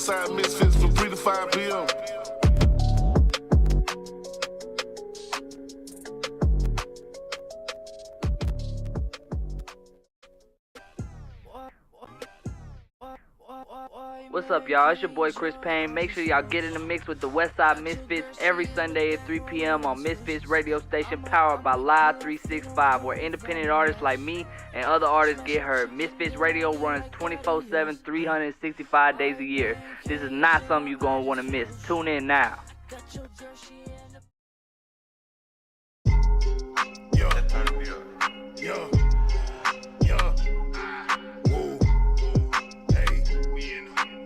Westside Misfits from 3 to 5 p.m. What's up, y'all? It's your boy Chris Payne. Make sure y'all get in the mix with the Westside Misfits every Sunday at 3 p.m. on Misfits radio station powered by Live 365, where independent artists like me and other artists get heard. Misfits Radio runs 24/7, 365 days a year. This is not something you're going to want to miss. Tune in now.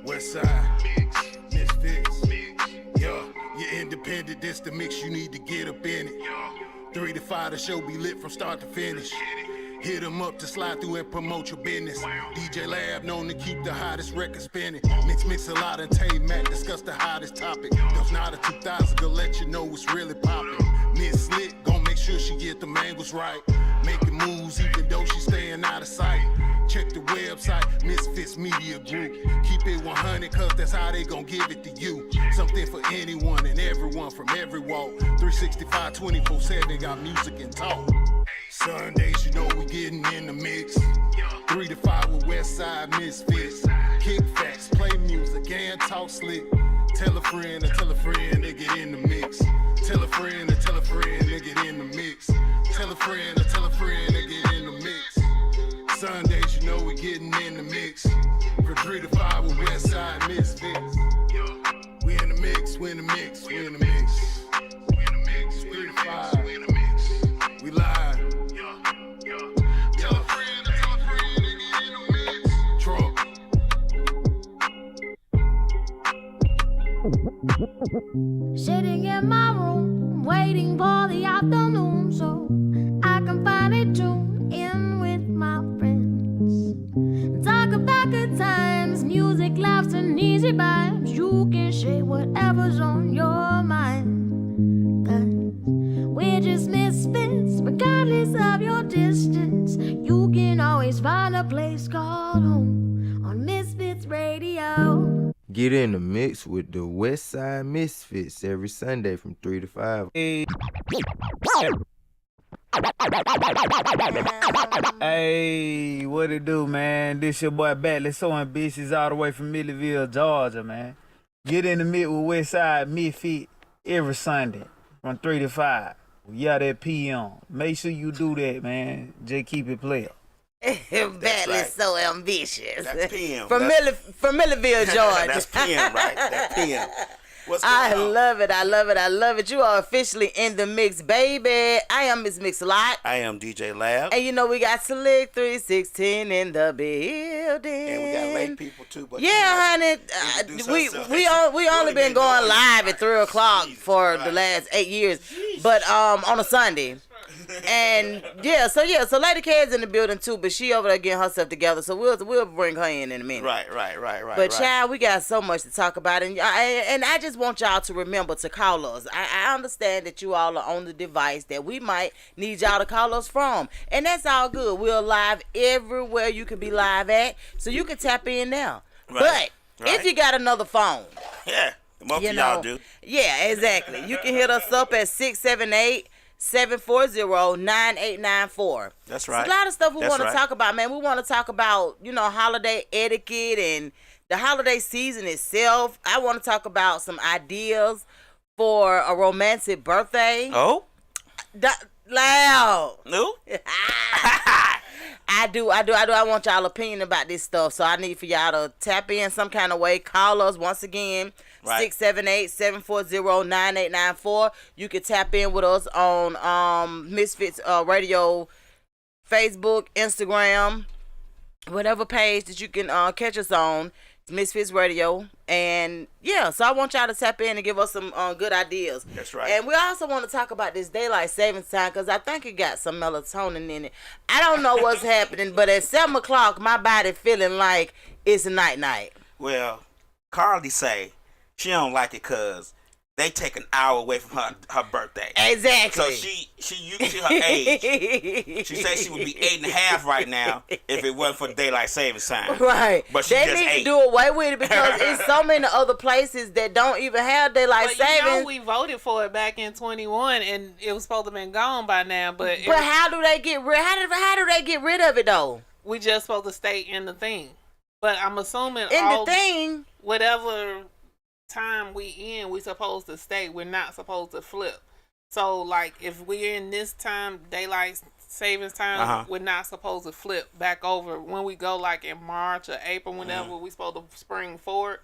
Westside, Misfits, yeah, you're independent, this the mix, you need to get up in it. 3 to 5, the show be lit from start to finish. Hit them up to slide through and promote your business. DJ Lab known to keep the hottest record spinning. Mix a lot and Tay Mac discuss the hottest topic. There's not a 2000 gonna let you know what's really popping. Miss Slick gon' make sure she get the angles right. Making moves even though she staying out of sight. Check the website, Misfits Media Group. Keep it 100 cause that's how they gon' give it to you. Something for anyone and everyone from every walk. 365, 24/7, got music and talk. Sundays, you know we getting in the mix. 3 to 5 with Westside Misfits. Kick facts, play music, and talk slick. Tell a friend they get in the mix. Tell a friend they get in the mix. Tell a friend they get in the mix. Sundays, you know we getting in the mix. From 3 to 5 with Westside Misfits. We in the mix, we in the mix, we in the mix. We in the mix, 3 to 5. We in the mix. We live. Tell a friend they get in the mix. Trump. Sitting in my room, waiting for the afternoon so I can finally tune in with my friends. Talk about good times, music, laughs, and easy vibes. You can share whatever's on your mind. 'Cause we're just misfits, regardless of your distance. You can always find a place called home on Misfits Radio. Get in the mix with the Westside Misfits every Sunday from 3 to 5. Hey, what it do, man? This your boy Batley, so ambitious all the way from Millville, Georgia, man. Get in the mix with Westside Misfits every Sunday from 3 to 5. Yeah, that PM. Make sure you do that, man. Just keep it player. Batley's right. so ambitious. That's PM. From Millville, Georgia. That's PM, right? That's PM. What's going on? I love it. You are officially in the mix, baby. I am Miss Mix-a-Lot. I am DJ Lab. And you know we got Select 316 in the building. And we got late people too. But honey. We only been going live at 3 o'clock for the last 8 years, but on a Sunday. And so Lady K's in the building too, but she over there getting herself together, so we'll bring her in a minute. Right. But child, we got so much to talk about, and I just want y'all to remember to call us. I understand that you all are on the device that we might need y'all to call us from, and that's all good. We're live everywhere you can be live at, so you can tap in now. Right. But if you got another phone, most of y'all do. Yeah, exactly. You can hit us up at 678-740-9894. That's right. There's a lot of stuff we want to talk about, man. We want to talk about, holiday etiquette and the holiday season itself. I want to talk about some ideas for a romantic birthday. Oh? Loud. No? I do. I want y'all opinion about this stuff, so I need for y'all to tap in some kind of way. Call us once again. Right. 678-740-9894. You can tap in with us on Misfits Radio, Facebook, Instagram, whatever page that you can catch us on. It's Misfits Radio. And so I want y'all to tap in and give us some good ideas. That's right. And we also want to talk about this daylight savings time because I think it got some melatonin in it. I don't know what's happening, but at 7 o'clock, my body feeling like it's a night. Well, Carly say she don't like it because they take an hour away from her birthday. Exactly. So she you see her age. She said she would be 8.5 right now if it wasn't for daylight savings time. Right. But she they just need 8. to do away with it because it's so many other places that don't even have daylight savings. You know, we voted for it back in 21, and it was supposed to have been gone by now. But how do they get rid? How do they get rid of it though? We just supposed to stay in the thing. But I'm assuming whatever time we supposed to stay. We're not supposed to flip. So like if we're in this time daylight savings time, we're not supposed to flip back over. When we go like in March or April, whenever we supposed to spring forward,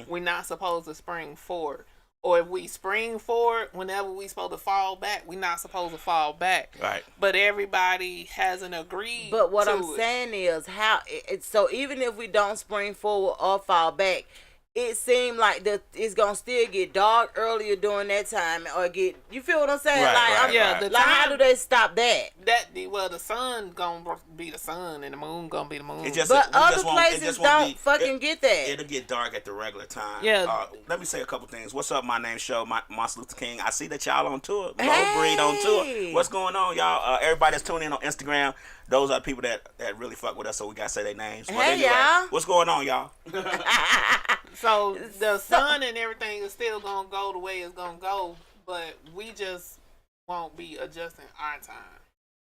we're not supposed to spring forward. Or if we spring forward, whenever we supposed to fall back, we're not supposed to fall back. Right. But everybody hasn't agreed. But what I'm to it. saying is so even if we don't spring forward or fall back, it seemed like it's gonna still get dark earlier during that time, or you feel what I'm saying? How do they stop that? The sun gonna be the sun and the moon gonna be the moon. But other places don't fucking get that. It'll get dark at the regular time. Yeah. Let me say a couple things. What's up? My name's Show, Martin Luther King. I see that y'all on tour. Low Breed on tour. What's going on, y'all? Everybody that's tuning in on Instagram. Those are people that really fuck with us, so we gotta say their names. But anyway, y'all. What's going on, y'all? So the sun and everything is still gonna go the way it's gonna go, but we just won't be adjusting our time.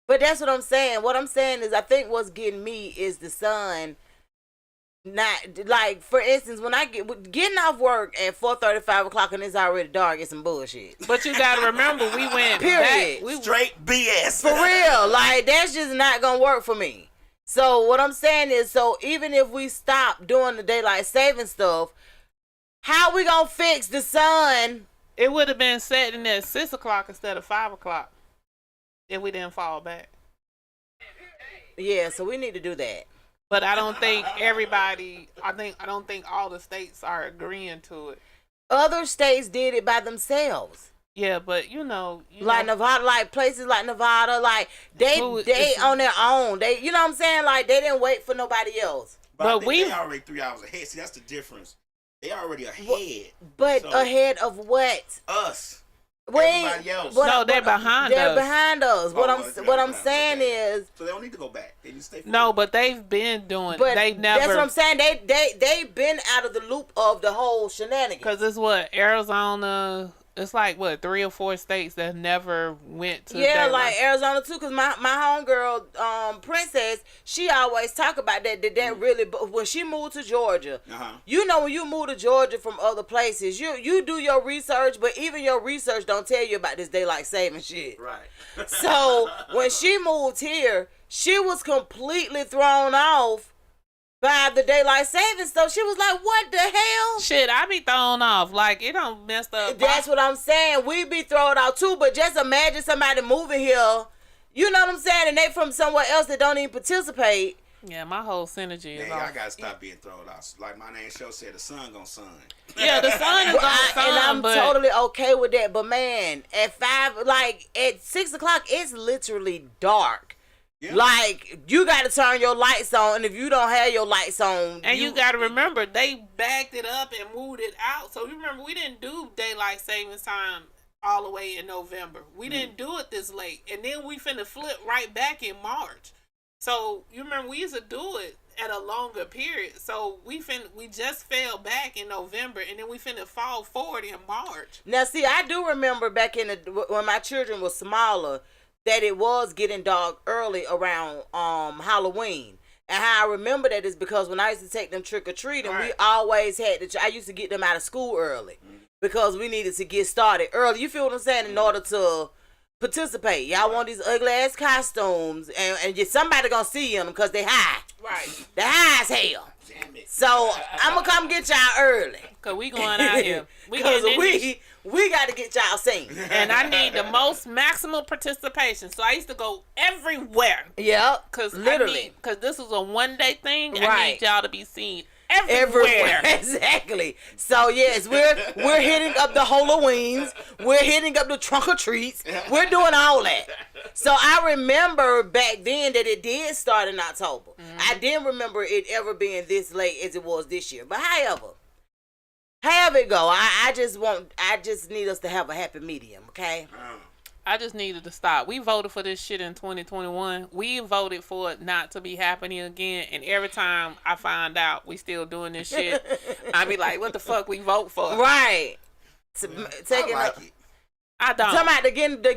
But that's what I'm saying. What I'm saying is, I think what's getting me is the sun. Not like, for instance, when I getting off work at 4:30, 5 o'clock, and it's already dark, it's some bullshit. But you gotta remember, we went period. Back. Straight BS. For real, like that's just not gonna work for me. So what I'm saying is, so even if we stop doing the daylight saving stuff, how we gonna fix the sun? It would have been setting at 6 o'clock instead of 5 o'clock if we didn't fall back. Yeah, so we need to do that. But I don't think everybody. I don't think all the states are agreeing to it. Other states did it by themselves. Yeah, but you know Nevada, like places like Nevada, like they on their own. They, you know what I'm saying? Like they didn't wait for nobody else. But they already 3 hours ahead. See, that's the difference. They already ahead. But ahead of what? Us. Everybody else. No, they're behind us. They're behind us. What I'm saying is, so they don't need to go back. They need to stay forward. No, but they've been doing. But they never. That's what I'm saying. They've been out of the loop of the whole shenanigans. Because it's Arizona. It's like 3 or 4 states that never went to. Yeah, like Arizona too. Cause my homegirl, Princess, she always talk about that really. But when she moved to Georgia, you know, when you move to Georgia from other places, you do your research, but even your research don't tell you about this daylight saving shit. Right. So when she moved here, she was completely thrown off by the daylight savings stuff. She was like, what the hell? Shit, I be thrown off. Like, it don't messed up. That's what I'm saying. We be thrown out too, but just imagine somebody moving here, you know what I'm saying, and they from somewhere else that don't even participate. Yeah, my whole synergy is off. I gotta stop being thrown out. Like my name Show said, the sun gonna sun. Yeah, the sun is gonna sun. And I'm totally okay with that. But man, at 6 o'clock, it's literally dark. Yeah. Like, you got to turn your lights on, and if you don't have your lights on... And you got to remember, they backed it up and moved it out. So, you remember, we didn't do daylight savings time all the way in November. We didn't do it this late. And then we finna flip right back in March. So, you remember, we used to do it at a longer period. So, we just fell back in November, and then we finna fall forward in March. Now, see, I do remember back when my children were smaller, that it was getting dark early around Halloween. And how I remember that is because when I used to take them trick-or-treating, we always had I used to get them out of school early because we needed to get started early. You feel what I'm saying? In order to participate. Y'all want these ugly-ass costumes, and somebody gonna see them because they high. Right. They high as hell. Damn it. So, I'm gonna come get y'all early. Because we going out here. We got to get y'all seen. And I need the most maximum participation. So I used to go everywhere. Yep. Literally. Because this was a one-day thing. Right. I need y'all to be seen everywhere. Exactly. So, yes, we're hitting up the Halloweens. We're hitting up the trunk or treats. We're doing all that. So I remember back then that it did start in October. I didn't remember it ever being this late as it was this year. But however, However it go, I just need us to have a happy medium, okay? I just needed to stop. We voted for this shit in 2021. We voted for it not to be happening again. And every time I find out we still doing this shit, I be like, what the fuck we vote for? Right. I like it. I don't. Talking about the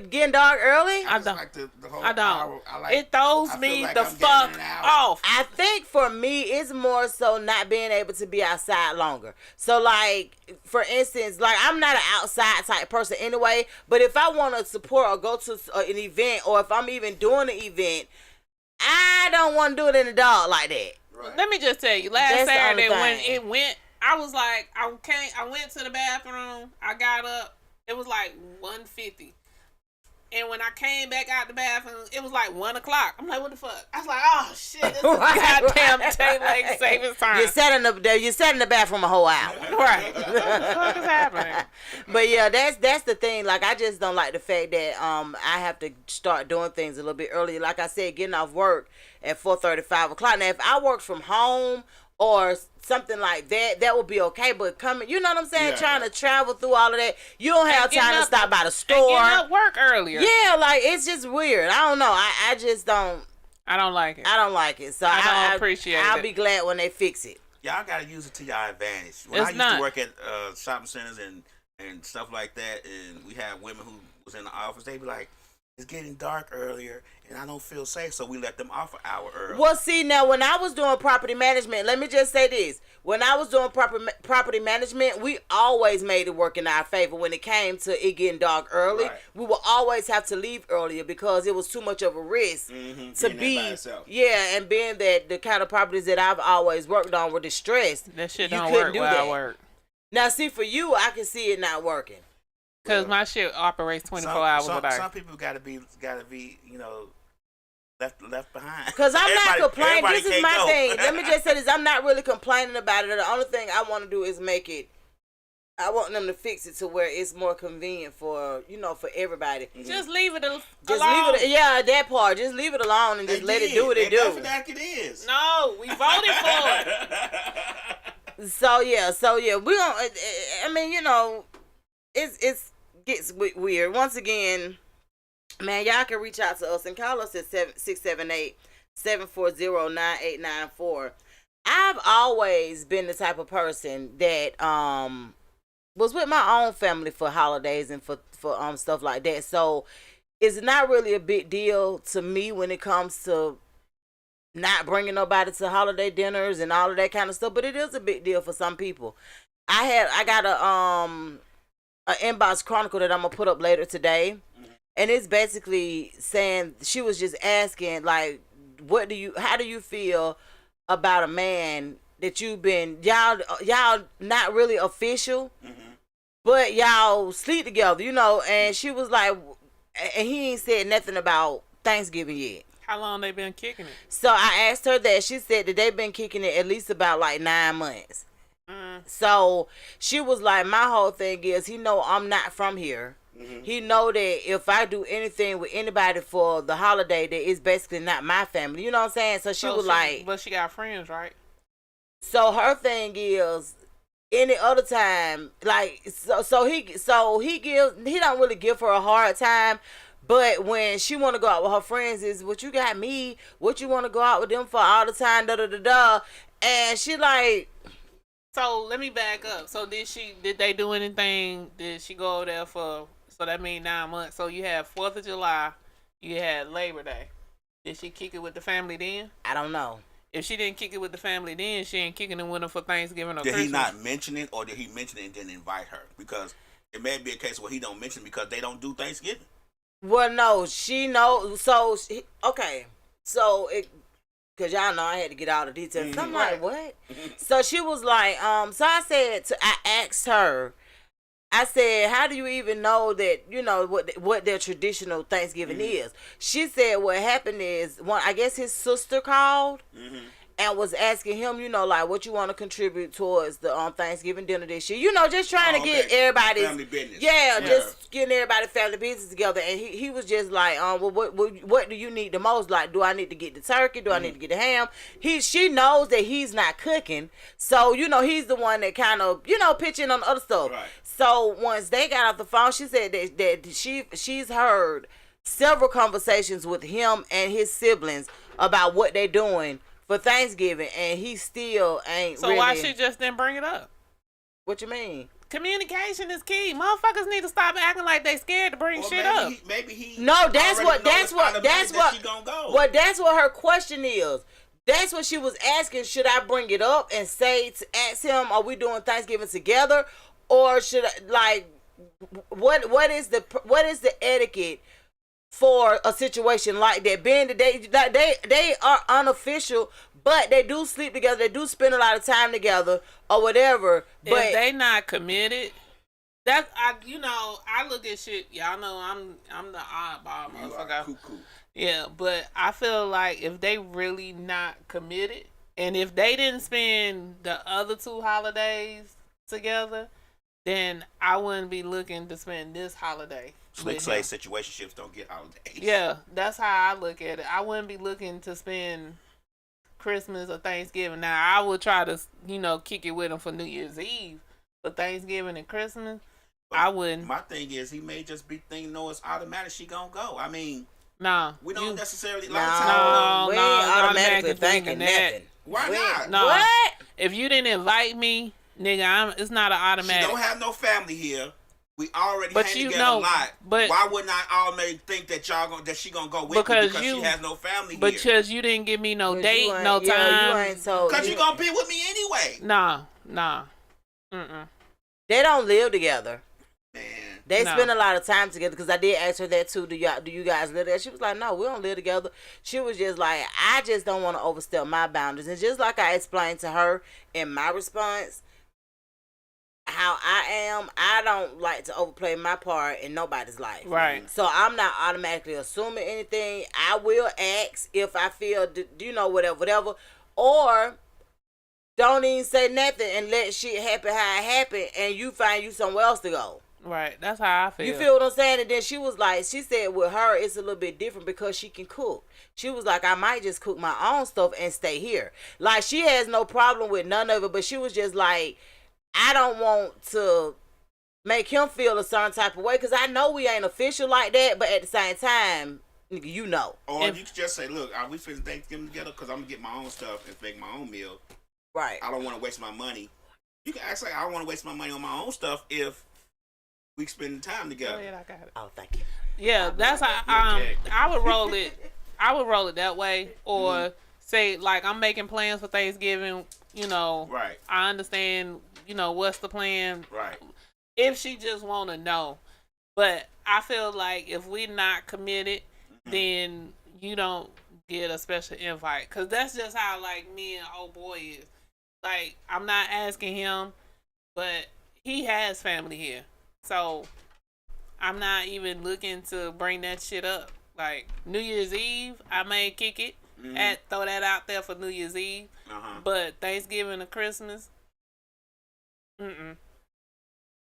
getting dark early? I don't. Like the whole I don't. hour. It throws me like the I'm fuck getting an hour. off. I think for me, it's more so not being able to be outside longer. So, like, for instance, like, I'm not an outside type person anyway, but if I want to support or go to an event, or if I'm even doing an event, I don't want to do it in the dark like that. Right. Let me just tell you, last That's the only Saturday when thing. it went, I was like, I went to the bathroom, I got up, it was like 1:50. And when I came back out the bathroom, it was like 1 o'clock. I'm like, what the fuck? I was like, oh shit, this is goddamn daylight savings time. You sat in the bathroom a whole hour. Right. What the fuck is happening? But yeah, that's the thing. Like, I just don't like the fact that I have to start doing things a little bit earlier. Like I said, getting off work at 4:30, 5 o'clock. Now, if I work from home or something like that, that would be okay. But coming, you know what I'm saying? Yeah. Trying to travel through all of that, you don't have time to stop by the store. And getting up work earlier. Yeah, like, it's just weird. I don't know. I just don't. I don't like it. I don't like it. So I don't appreciate it. I'll be glad when they fix it. Y'all gotta use it to y'all advantage. When It's I used not. to work at shopping centers and stuff like that, and we had women who was in the office, they'd be like, it's getting dark earlier and I don't feel safe, so we let them off an hour early. Well, see, now, when I was doing property management, let me just say this. When I was doing property management, we always made it work in our favor when it came to it getting dark early. Right. We would always have to leave earlier because it was too much of a risk to being there be. by itself. Yeah, and being that the kind of properties that I've always worked on were distressed. That shit you don't couldn't work do where that. I work. Now, see, for you, I can see it not working. Because my shit operates 24 hours a day. Some people gotta be, you know, left behind. Because I'm not complaining. Everybody This is can't my go. thing. Let me just say this. I'm not really complaining about it. The only thing I want to do is make it, I want them to fix it to where it's more convenient for, for everybody. Just leave it alone. Just leave it. Yeah, that part. Just leave it alone and just let it do what it do. It is. No, we voted for it. So yeah, we don't. I mean, it gets weird. Once again, man, y'all can reach out to us and call us at 678-740-9894. I've always been the type of person that was with my own family for holidays and for stuff like that. So it's not really a big deal to me when it comes to not bringing nobody to holiday dinners and all of that kind of stuff. But it is a big deal for some people. I got a inbox chronicle that I'm gonna put up later today, and it's basically saying, she was just asking, like, how do you feel about a man that you've been, y'all not really official, but y'all sleep together, and she was like, and he ain't said nothing about Thanksgiving yet. How long they been kicking it? So I asked her that. She said that they've been kicking it at least about like 9 months. So she was like, my whole thing is, he know I'm not from here. He know that if I do anything with anybody for the holiday, that it's basically not my family. You know what I'm saying? So she was like, but she got friends, right? So her thing is, any other time, like, he don't really give her a hard time. But when she want to go out with her friends, is what you got me? What you want to go out with them for all the time? Da da da da. And she like. So let me back up. So did they do anything? Did she go over there for? So that means 9 months. So you had 4th of July, you had Labor Day. Did she kick it with the family then? I don't know. If she didn't kick it with the family then, she ain't kicking it with them for Thanksgiving or Did Christmas. he not mention it, or did he mention it and didn't invite her? Because it may be a case where he don't mention it because they don't do Thanksgiving. Well, no, she knows. So, okay. So, because y'all know I had to get all the details. I'm like, what? So, she was like, so I asked her, I said, how do you even know that, what their traditional Thanksgiving is? She said what happened is, I guess his sister called, and was asking him, you know, like, what you want to contribute towards the Thanksgiving dinner this year. You know, just trying to get everybody's family business. Yeah, just getting everybody's family business together. And he was just like, well, what do you need the most? Like, do I need to get the turkey? Do I need to get the ham? She knows that he's not cooking, so you know he's the one that kind of, you know, pitching on the other stuff. Right. So once they got off the phone, she said that she's heard several conversations with him and his siblings about what they're doing for Thanksgiving, and he still ain't. So why she just didn't bring it up? What you mean? Communication is key. Motherfuckers need to stop acting like they scared to bring shit up. Maybe he. No, that's what she gonna go. Well, that's what her question is. That's what she was asking. Should I bring it up and ask him, are we doing Thanksgiving together, or should I, like, what is the etiquette for a situation like that? Being that they are unofficial, but they do sleep together, they do spend a lot of time together or whatever. But if they not committed, that's I look at shit. Y'all know I'm the oddball motherfucker. Cuckoo. Yeah, but I feel like if they really not committed, and if they didn't spend the other 2 holidays together, then I wouldn't be looking to spend this holiday. Slick say situationships don't get holidays. Yeah, that's how I look at it. I wouldn't be looking to spend Christmas or Thanksgiving. Now, I would try to, kick it with them for New Year's Eve. But Thanksgiving and Christmas, but I wouldn't. My thing is, he may just be thinking, no, it's automatic, she gonna go. I mean, nah, we don't necessarily. We ain't automatically thinking nothing. Why not? No. What? If you didn't invite me, nigga, it's not an automatic. She don't have no family here. We already hang together a lot. But why wouldn't I automatically think that she gonna go with me because she has no family here? Because you didn't give me no date, no time. Because you gonna be with me anyway. Nah. They don't live together. Man. They spend a lot of time together, because I did ask her that too. Do you guys live together? She was like, no, we don't live together. She was just like, I just don't want to overstep my boundaries. And just like I explained to her in my response, how I am, I don't like to overplay my part in nobody's life. Right. So I'm not automatically assuming anything. I will ask if I feel, whatever. Or don't even say nothing and let shit happen how it happened, and you find you somewhere else to go. Right. That's how I feel. You feel what I'm saying? And then she was like, she said with her, it's a little bit different because she can cook. She was like, I might just cook my own stuff and stay here. Like, she has no problem with none of it, but she was just like, I don't want to make him feel a certain type of way, because I know we ain't official like that, but at the same time, you know. Or you could just say, look, are we finna Thanksgiving together? Because I'm going to get my own stuff and make my own meal. Right. I don't want to waste my money. You can act like I don't want to waste my money on my own stuff if we spend time together. Oh, yeah, I got it. Oh, thank you. Yeah, that's how I would roll it. I would roll it that way, or say, like, I'm making plans for Thanksgiving. Right. I understand. What's the plan? Right. If she just want to know, but I feel like if we not committed, then you don't get a special invite, because that's just how, like, me and old boy is. Like, I'm not asking him, but he has family here, so I'm not even looking to bring that shit up. Like, New Year's Eve, I may kick it, throw that out there for New Year's Eve, but Thanksgiving and Christmas,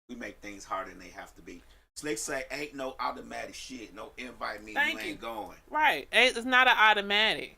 we make things harder than they have to be. So they say, ain't no automatic shit. No invite me, you ain't going. Right. It's not an automatic.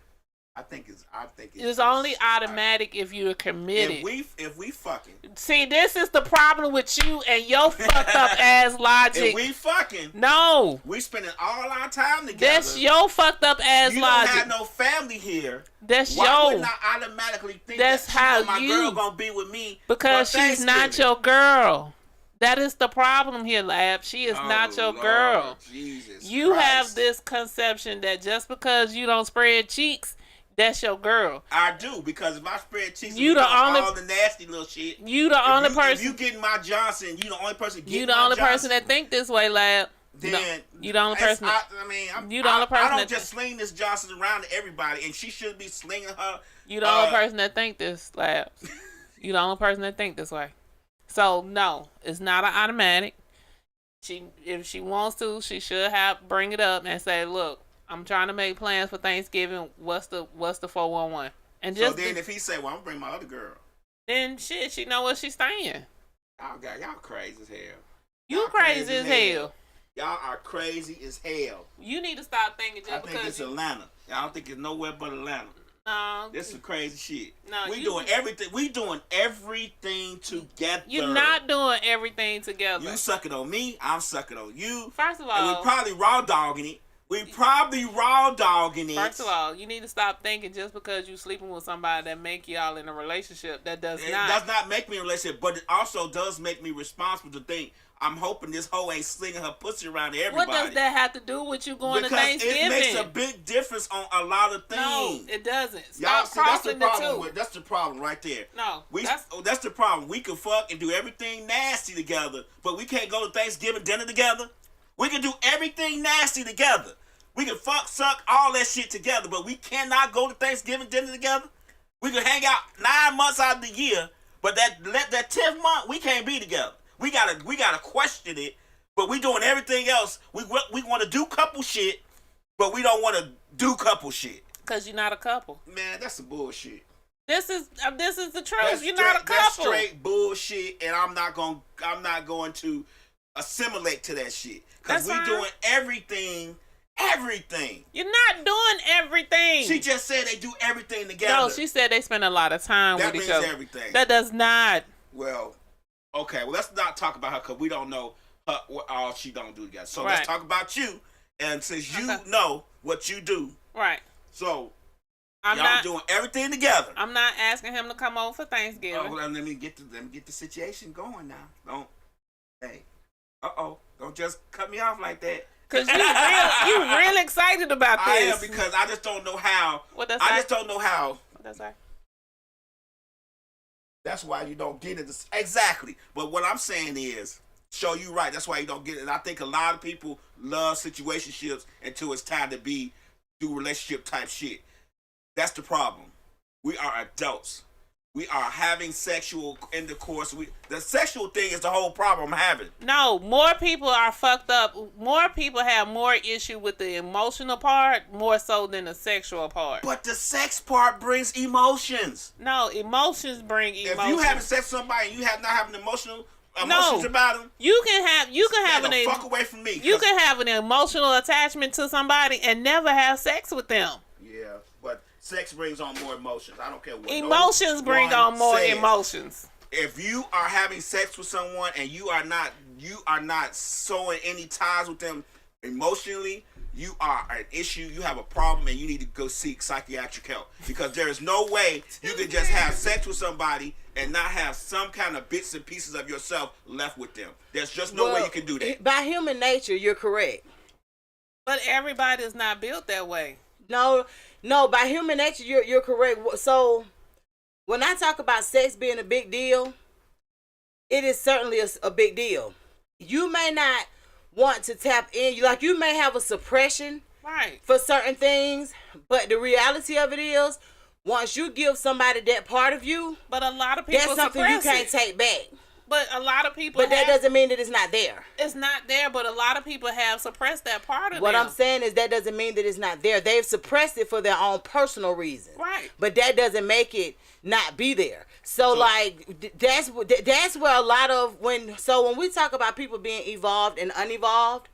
I think it's only automatic if you're committed. If we fucking. See, this is the problem with you and your fucked up ass logic. If we fucking. No. We spending all our time together. That's your fucked up ass logic. You don't have no family here. Why wouldn't I automatically think my girl gonna be with me? Because she's not your girl. That is the problem here, Lab. She is not your girl. Jesus you Christ. Have this conception that just because you don't spread cheeks, that's your girl. I do, because if I spread cheeks, you the only all the nasty little shit. You the only person. If you getting my Johnson, you the only person getting. You the only person that think this way, Lab. Then you the only person. You the only person. I don't just sling this Johnson around to everybody, and she should be slinging her. You the only person that think this, Lab. You the only person that think this way. So no, it's not an automatic. If she wants to, she should bring it up and say, "Look, I'm trying to make plans for Thanksgiving. What's the 411?" And so then if he say, well, I'm gonna bring my other girl, then shit, she know where she's staying. Y'all crazy as hell. You crazy as hell. Y'all are crazy as hell. You need to stop thinking just because. I think it's Atlanta. I don't think it's nowhere but Atlanta. No. This is some crazy shit. No, we doing everything. We doing everything together. You're not doing everything together. You sucking on me. I'm sucking on you. First of all, and we probably raw dogging it. First of all, you need to stop thinking just because you sleeping with somebody that make y'all in a relationship. It does not make me in a relationship, but it also does make me responsible to think. I'm hoping this hoe ain't slinging her pussy around to everybody. What does that have to do with you going to Thanksgiving? It makes a big difference on a lot of things. No, it doesn't. Y'all see, that's the problem. That's the problem right there. No, that's the problem. We can fuck and do everything nasty together, but we can't go to Thanksgiving dinner together. We can do everything nasty together. We can fuck, suck, all that shit together, but we cannot go to Thanksgiving dinner together. We can hang out 9 months out of the year, but that 10th month we can't be together. We gotta question it, but we doing everything else. We want to do couple shit, but we don't want to do couple shit. Cause you're not a couple. Man, that's some bullshit. This is the truth. You're not a couple. That's straight bullshit, and I'm not going to assimilate to that shit. Cause we doing everything. You're not doing everything. She just said they do everything together. No, she said they spend a lot of time with each other. That means everything. That does not. Well. Okay, well, let's not talk about her because we don't know what all she don't do together. So let's talk about you. And since you know what you do, right? So y'all doing everything together. I'm not asking him to come over for Thanksgiving. Oh, well, let me get the situation going now. Don't just cut me off like that. Cause you real excited about this. I am because I just don't know how. What does I just don't know how. What does that? That's why you don't get it. Exactly. But what I'm saying is, show you right. That's why you don't get it. And I think a lot of people love situationships until it's time to do relationship type shit. That's the problem. We are adults. We are having sexual intercourse. The sexual thing is the whole problem I'm having. No, more people are fucked up. More people have more issue with the emotional part more so than the sexual part. But the sex part brings emotions. No, emotions bring emotions. If you having sex with somebody and you not having emotions about them, you can have fuck away from me. You can have an emotional attachment to somebody and never have sex with them. Yeah, but sex brings on more emotions. I don't care what. Emotions bring on more emotions. If you are having sex with someone and you are not sowing any ties with them emotionally, you are an issue. You have a problem, and you need to go seek psychiatric help because there is no way you can just have sex with somebody and not have some kind of bits and pieces of yourself left with them. There's just no way you can do that. By human nature, you're correct. But everybody is not built that way. No, by human nature, you're correct. So, when I talk about sex being a big deal, it is certainly a big deal. You may not want to tap in. You may have a suppression for certain things, but the reality of it is, once you give somebody that part of you, but a lot of people that's something you can't take back. But a lot of people that doesn't mean that it's not there. It's not there, but a lot of people have suppressed that part of What I'm saying is that doesn't mean that it's not there. They've suppressed it for their own personal reasons. Right. But that doesn't make it not be there. So that's where a lot of when we talk about people being evolved and unevolved,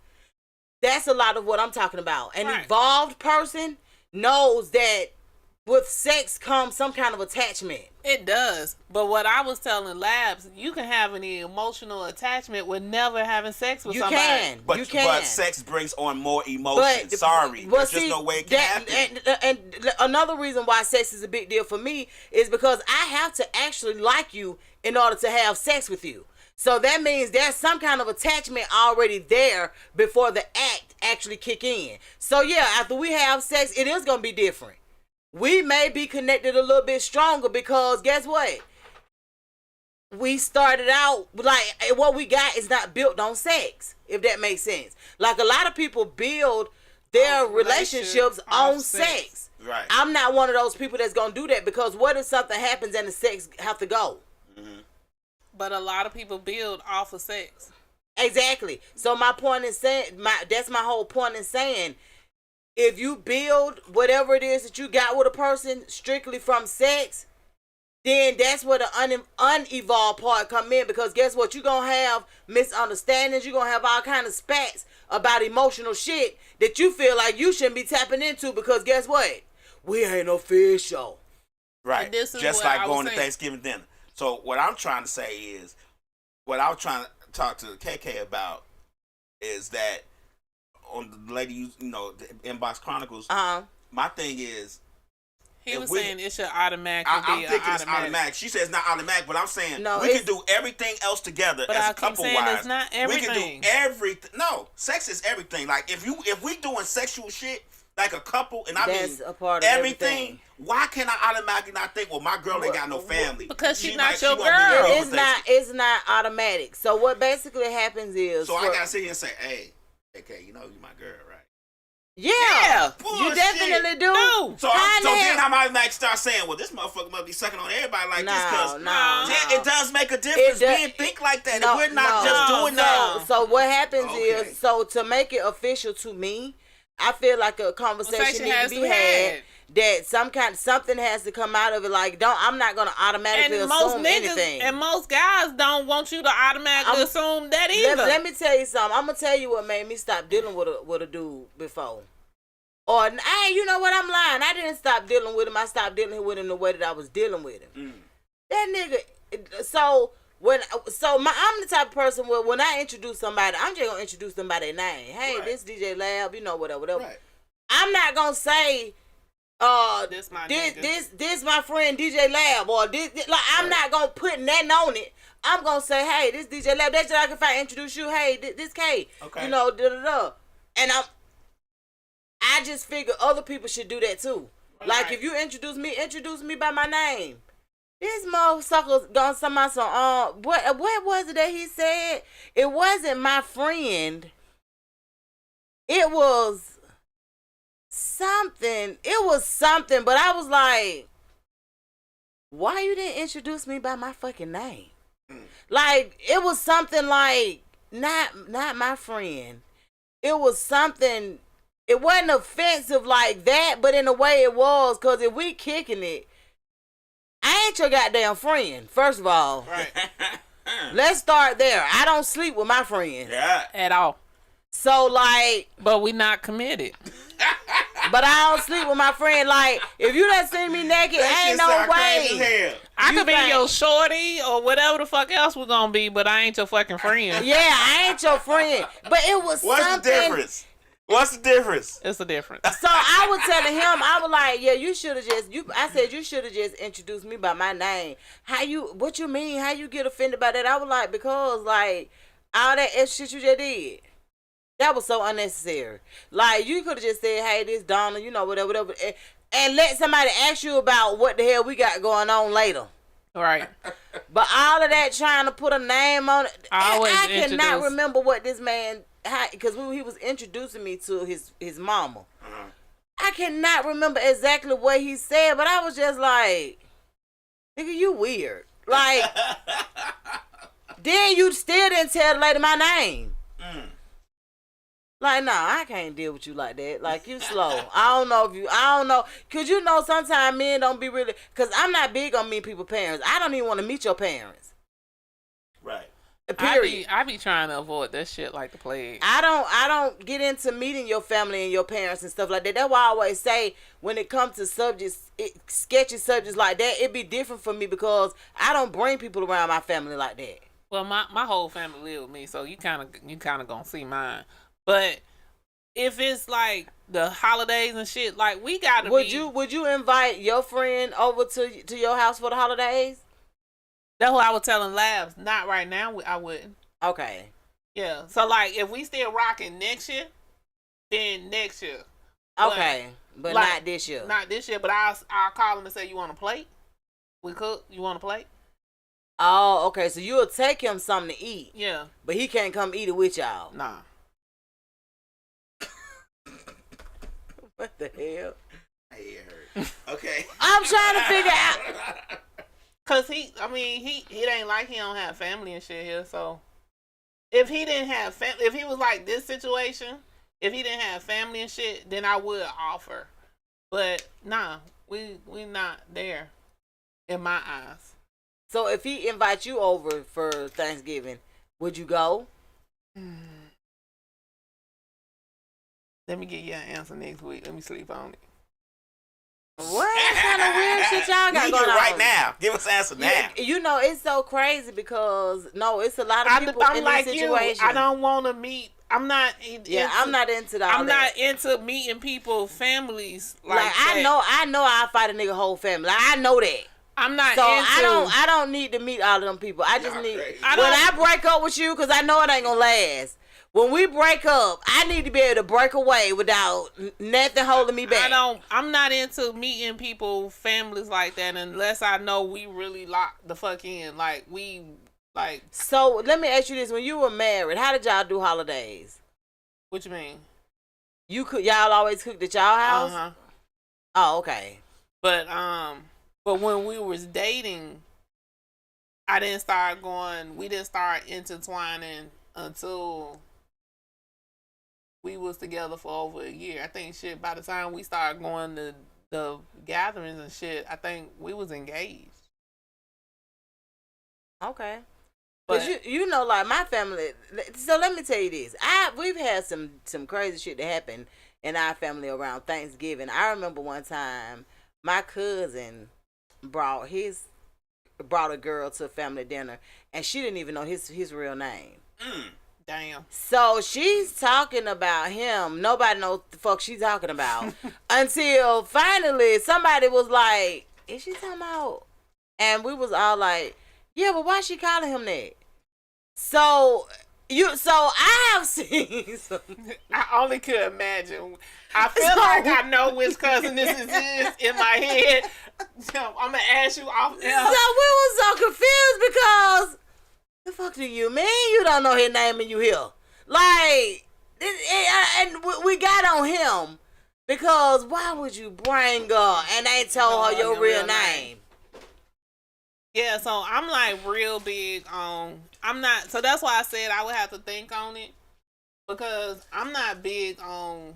that's a lot of what I'm talking about. An evolved person knows that with sex comes some kind of attachment. It does. But what I was telling Labs, you can have an emotional attachment with never having sex with somebody. But sex brings on more emotion. There's just no way it can happen. And another reason why sex is a big deal for me is because I have to actually like you in order to have sex with you. So that means there's some kind of attachment already there before the act actually kick in. So yeah, after we have sex, it is going to be different. We may be connected a little bit stronger because guess what? We started out what we got is not built on sex, if that makes sense. Like a lot of people build their relationships on sex. Right. I'm not one of those people that's going to do that because what if something happens and the sex have to go? Mm-hmm. But a lot of people build off of sex. Exactly. So my point is saying, that's my whole point in saying, if you build whatever it is that you got with a person strictly from sex, then that's where the unevolved part come in. Because guess what? You're going to have misunderstandings. You're going to have all kind of spats about emotional shit that you feel like you shouldn't be tapping into, because guess what? We ain't official. Right. Just like going to Thanksgiving dinner. So what I'm trying to say is, what I was trying to talk to KK about is that on the lady, you know, the Inbox Chronicles, my thing is, he was saying it should automatically be it's automatic. She says it's not automatic, but I'm saying we can do everything else together as a couple wise. It's not everything. We can do everything. No, sex is everything. Like if we doing sexual shit like a couple, and I that's mean a part of everything. Why can I automatically not think, well, my girl ain't got no family? Because she's not your girl. It's not automatic. So what basically happens is, so I gotta sit here and say, hey, okay, you know you my girl, right? Yeah, you definitely do. No. So then I might like start saying, well, this motherfucker must be sucking on everybody like this, because it does make a difference. We didn't think like that. No, we're not just doing that. So what happens is, so to make it official to me, I feel like a conversation needs to be had. That something has to come out of it. Like, I'm not gonna automatically assume anything. And most guys don't want you to automatically assume that either. Let me tell you something. I'm gonna tell you what made me stop dealing with a dude before. Or, hey, you know what? I'm lying. I didn't stop dealing with him. I stopped dealing with him the way that I was dealing with him. That nigga. So I'm the type of person where when I introduce somebody, I'm just gonna introduce them by their name. Hey, this DJ Lab, you know, whatever. Right. I'm not gonna say, this my friend DJ Lab, or this like I'm not gonna put nothing on it. I'm gonna say, hey, this DJ Lab. That's like if I introduce you, hey, this K, you know, and I just figure other people should do that too. Right. Like if you introduce me by my name. This motherfucker's gonna somehow what was it that he said? It wasn't my friend. It was something. But I was like, why you didn't introduce me by my fucking name? Like, it was something like, not my friend. It was something, it wasn't offensive like that, but in a way it was, because if we kicking it, I ain't your goddamn friend, first of all. Right. Let's start there. I don't sleep with my friend. Yeah. At all. So, like... But we not committed. But I don't sleep with my friend. Like, if you done seen me naked, ain't no way. I could be your shorty or whatever the fuck else we're gonna be, but I ain't your fucking friend. Yeah, I ain't your friend. But it was something... What's the difference? It's a difference. So I was telling him, I was like, yeah, you should have just introduced me by my name. What you mean? How you get offended by that? I was like, because like all that extra shit you just did, that was so unnecessary. Like you could have just said, hey, this Donna, you know, whatever, and let somebody ask you about what the hell we got going on later. Right. But all of that trying to put a name on it, I cannot remember what this man. Because he was introducing me to his mama. I cannot remember exactly what he said, but I was just like, nigga, you weird. Like, then you still didn't tell the lady my name. Like, nah, I can't deal with you like that. Like, you slow. I don't know. Because you know sometimes men don't be really, because I'm not big on meeting people's parents. I don't even want to meet your parents. Right. Period. I be trying to avoid that shit like the plague. I don't get into meeting your family and your parents and stuff like that. That's why I always say when it comes to sketchy subjects like that, it be different for me because I don't bring people around my family like that. Well, my whole family live with me, so you kind of gonna see mine. But if it's like the holidays and shit, like we gotta. Would you invite your friend over to your house for the holidays? That's what I was telling Labs. Not right now. I wouldn't. Okay. Yeah. So like, if we still rocking next year, then next year. Okay, but like, not this year. Not this year. But I'll call him and say, "You want a plate? We cook. You want a plate?" Oh, okay. So you'll take him something to eat. Yeah. But he can't come eat it with y'all. Nah. What the hell? Hey, it hurt. Okay. I'm trying to figure out. Cause he ain't like he don't have family and shit here. So if he didn't have family, if he was like this situation, If he didn't have family and shit, then I would offer. But nah, we not there in my eyes. So if he invites you over for Thanksgiving, would you go? Let me get you an answer next week. Let me sleep on it. What kind of weird shit y'all got going on? Right now. Give us an answer now. You know, it's so crazy because, it's a lot of people in like this situation. I don't want to meet. I'm not. I'm not into that. I'm not into meeting people, families. Like I know I'll fight a nigga whole family. Like, I know that. I'm not so into. I don't need to meet all of them people. I just need when I break up with you, because I know it ain't gonna last. When we break up, I need to be able to break away without nothing holding me back. I'm not into meeting people, families like that, unless I know we really locked the fuck in. So let me ask you this: when you were married, how did y'all do holidays? What you mean? Y'all always cooked at y'all house? Oh, okay. But when we was dating, we didn't start intertwining until we was together for over a year. I think by the time we started going to the gatherings and shit, I think we was engaged. Okay. But like my family, so let me tell you this. We've had some crazy shit that happened in our family around Thanksgiving. I remember one time my cousin brought a girl to a family dinner, and she didn't even know his real name. Damn. So she's talking about him. Nobody knows what the fuck she's talking about until finally somebody was like, "Is she talking about?" And we was all like, "Yeah, but why is she calling him that?" So I have seen some. I only could imagine. I feel like I know which cousin this is in my head. So I'm gonna ask you off. So we was so confused because the fuck do you mean you don't know his name and you here? Like, and we got on him because why would you bring her and ain't told her your real name? Yeah, so I'm like real big on. So that's why I said I would have to think on it, because I'm not big on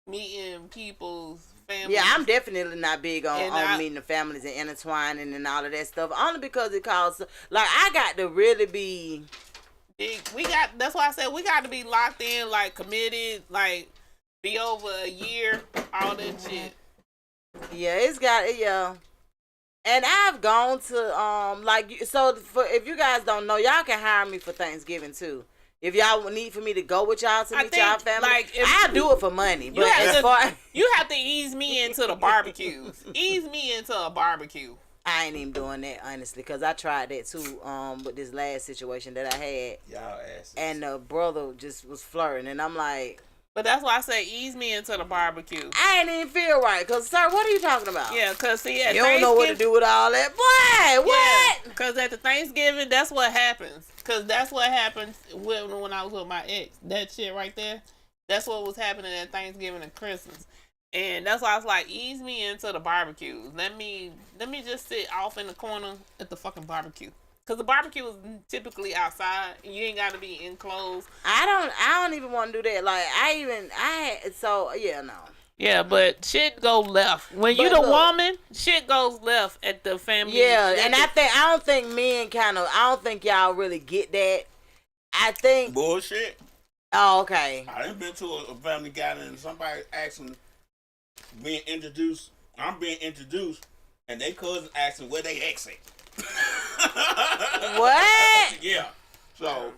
meeting people's families. Yeah, I'm definitely not big on meeting the families and intertwining and all of that stuff. Only because it costs. Like, I got to really be big. That's why I said we got to be locked in, like committed, like be over a year, all that shit. Yeah, yeah. And I've gone to if you guys don't know, y'all can hire me for Thanksgiving too. If y'all need for me to go with y'all to meet y'all family, I'll do it for money. But you have to ease me into the barbecues. Ease me into a barbecue. I ain't even doing that, honestly, because I tried that too with this last situation that I had. Y'all asses. And the brother just was flirting, and I'm like... But that's why I say ease me into the barbecue. I ain't even feel right, because, sir, what are you talking about? Yeah, because, see, you don't know what to do with all that. Boy, what? Because at the Thanksgiving, that's what happens. Because that's what happened when I was with my ex. That shit right there, that's what was happening at Thanksgiving and Christmas. And that's why I was like, ease me into the barbecue. Let me just sit off in the corner at the fucking barbecue. Because the barbecue is typically outside, and you ain't got to be enclosed. I don't even want to do that. Like, no. Yeah, but shit goes left. When you the woman, shit goes left at the family. Yeah, and I don't think men I don't think y'all really get that. I think... Bullshit. Oh, okay. I done been to a family gathering and somebody asking, being introduced. I'm being introduced, and they cousin asking where they ex at. What? Yeah. So.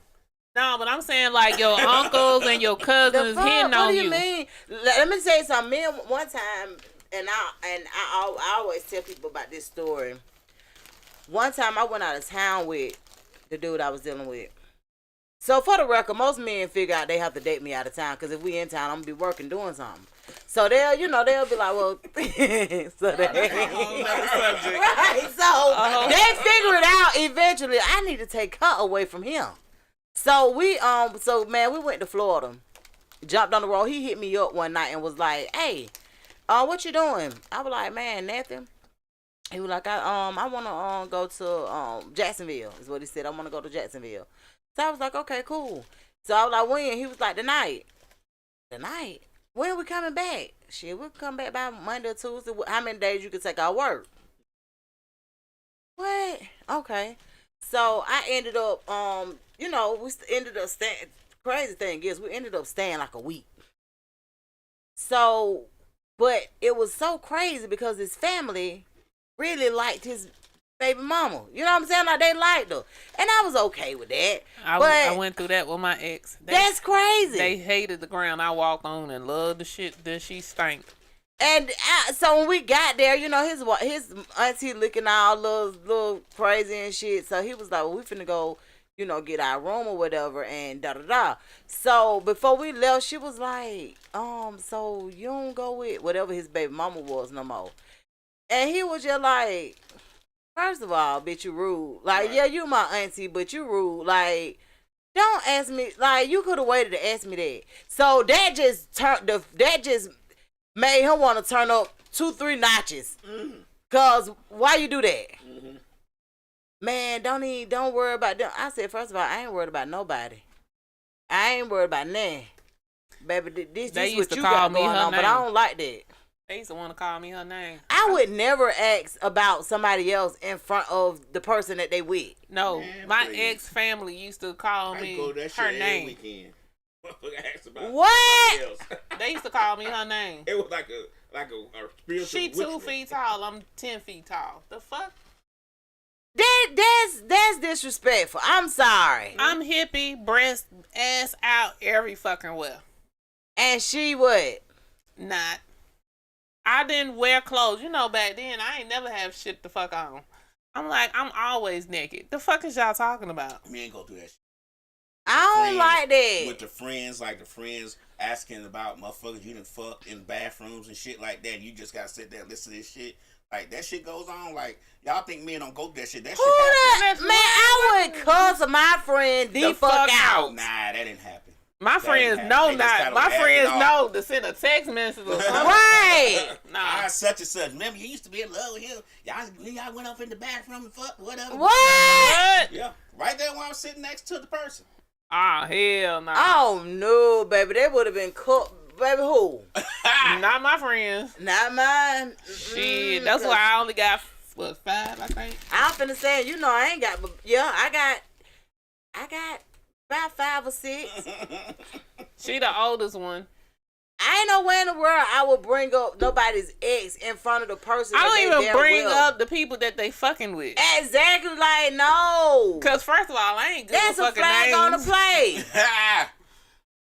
No, but I'm saying like your uncles and your cousins hitting on you. What do you mean? Let me say something. Me one time, and I always tell people about this story. One time I went out of town with the dude I was dealing with. So for the record, most men figure out they have to date me out of town, because if we in town, I'm gonna be working doing something. So they'll be like, well, so they, right? So they figure it out eventually. I need to take her away from him. So we went to Florida, jumped on the road. He hit me up one night and was like, "Hey, what you doing?" I was like, "Man, nothing." He was like, I want to go to Jacksonville, is what he said. I want to go to Jacksonville. So I was like, okay, cool. So I was like, when? He was like, tonight. Tonight. When are we coming back? Shit, we'll come back by Monday or Tuesday. How many days you can take out work? What? Okay. So I ended up, we ended up staying. Crazy thing is, we ended up staying like a week. So, but it was so crazy because his family really liked his baby mama. You know what I'm saying? Like, they liked her. And I was okay with that. I went through that with my ex. That's crazy. They hated the ground I walked on and loved the shit that she stank. And so when we got there, his auntie looking all little crazy and shit. So he was like, well, we finna go, get our room or whatever and da-da-da. So before we left, she was like, so you don't go with whatever his baby mama was no more. And he was just like, first of all, bitch, you rude. Like, yeah, you my auntie, but you rude. Like, don't ask me. Like, you could have waited to ask me that. So that just made him want to turn up 2-3 notches. Mm-hmm. Cause why you do that? Mm-hmm. Man, don't worry about them. I said, first of all, I ain't worried about nobody. I ain't worried about nothing. Baby, this what you got going on, but I don't like that. They used to want to call me her name. I would never ask about somebody else in front of the person that they with. No, my ex family used to call me her name. What? They used to call me her name. It was like a spiritual. She 2 feet tall. I'm 10 feet tall. The fuck? That's disrespectful. I'm sorry. I'm hippie, breast, ass out, every fucking well. And she what? Not. I didn't wear clothes. Back then, I ain't never have shit the fuck on. I'm like, I'm always naked. The fuck is y'all talking about? Me ain't go through that shit. I don't like that. With the friends, asking about motherfuckers you done fuck in bathrooms and shit like that. You just gotta sit there and listen to this shit. Like, that shit goes on. Like, y'all think men don't go through that shit. That shit happens. Man, I would cuss my friend the fuck out. Nah, that didn't happen. My friends know not. My friends know to send a text message or something. Right. Nah, such and such. Remember, you used to be in love with him. Y'all went up in the bathroom and fuck, whatever. What? Yeah. Right there while I'm sitting next to the person. Oh, hell no. Oh, no, baby. They would have been cooked. Baby, who? Not my friends. Not mine. Shit, that's why I only got, 5, I think. I'm finna say, I ain't got, but yeah, I got about 5 or 6. She the oldest one. I ain't know where in the world I would bring up nobody's ex in front of the person. I don't even bring up the people that they fucking with. Exactly, like, no. Because first of all, I ain't good with fucking That's names. a flag on the play.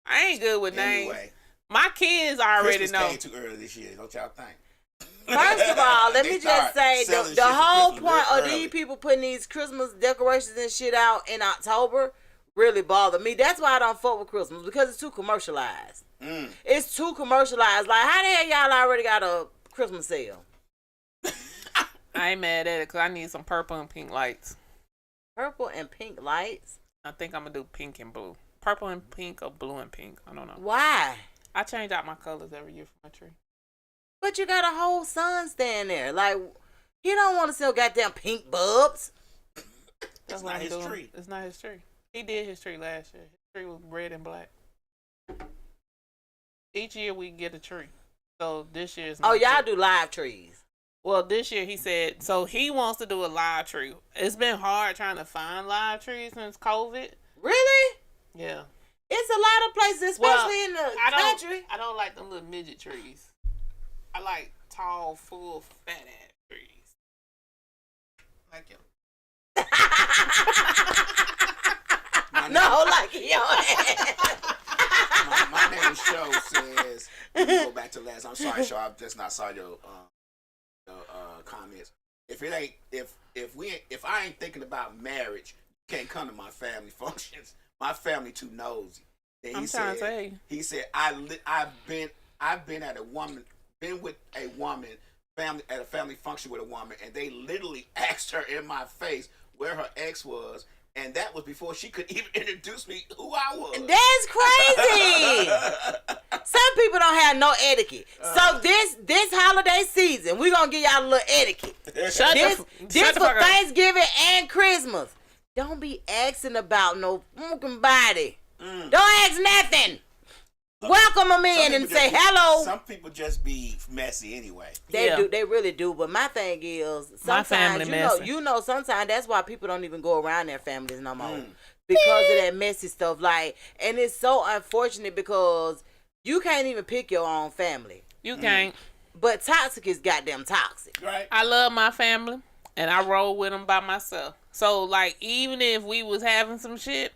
I ain't good with names. Anyway. My kids already Christmas know. came too early this year. Don't y'all think? First of all, let me just say, the whole point of these people putting these Christmas decorations and shit out in October really bothered me. That's why I don't fuck with Christmas, because it's too commercialized. It's too commercialized. Like, how the hell y'all already got a Christmas sale? I ain't mad at it because I need some purple and pink lights. Purple and pink lights? I think I'm going to do pink and blue. Purple and pink or blue and pink. I don't know. Why? I change out my colors every year for my tree. But you got a whole sun stand there. Like, he don't want to sell goddamn pink bulbs. That's not his tree. It's not his tree. He did his tree last year. His tree was red and black. Each year we get a tree. So this year's not. Oh, y'all do live trees. Well, this year he said, so he wants to do a live tree. It's been hard trying to find live trees since COVID. Really? Yeah. It's a lot of places, especially in the country. I don't like them little midget trees. I like tall, full, fat ass trees. Like you. Like your ass. My name Show says, let me go back to last. I'm sorry, Show. I just not saw your comments. If I ain't thinking about marriage, you can't come to my family functions. My family too nosy. Then he said, I've been at with a woman, at a family function with a woman, and they literally asked her in my face where her ex was, and that was before she could even introduce me who I was. That's crazy. Some people don't have no etiquette. So this holiday season, we're gonna give y'all a little etiquette. This for Thanksgiving and Christmas. Don't be asking about no fucking body. Don't ask nothing. welcome them in and say hello. Some people just be messy anyway. They do. They really do. But my thing is, sometimes you know, sometimes that's why people don't even go around their families no more because of that messy stuff. Like, and it's so unfortunate because you can't even pick your own family. You can't. But toxic is goddamn toxic. Right. I love my family, and I roll with them by myself. So, like, even if we was having some shit,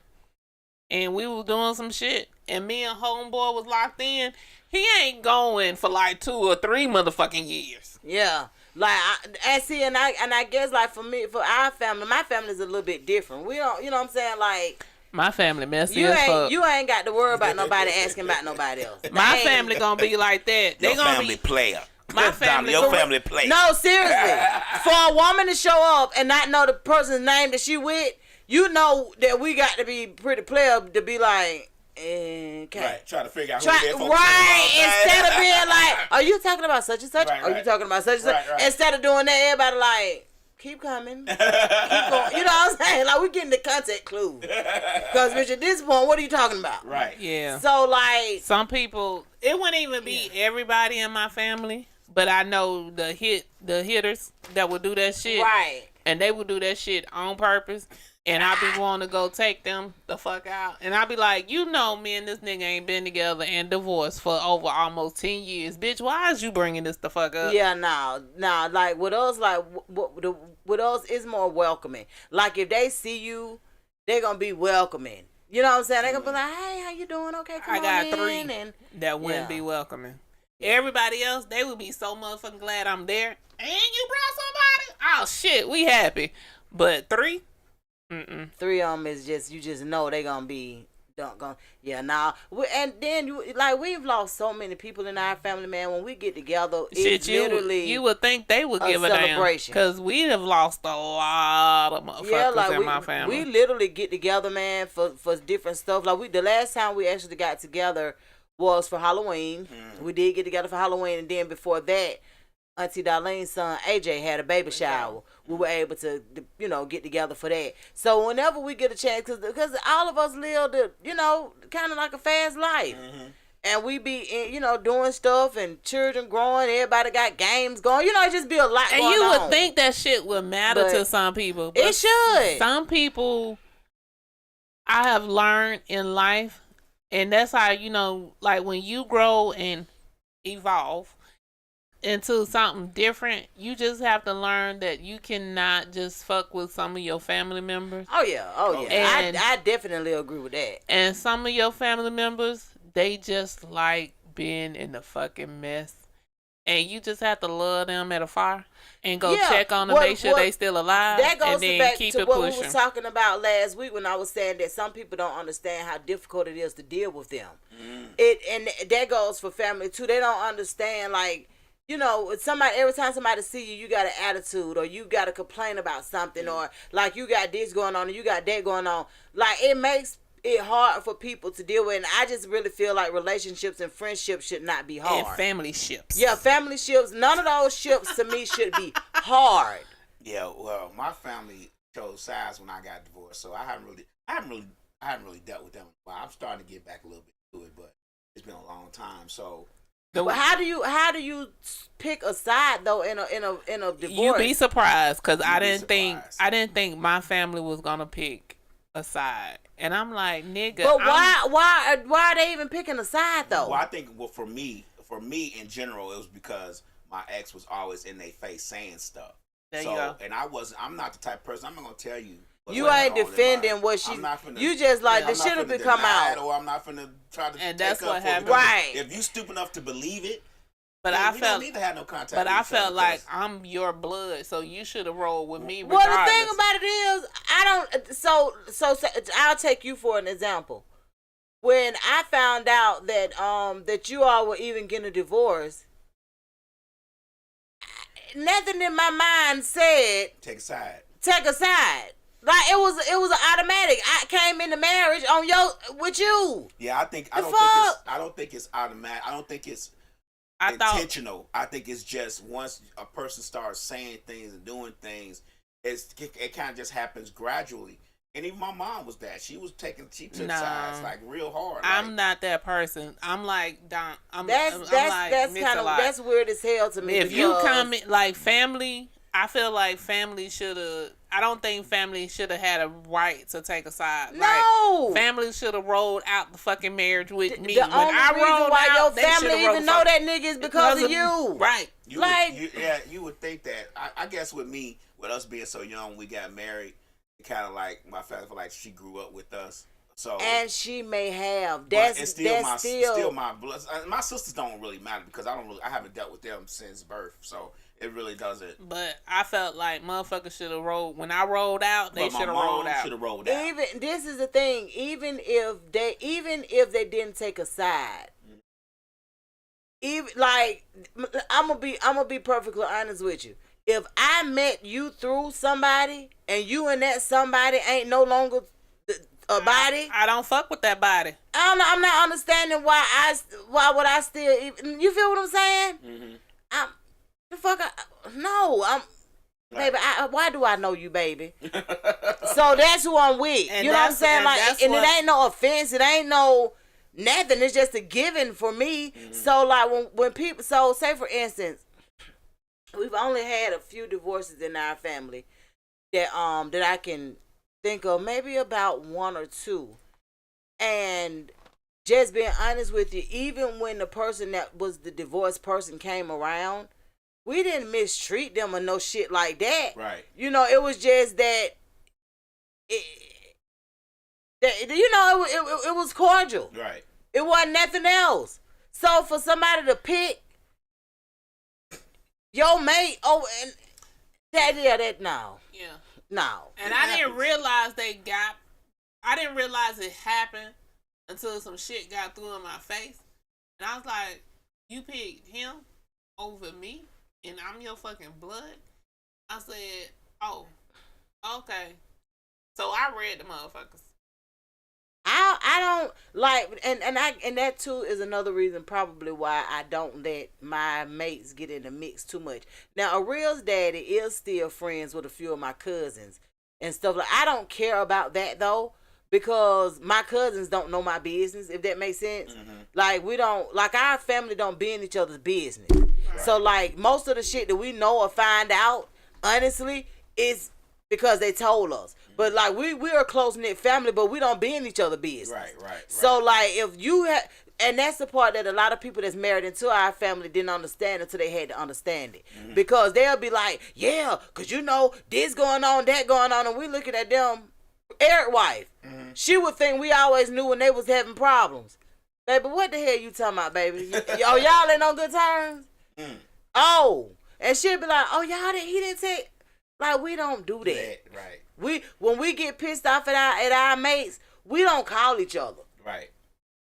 and we was doing some shit, and me and homeboy was locked in, he ain't going for like 2 or 3 motherfucking years. Yeah. Like, I guess, like, for me, for our family, my family's a little bit different. We don't, you know what I'm saying? Like, my family messy as fuck. You ain't got to worry about nobody asking about nobody else. My family gonna be like that. They your gonna family player. My family. Your family player. No, seriously. For a woman to show up and not know the person's name that she with, you know that we got to be pretty player to be like, okay. Right, trying to figure out who they're focusing on. Instead of being like, are you talking about such and such? Right, Are you talking about such and such? Right. Instead of doing that, everybody like, keep coming. Keep going. You know what I'm saying? Like, we getting the contact clues. Because, bitch, at this point, what are you talking about? Right. Yeah. So, like, some people, it wouldn't even be everybody in my family, but I know the hitters that would do that shit. Right. And they would do that shit on purpose. And I be wanting to go take them the fuck out. And I be like, you know, me and this nigga ain't been together and divorced for over almost 10 years. Bitch, why is you bringing this the fuck up? Yeah, no. Like, with us, like, with us, it's more welcoming. Like, if they see you, they're going to be welcoming. You know what I'm saying? They're going to be like, hey, how you doing? Okay, come on in. I got 3 that wouldn't be welcoming. Everybody else, they would be so motherfucking glad I'm there. And you brought somebody? Oh, shit, we happy. But 3? 3 of them is just, you just know they gonna be and then we've lost so many people in our family, man. When we get together, it's literally you would think they would give a celebration because we have lost a lot of motherfuckers in my family. We literally get together, man, for different stuff. Like the last time we actually got together was for Halloween. We did get together for Halloween, and then before that, Auntie Darlene's son AJ had a baby shower. We were able to, get together for that. So whenever we get a chance, because all of us live, kind of like a fast life. And we be, doing stuff and children growing. Everybody got games going. It just be a lot going on. And you would think that shit would matter to some people. But it should. Some people, I have learned in life, and that's how, like when you grow and evolve into something different, you just have to learn that you cannot just fuck with some of your family members. Oh yeah. And I definitely agree with that. And some of your family members, they just like being in the fucking mess, and you just have to love them at a fire and go check on them, make sure they still alive. That goes and then back keep to it what pushing. We was talking about last week when I was saying that some people don't understand how difficult it is to deal with them. And that goes for family too. They don't understand, like, every time somebody see you, you got an attitude, or you got to complain about something, or like you got this going on and you got that going on. Like, it makes it hard for people to deal with. And I just really feel like relationships and friendships should not be hard. And family ships. Yeah, family ships. None of those ships to me should be hard. Yeah, well, my family chose sides when I got divorced, so I haven't really dealt with them. Well, I'm starting to get back a little bit to it, but it's been a long time, so. But how do you pick a side though in a divorce? You'd be surprised, because I didn't think my family was gonna pick a side, and I'm like, nigga. But why are they even picking a side though? Well, I think for me in general, it was because my ex was always in their face saying stuff. There you go. And I'm not the type of person. I'm not gonna tell you. You ain't defending what she. You just like the shit will come out. Or I'm not finna try to. And that's what happened. Right. If you stupid enough to believe it, but we don't need to have no contact. But I felt like I'm your blood, so you should have rolled with me. Well, the thing about it is, I don't. So I'll take you for an example. When I found out that that you all were even getting a divorce, nothing in my mind said take a side. Like it was an automatic. I came into marriage with you. Yeah, I don't think it's automatic. I don't think it's intentional. I think it's just once a person starts saying things and doing things, it kind of just happens gradually. And even my mom was that. She took sides like real hard. I'm not that person. I'm like that's weird as hell to me. If you come in, like family, I feel like family should have. I don't think family should have had a right to take a side. No, like, family should have rolled out the fucking marriage with me. The when only I reason rolled why out, your family even know that nigga is because of you. Right. You would think that. I guess with me, with us being so young, we got married. Kind of like my family, like she grew up with us. So and she may have. Still my blood. My sisters don't really matter because I haven't dealt with them since birth. So. It really doesn't. But I felt like motherfuckers should have rolled. When I rolled out, they should have rolled out. Should have rolled out. Even this is the thing. Even if they didn't take a side, even like I'm gonna be perfectly honest with you. If I met you through somebody and you and that somebody ain't no longer a body, I don't fuck with that body. I'm not understanding why would I still even. You feel what I'm saying? Mm-hmm. Baby, why do I know you, baby? So that's who I'm with. And you know what I'm saying? Like, and it ain't no offense. It ain't no nothing. It's just a given for me. Mm-hmm. So like when people, so say for instance, we've only had a few divorces in our family that I can think of, maybe about one or two, and just being honest with you, even when the person that was the divorced person came around. We didn't mistreat them or no shit like that. Right. You know, it was just that, it was cordial. Right. It wasn't nothing else. So for somebody to pick your mate, no. Yeah. No. And I didn't realize I didn't realize it happened until some shit got through in my face. And I was like, you picked him over me? And I'm your fucking blood? I said, oh, okay. So I read the motherfuckers. I don't like, and that too is another reason probably why I don't let my mates get in the mix too much. Now, a real's daddy is still friends with a few of my cousins and stuff like. I don't care about that though, because my cousins don't know my business, if that makes sense. Mm-hmm. Like we don't, like our family don't be in each other's business. Right. So like most of the shit that we know or find out, honestly, is because they told us. Mm-hmm. But like we're a close knit family, but we don't be in each other's business. Right. So like if you had, and that's the part that a lot of people that's married into our family didn't understand until they had to understand it. Mm-hmm. Because they'll be like, yeah, cause you know this going on, that going on, and we looking at them. Eric's wife, mm-hmm. She would think we always knew when they was having problems. Baby, what the hell you talking about, baby? Y'all ain't on good terms? Mm. Oh, and she'd be like, oh, he didn't take, like, we don't do that. Right. When we get pissed off at our mates, we don't call each other. Right.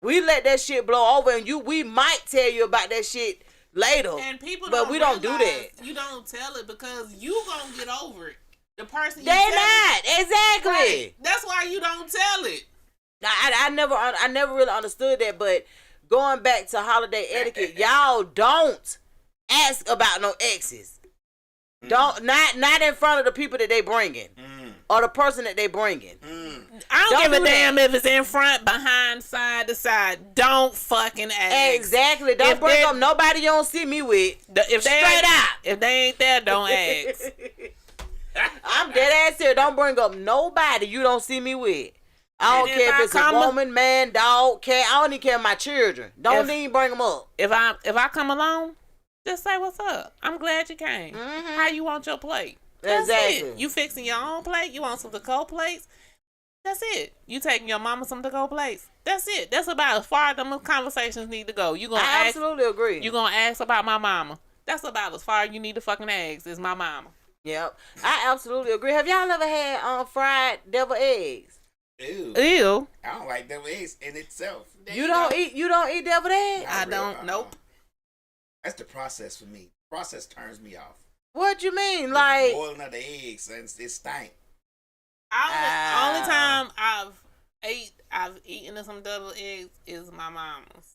We let that shit blow over, and we might tell you about that shit later. And people but we don't do that. You don't tell it because you gonna get over it. The person they not exactly. Right. That's why you don't tell it. I never really understood that. But going back to holiday etiquette, y'all don't ask about no exes. Don't not in front of the people that they bringing or the person that they bringing. I don't give a damn if it's in front, behind, side to side. Don't fucking ask. Exactly. Don't bring up nobody you don't see me with. Straight out. If they ain't there, don't ask. I'm dead ass here. Don't bring up nobody you don't see me with. I don't care if it's a woman, man, dog, cat. I don't even care my children. Don't even bring them up. If I come along, just say what's up. I'm glad you came. Mm-hmm. How you want your plate? That's exactly. It. You fixing your own plate? You want some to-go plates? That's it. You taking your mama some to-go plates? That's it. That's about as far as them conversations need to go. I absolutely agree. You gonna ask about my mama? That's about as far as you need to fucking ask. Is my mama? Yep, I absolutely agree. Have y'all ever had fried devil eggs? Ew. I don't like devil eggs in itself. You don't eat devil eggs? I don't. Nope. That's the process for me. The process turns me off. What you mean, like boiling of the eggs and it stank? Only time I've eaten some devil eggs is my mama's,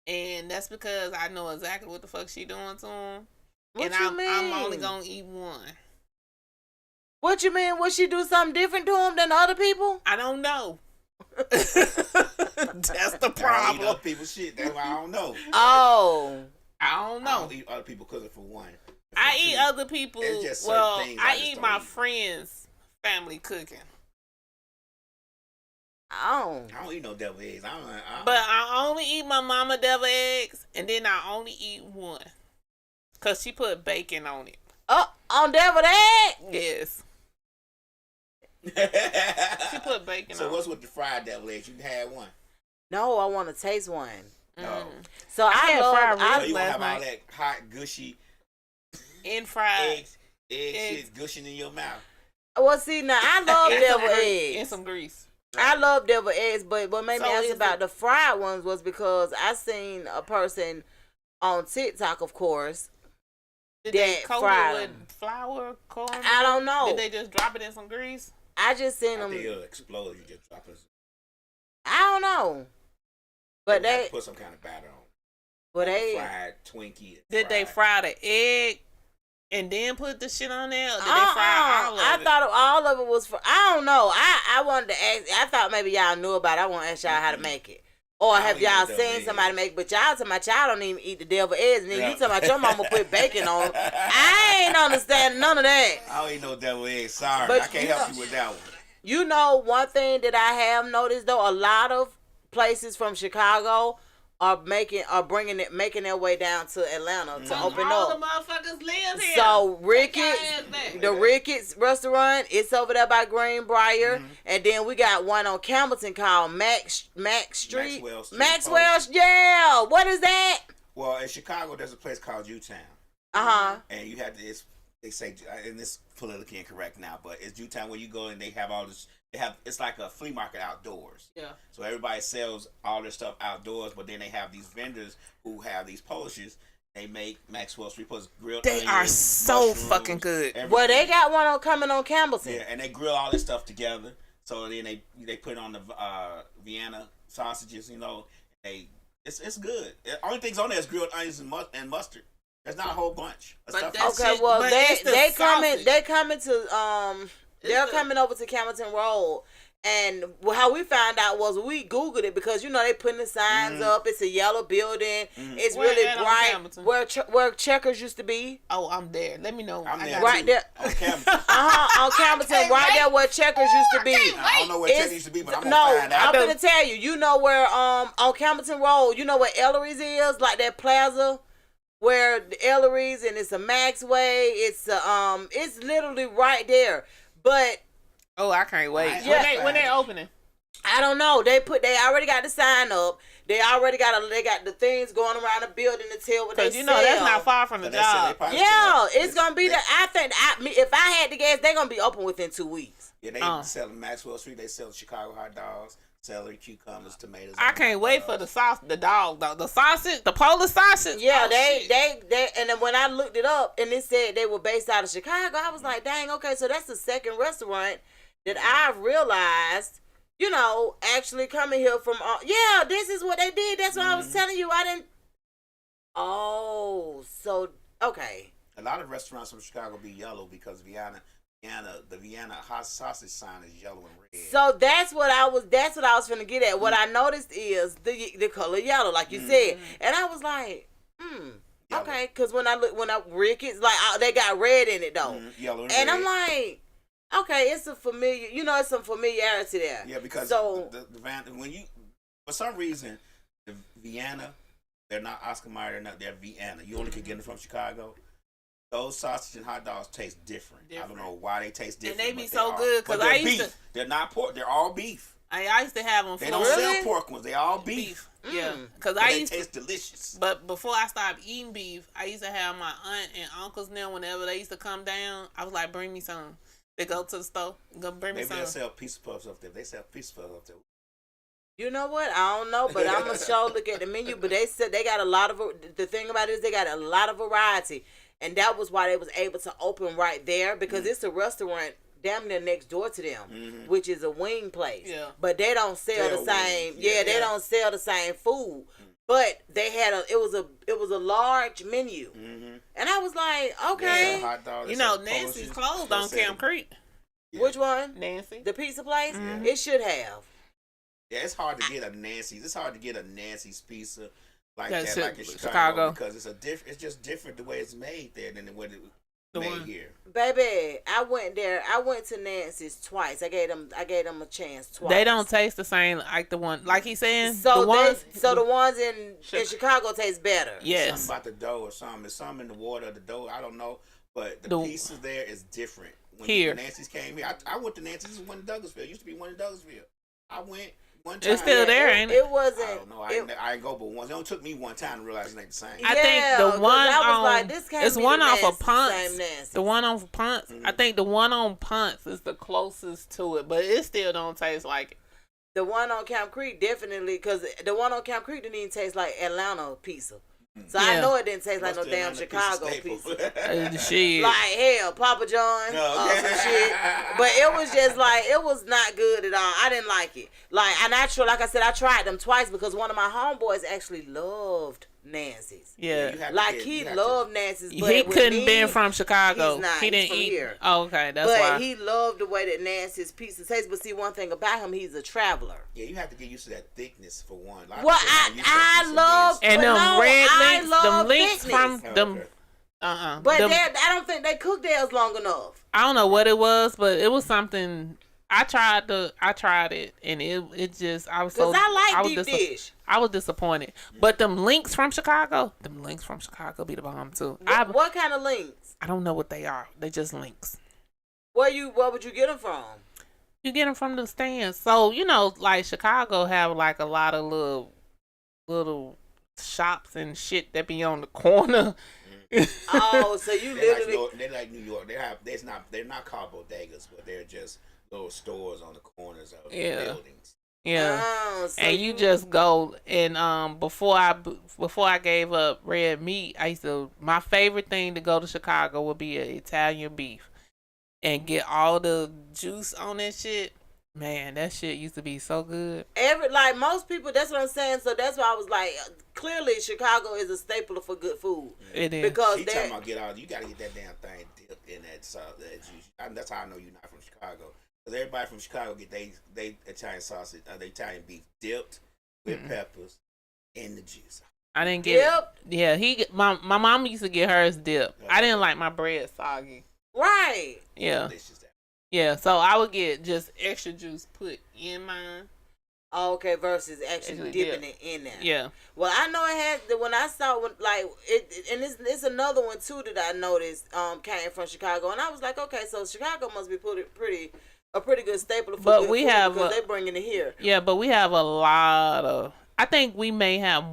and that's because I know exactly what the fuck she doing to them. What you mean? I'm only gonna eat one. What you mean? Would she do something different to him than other people? I don't know. That's the I problem. don't eat other people's shit. That's why I don't know. Oh. I don't I know. don't eat other people's cooking for one. I eat other people. It's just certain things I I just eat don't my eat. friends' family cooking. Oh. I don't eat no devil eggs. But I only eat my mama devil eggs, and then I only eat one. Because she put bacon on it. Oh, on deviled egg? Yes. She put bacon on So it. what's with the fried devil eggs? You had one. No, I want to taste one. No. So I had love. fried So ribs you won't last have all night. that hot, gushy In fried. egg Eggs. shit gushing in your mouth. Well, see, now I love And deviled some eggs. and some grease. I love deviled eggs, but what made me So ask is about it- the fried ones was because I seen a person on TikTok, of course. Did they that coat fried it 'em. with flour, corn? I don't know. Did they just drop it in some grease? I just seen I them. think it'll explode. You just drop it. I don't know, but You have they, to put some kind of batter on. but Like they. fried Twinkie. Did they fry the egg and then put the shit on there? Or did they fry all of I it? thought all of it was for. I don't know. I wanted to ask. I thought maybe y'all knew about it. I want to ask y'all how to make it. Or I have don't eat y'all the devil seen eggs. somebody make it? But y'all talking about y'all don't even eat the devil eggs. And then Yeah. you talking about your mama put bacon on them. I ain't understand none of that. I don't eat no devil eggs. Sorry, But I can't you help know- you with that one. You know, one thing that I have noticed though, a lot of places from Chicago are making their way down to Atlanta to open all up. the motherfuckers live here. So Take Ricketts, your ass back. the Ricketts restaurant, it's over there by Greenbrier, and then we got one on Campbellton called Max Street. Maxwell Street. Maxwell's, yeah. What is that? Well, in Chicago, there's a place called U-Town. And you have to, they say, and it's politically incorrect now, but it's U-Town where you go and they have all this, it's like a flea market outdoors. Yeah. So everybody sells all their stuff outdoors, but then they have these vendors who have these polishes. They make Maxwell Street Post grilled They onions, are so mushrooms, fucking good. everything. Well, they got one coming on Campbellton. Yeah, and they grill all this stuff together. So then they put on the Vienna sausages, you know. It's good. The only things on there is grilled onions and mustard. There's not a whole bunch of But stuff. that's Okay, shit, well but they it's the they coming sausage. they coming to they're the- coming over to Campbellton Road. And how we found out was we Googled it because, you know, they putting the signs up. It's a yellow building. It's Where really at on bright. Campbellton? Where Checkers used to be. Oh, I'm there. Let me know. I'm I there got Right too, there. on Campbell. On Campbellton, right there where Checkers used to be. I don't know where It's- Ted used to be, but I'm no, gonna find I'm out. gonna tell you. You know where on Campbellton Road, you know where Ellery's is, like that plaza where the Ellery's and it's a Maxway. It's literally right there. But Oh, I can't wait. Yeah. When they opening? I don't know. They already got the sign up. They already got the things going around the building to tell what they Because you know that's sell. not far from the But they said they job. probably Yeah, sell- it's gonna be the. I think if I had to guess, they're gonna be open within 2 weeks. Yeah, they sell in Maxwell Street. They sell Chicago hot dogs, celery, cucumbers, tomatoes. I and can't wait for dogs. the dog, the sausage, the Polish sausage. Yeah, Oh, they shit. and then when I looked it up and it said they were based out of Chicago, I was like, dang, okay, so that's the second restaurant that I've realized, you know, actually coming here from. Yeah, this is what they did. That's what I was telling you. I didn't. Oh, so okay. A lot of restaurants from Chicago be yellow because the Vienna hot sausage sign is yellow and red. So that's what I was finna get at. What I noticed is the color yellow, like you said, and I was like, Yellow. okay, because when I Ricketts, like they got red in it though, Yellow and and red. I'm like, okay, it's a familiar, you know, it's some familiarity there. Yeah, because so the when you, for some reason, the Vienna, they're not Oscar Mayer, they're Vienna. You only can get them from Chicago. Those sausage and hot dogs taste different. I don't know why they taste different. And they be but so are. good, 'cause But they're I used beef. to- They're not pork. They're all beef. I used to have them. They don't sell pork ones. They all beef. Yeah, because But I they used to. taste delicious. But before I stopped eating beef, I used to have my aunt and uncles now. Whenever they used to come down, I was like, "Bring me some." They go to the store, go bring me Maybe they'll some. sell pizza puffs up there. They sell pizza puffs up there. you know what? I don't know, but I'm gonna show look at the menu. But they said they got a lot of. The thing about it is they got a lot of variety, and that was why they was able to open right there because it's a restaurant damn near next door to them, which is a wing place. Yeah. But they don't sell the Sell same. wings. Yeah, Yeah. they don't sell the same food. But they had it was a large menu, and I was like, okay. They sell hot dogs. You they know, sell Nancy's Polishes, closed they on sell- Camp Creek. Yeah. Which one? Nancy. The pizza place? Mm-hmm. It should have. Yeah, it's hard to get a Nancy's. It's hard to get a Nancy's pizza like Yeah, that, shit, like in Chicago. because it's just different the way it's made there than the way it's The made one- here. Baby, I went there. I went to Nancy's twice. I gave them a chance twice. They don't taste the same like the one, like he's saying. So the ones, the ones in Chicago taste better. yes. Something about the dough or something. It's something in the water of the dough. I don't know, but the pieces there is different. When Here. Nancy's came here, I went to Nancy's. One in Douglasville. It used to be one in Douglasville. I went one time. It's still there, ain't it? It wasn't. I don't know. I ain't go, but once it only took me one time to realize it ain't the same. I think the 'cause one I was on like, this can't it's be one the off of Nancy's, Ponce. same Nancy's. The one on Ponce. I think the one on Ponce is the closest to it, but it still don't taste like it. The one on Camp Creek definitely, because the one on Camp Creek didn't even taste like Atlanta pizza. So I Yeah. know it didn't taste like What's no the damn Atlanta Chicago staple? pizza. Shit. Like hell, Papa John's, No, some shit. But it was just like, it was not good at all. I didn't like it. Like, and like I said, I tried them twice because one of my homeboys actually loved Nancy's. Yeah. Like he loved Nancy's, but He with couldn't me, been from Chicago. he's not. He He's didn't from eat. here. Oh, okay, that's but why. he loved the way that Nancy's pizza tastes. But see, one thing about him, he's a traveler. Yeah, you have to get used to that thickness for one. Well, I love and them no, red I links, love them links thickness. from them. But them, I don't think they cooked theirs long enough. I don't know what it was, but it was something. I tried it, and it just I was so. Because I like was deep dish. I was disappointed, but them links from Chicago, be the bomb too. What kind of links? I don't know what they are. They just links. Where would you get them from? You get them from the stands. So like Chicago have like a lot of little shops and shit that be on the corner. Oh, so you literally they like New York. They're not called bodegas, but they're just little stores on the corners of buildings. Yeah, so and you just go and before I gave up red meat, my favorite thing to go to Chicago would be an Italian beef and get all the juice on that shit. Man, that shit used to be so good. like most people, that's what I'm saying. So that's why I was like, clearly Chicago is a staple for good food. It is. Because you talking about you gotta get that damn thing dipped in that juice. That's how I know you're not from Chicago. Because everybody from Chicago get they Italian sausage, they Italian beef dipped with peppers in the juice. I didn't get it. Yeah, my mom used to get hers dipped. I didn't like my bread soggy. Right. Yeah. Yeah, so I would get just extra juice put in mine. Okay, versus actually dipping it in there. Yeah. Well, I know it had when I saw like it, and it's another one too that I noticed came from Chicago, and I was like, okay, so Chicago must be a pretty good staple for good food because they're bringing it here. Yeah, but we have a lot of. I think we may have.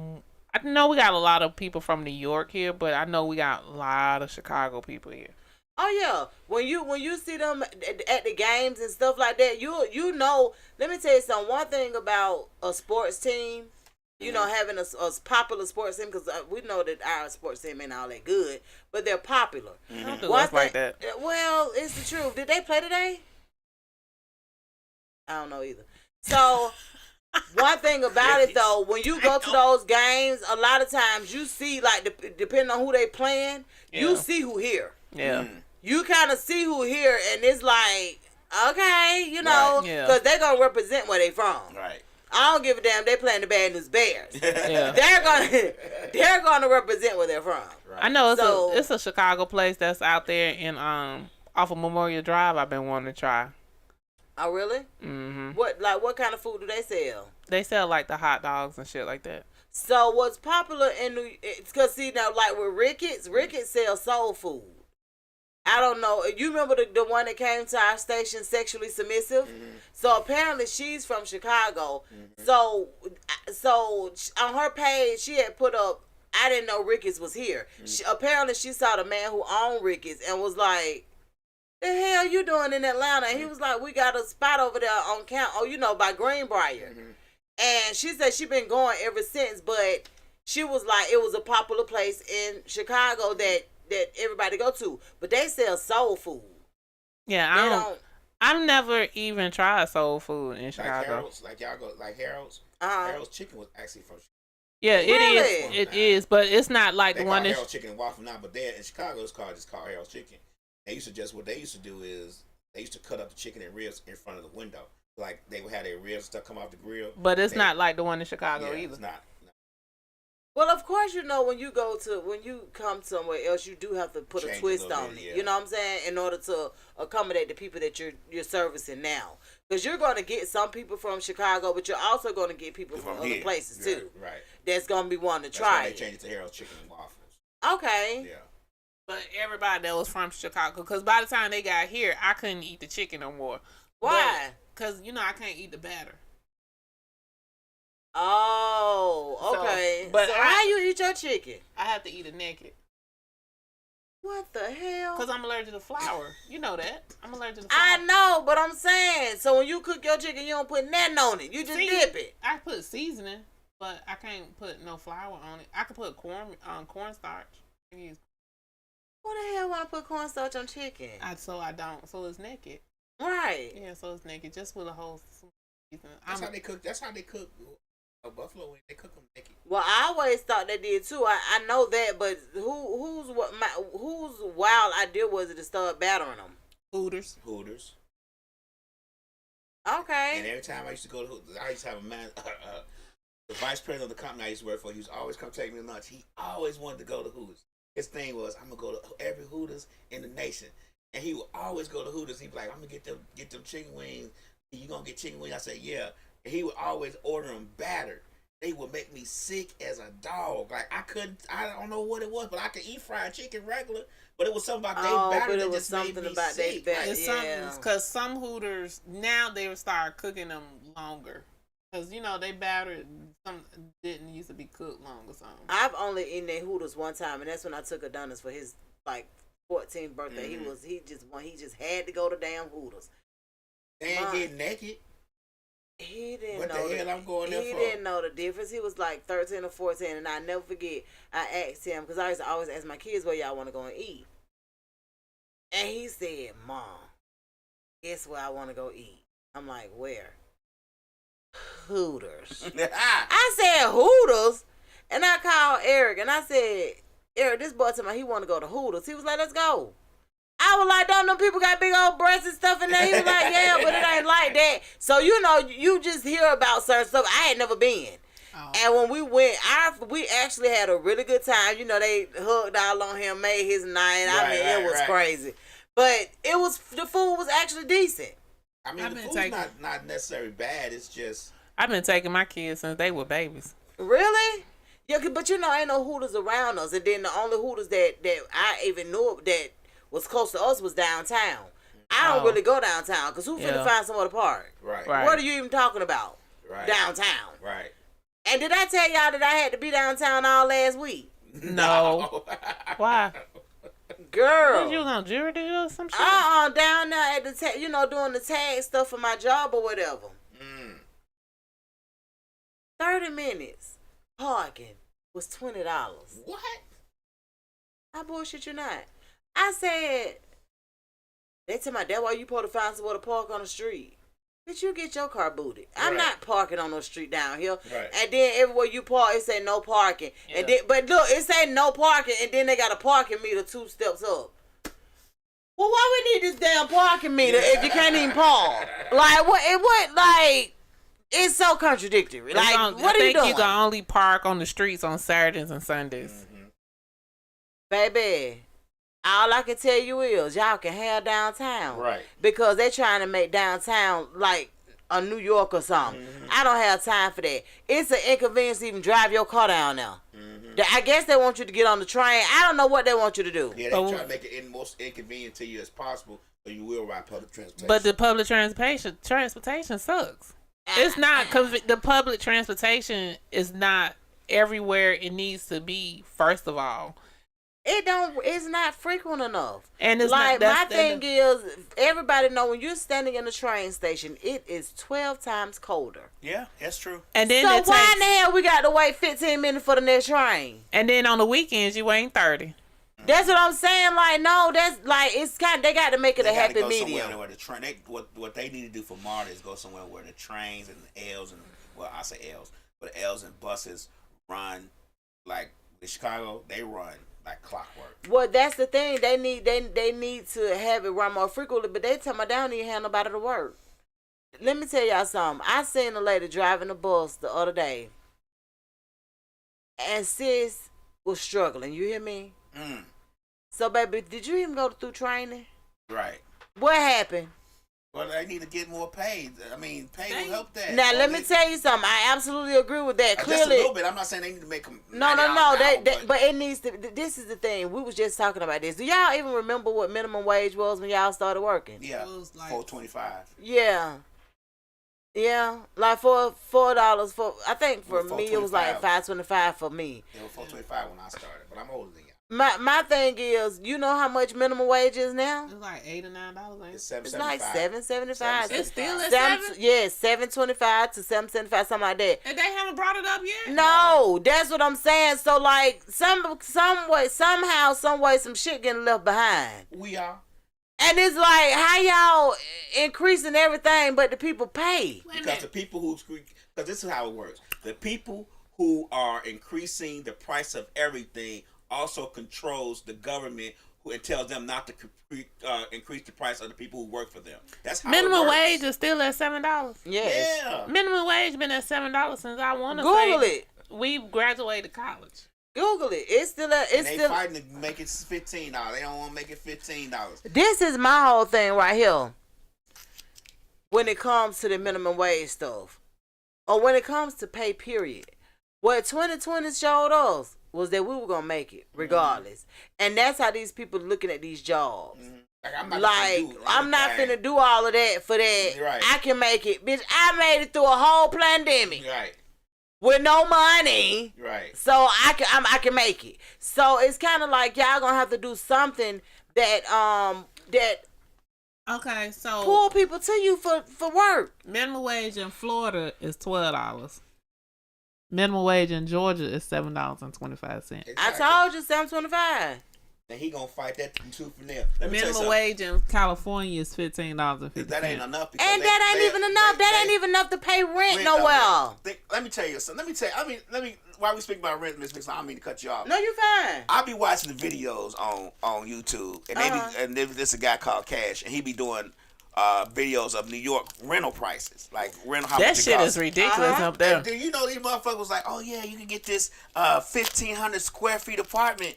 I know we got a lot of people from New York here, but I know we got a lot of Chicago people here. Oh yeah, when you see them at the games and stuff like that, you know. Let me tell you something. One thing about a sports team, having a popular sports team, because we know that our sports team ain't all that good, but they're popular. I don't do us like that. Well, it's the truth. Did they play today? I don't know either. So. One thing about it though, when you go to those games, a lot of times you see, like, depending on who they playing, you see who here. Yeah. You kind of see who here, and it's like, okay, because they're gonna represent where they from. Right. I don't give a damn. They playing the Bad News Bears. Yeah. They're gonna represent where they're from. Right. I know it's a Chicago place that's out there in off of Memorial Drive. I've been wanting to try. Oh really? Mm-hmm. What kind of food do they sell? They sell like the hot dogs and shit like that. So what's popular in because see now, like with Ricketts sells soul food. I don't know. You remember the one that came to our station, Sexually Submissive? Mm-hmm. So apparently she's from Chicago. Mm-hmm. So on her page she had put up, I didn't know Ricketts was here. Mm-hmm. Apparently she saw the man who owned Ricketts and was like, the hell you doing in Atlanta? And he was like, we got a spot over there on by Greenbrier. Mm-hmm. And she said she been going ever since, but she was like, it was a popular place in Chicago that everybody go to. But they sell soul food. Yeah, I've never even tried soul food in Chicago. Like Harold's. Harold's chicken was actually from Chicago. Yeah, it is, but it's not like they the one that Harold's chicken and waffle now, but there in Chicago it's called Harold's chicken. What they used to do is they used to cut up the chicken and ribs in front of the window. Like they would have their ribs and stuff come off the grill. But it's not like the one in Chicago either. It's not. Well, of course, you know, when you come somewhere else, you do have to put a twist on it. You know what I'm saying? In order to accommodate the people that you're servicing now. Because you're going to get some people from Chicago, but you're also going to get people from other places, too. Right. That's going to be wanting to That's try why it. they changed it to Harold's Chicken and Waffles. Okay. Yeah. But everybody that was from Chicago, because by the time they got here, I couldn't eat the chicken no more. Why? Because, you know, I can't eat the batter. Oh, okay. But how you eat your chicken? I have to eat it naked. What the hell? Because I'm allergic to flour. You know that. I'm allergic to flour. I know, but I'm saying, so when you cook your chicken, you don't put nothing on it. You just dip it. I put seasoning, but I can't put no flour on it. I can put cornstarch. Who the hell want to put cornstarch on chicken? So I don't. So it's naked. Right. Yeah, so it's naked. Just with a whole seasoning. That's how they cook. That's how they cook. Buffalo wings, they cook them naked. Well, I always thought they did too. I know that, but whose wild idea was it to start battering them? Hooters. Okay. And every time I used to go to Hooters, I used to have a man, the vice president of the company I used to work for. He used to always come take me to lunch. He always wanted to go to Hooters. His thing was, I'm gonna go to every Hooters in the nation, and he would always go to Hooters. He'd be like, I'm gonna get them chicken wings. You gonna get chicken wings? I said, yeah. And he would always order them battered. They would make me sick as a dog. Like I don't know what it was, but I could eat fried chicken regular. But it was something about they batter that just made me sick. It's something because some Hooters now they would start cooking them longer. Because, you know, they battered, some didn't used to be cooked long or something. I've only eaten at Hooters one time, and that's when I took Adonis for his, 14th birthday. Mm-hmm. He just had to go to damn Hooters. They ain't getting naked. He didn't what know the hell I'm going there for? He didn't know the difference. He was like 13 or 14, and I never forget, I asked him, because I used to always ask my kids where y'all want to go and eat. And he said, Mom, guess where I want to go eat? I'm like, where? Hooters. I said, Hooters? And I called Eric, and I said, Eric, this boy told me he want to go to Hooters. He was like, let's go. I was like, don't them people got big old breasts and stuff in there? He was like, yeah, but it ain't like that. So, you know, you just hear about certain stuff. I had never been. Oh. And when we went, we actually had a really good time. You know, they hugged all on him, made his night. It was crazy. But the food was actually decent. I mean, the food's not necessarily bad. It's just... I've been taking my kids since they were babies. Really? Yeah, but you know, ain't no Hooters around us. And then the only Hooters that I even knew that was close to us was downtown. I don't really go downtown because who finna find somewhere to park? Right. What are you even talking about? Right. Downtown. Right. And did I tell y'all that I had to be downtown all last week? No. Why? Girl. What, you was on jury duty or some shit? Down there at the doing the tag stuff for my job or whatever. 30 minutes parking was $20. What? I bullshit you not. I said, they tell my dad, why you supposed to find somewhere to park on the street? Bitch, you get your car booted. I'm not parking on no street down here. Right. And then everywhere you park, it say no parking. Yeah. And then, but look, it say no parking, and then they got a parking meter 2 steps up. Well, why we need this damn parking meter if you can't even park? Like, what, it's so contradictory. Like, what are you doing? I think you can only park on the streets on Saturdays and Sundays. Mm-hmm. Baby, all I can tell you is y'all can have downtown. Right. Because they're trying to make downtown like a New York or something. Mm-hmm. I don't have time for that. It's an inconvenience to even drive your car down there. Mm-hmm. I guess they want you to get on the train. I don't know what they want you to do. Yeah, they try to make it most inconvenient to you as possible so you will ride public transportation. But the public transportation sucks. It's not, because the public transportation is not everywhere it needs to be, first of all. It's not frequent enough. And it's like, my thing is, everybody know when you're standing in the train station, it is 12 times colder. Yeah, that's true. And then so why in the hell we got to wait 15 minutes for the next train? And then on the weekends, you waiting 30. That's what I'm saying. Like, no, that's like, it's they got to make it a happy medium. Where the train, what they need to do for Marta is go somewhere where the trains and the L's and, well, I say L's, but the L's and buses run, like in Chicago, they run like clockwork. Well, that's the thing. They need to have it run more frequently, but they tell me they don't even have nobody to work. Let me tell y'all something. I seen a lady driving a bus the other day, and sis was struggling. You hear me? So, baby, did you even go through training? Right. What happened? Well, they need to get more paid. I mean, pay will help that. Now, let me tell you something. I absolutely agree with that. Clearly, just a little bit. I'm not saying they need to make them. No. But it needs to. This is the thing. We was just talking about this. Do y'all even remember what minimum wage was when y'all started working? Yeah, it was like $4.25. Yeah, like $4 for. I think for me it was like $5.25 for me. It was $4.25 when I started, but I'm older than you. My thing is, you know how much minimum wage is now? It's like $8 or $9. It's like $7.75. It's still at $7. Yeah, $7.25 to $7.75, something like that. And they haven't brought it up yet. No, that's what I'm saying. So like some way, somehow, some way, some shit getting left behind. We are. And it's like, how y'all increasing everything, but the people pay? Because the people because this is how it works. The people who are increasing the price of everything also controls the government, who it tells them not to increase the price of the people who work for them. That's how minimum wage is still at $7. Yes. Yeah. Minimum wage been at $7 since I want to Google say it. We graduated college. Google it. It's still at. It's they still fighting to make it $15. They don't want to make it $15. This is my whole thing right here. When it comes to the minimum wage stuff, or when it comes to pay, period. What 2020 showed us was that we were gonna make it regardless, and that's how these people looking at these jobs. I'm not finna do all of that for that. Right. I can make it, bitch. I made it through a whole pandemic. Right. With no money. Right. So I can make it. So it's kind of like y'all gonna have to do something that Okay, so pull people to you for work. Minimum wage in Florida is $12. Minimum wage in Georgia is $7.25. Exactly. I told you $7.25. And he gonna fight that tooth and nail. Minimum wage in California is $15.50. That ain't enough. And that ain't even enough. That ain't even enough to pay rent nowhere. Let me tell you something. Let me. While we speak about rent, Miss Mix, I don't mean to cut you off. No, you fine. I be watching the videos on YouTube, and there's a guy called Cash, and he be doing videos of New York rental prices, like rental. That shit is ridiculous up there. And do you know these motherfuckers was like, oh yeah, you can get this 1,500 square feet apartment,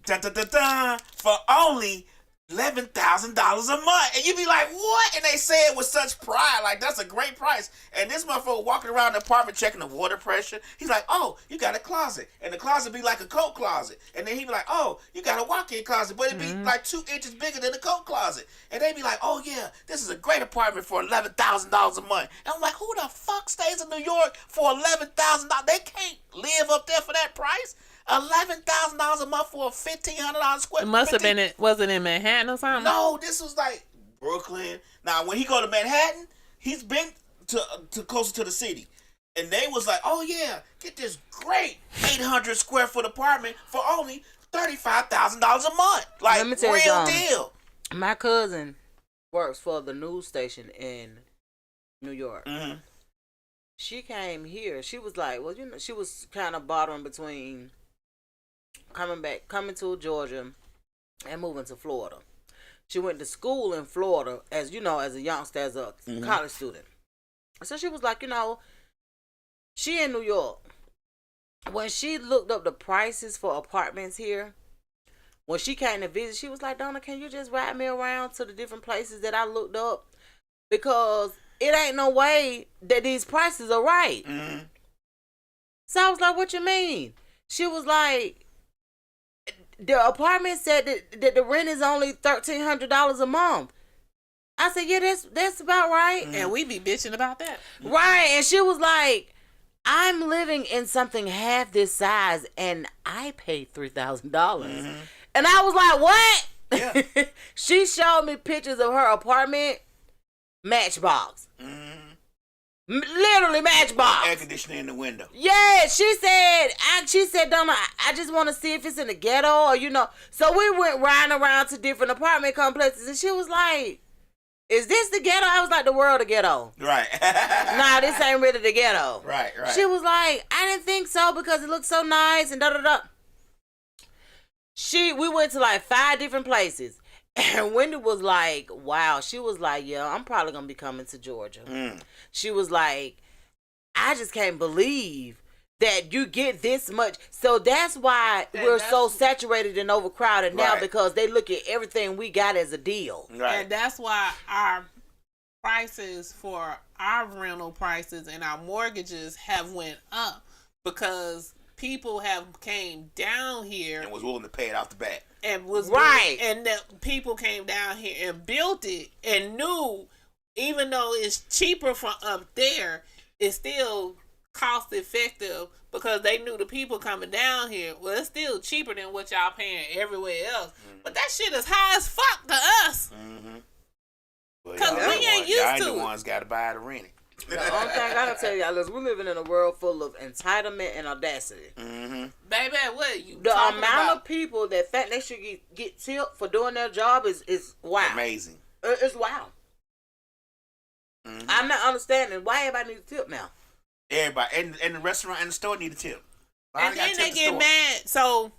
for only $11,000 a month, and you be like, what? And they say it with such pride, like that's a great price. And this motherfucker walking around the apartment checking the water pressure. He's like, oh, you got a closet, and the closet be like a coat closet. And then he be like, oh, you got a walk-in closet, but it be like 2 inches bigger than a coat closet. And they be like, oh yeah, this is a great apartment for $11,000 a month. And I'm like, who the fuck stays in New York for $11,000? They can't live up there for that price. $11,000 a month for a $1,500 square. It must have been was it in Manhattan or something? No, this was like Brooklyn. Now, when he go to Manhattan, he's been to closer to the city, and they was like, "Oh yeah, get this great 800 square foot apartment for only $35,000 a month." Like, let me tell real deal. My cousin works for the news station in New York. Mm-hmm. She came here. She was like, well, you know, she was kind of bartering between coming to Georgia and moving to Florida. She went to school in Florida as a youngster, as a college student. So she was like, she in New York. When she looked up the prices for apartments here, when she came to visit, she was like, Donna, can you just ride me around to the different places that I looked up? Because it ain't no way that these prices are right. Mm-hmm. So I was like, what you mean? She was like, the apartment said that the rent is only $1,300 a month. I said, yeah, that's about right. Mm-hmm. And we be bitching about that. Right. And she was like, I'm living in something half this size and I paid $3,000. Mm-hmm. And I was like, what? Yeah. She showed me pictures of her apartment, Matchbox. Mm-hmm. Literally Matchbox. Air conditioning in the window. Yeah, she said, Donna, I just want to see if it's in the ghetto or, So we went riding around to different apartment complexes and she was like, is this the ghetto? I was like, the world of ghetto. Right. Nah, this ain't really the ghetto. Right. She was like, I didn't think so because it looked so nice and da-da-da. We went to like 5 different places. And Wendy was like, wow. She was like, yeah, I'm probably going to be coming to Georgia. She was like, I just can't believe that you get this much. So that's why we're so saturated and overcrowded now, because they look at everything we got as a deal. Right. And that's why our prices for our rental prices and our mortgages have went up, because people have came down here and was willing to pay it off the bat. And was and that people came down here and built it and knew, even though it's cheaper from up there, it's still cost effective, because they knew the people coming down here. Well, it's still cheaper than what y'all paying everywhere else. But that shit is high as fuck to us. Because we ain't used to it. The ones got to buy it or rent it. The only thing I gotta tell y'all is we're living in a world full of entitlement and audacity. Baby, what you the talking amount about? of people that think they should get tipped for doing their job is wow. Amazing. It's wow. I'm not understanding why everybody needs a tip now. Everybody and the restaurant and the store need a tip. And then they get mad. So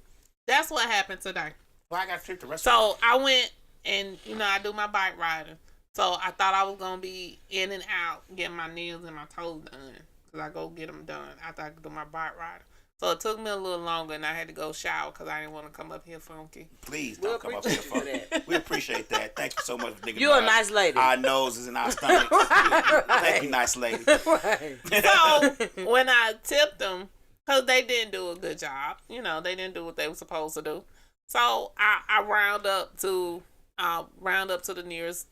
that's what happened today. Why I got to tip the restaurant? So I went and I do my bike riding. So I thought I was gonna be in and out getting my nails and my toes done, cause I go get them done after I do my bike riding. So it took me a little longer, and I had to go shower because I didn't want to come up here funky. Please don't come up here funky. We appreciate that. Thank you so much for thinking You're a nice lady. Our noses and our stomach. Thank you, nice lady. So when I tipped them, because they didn't do a good job, they didn't do what they were supposed to do. So I round up to the nearest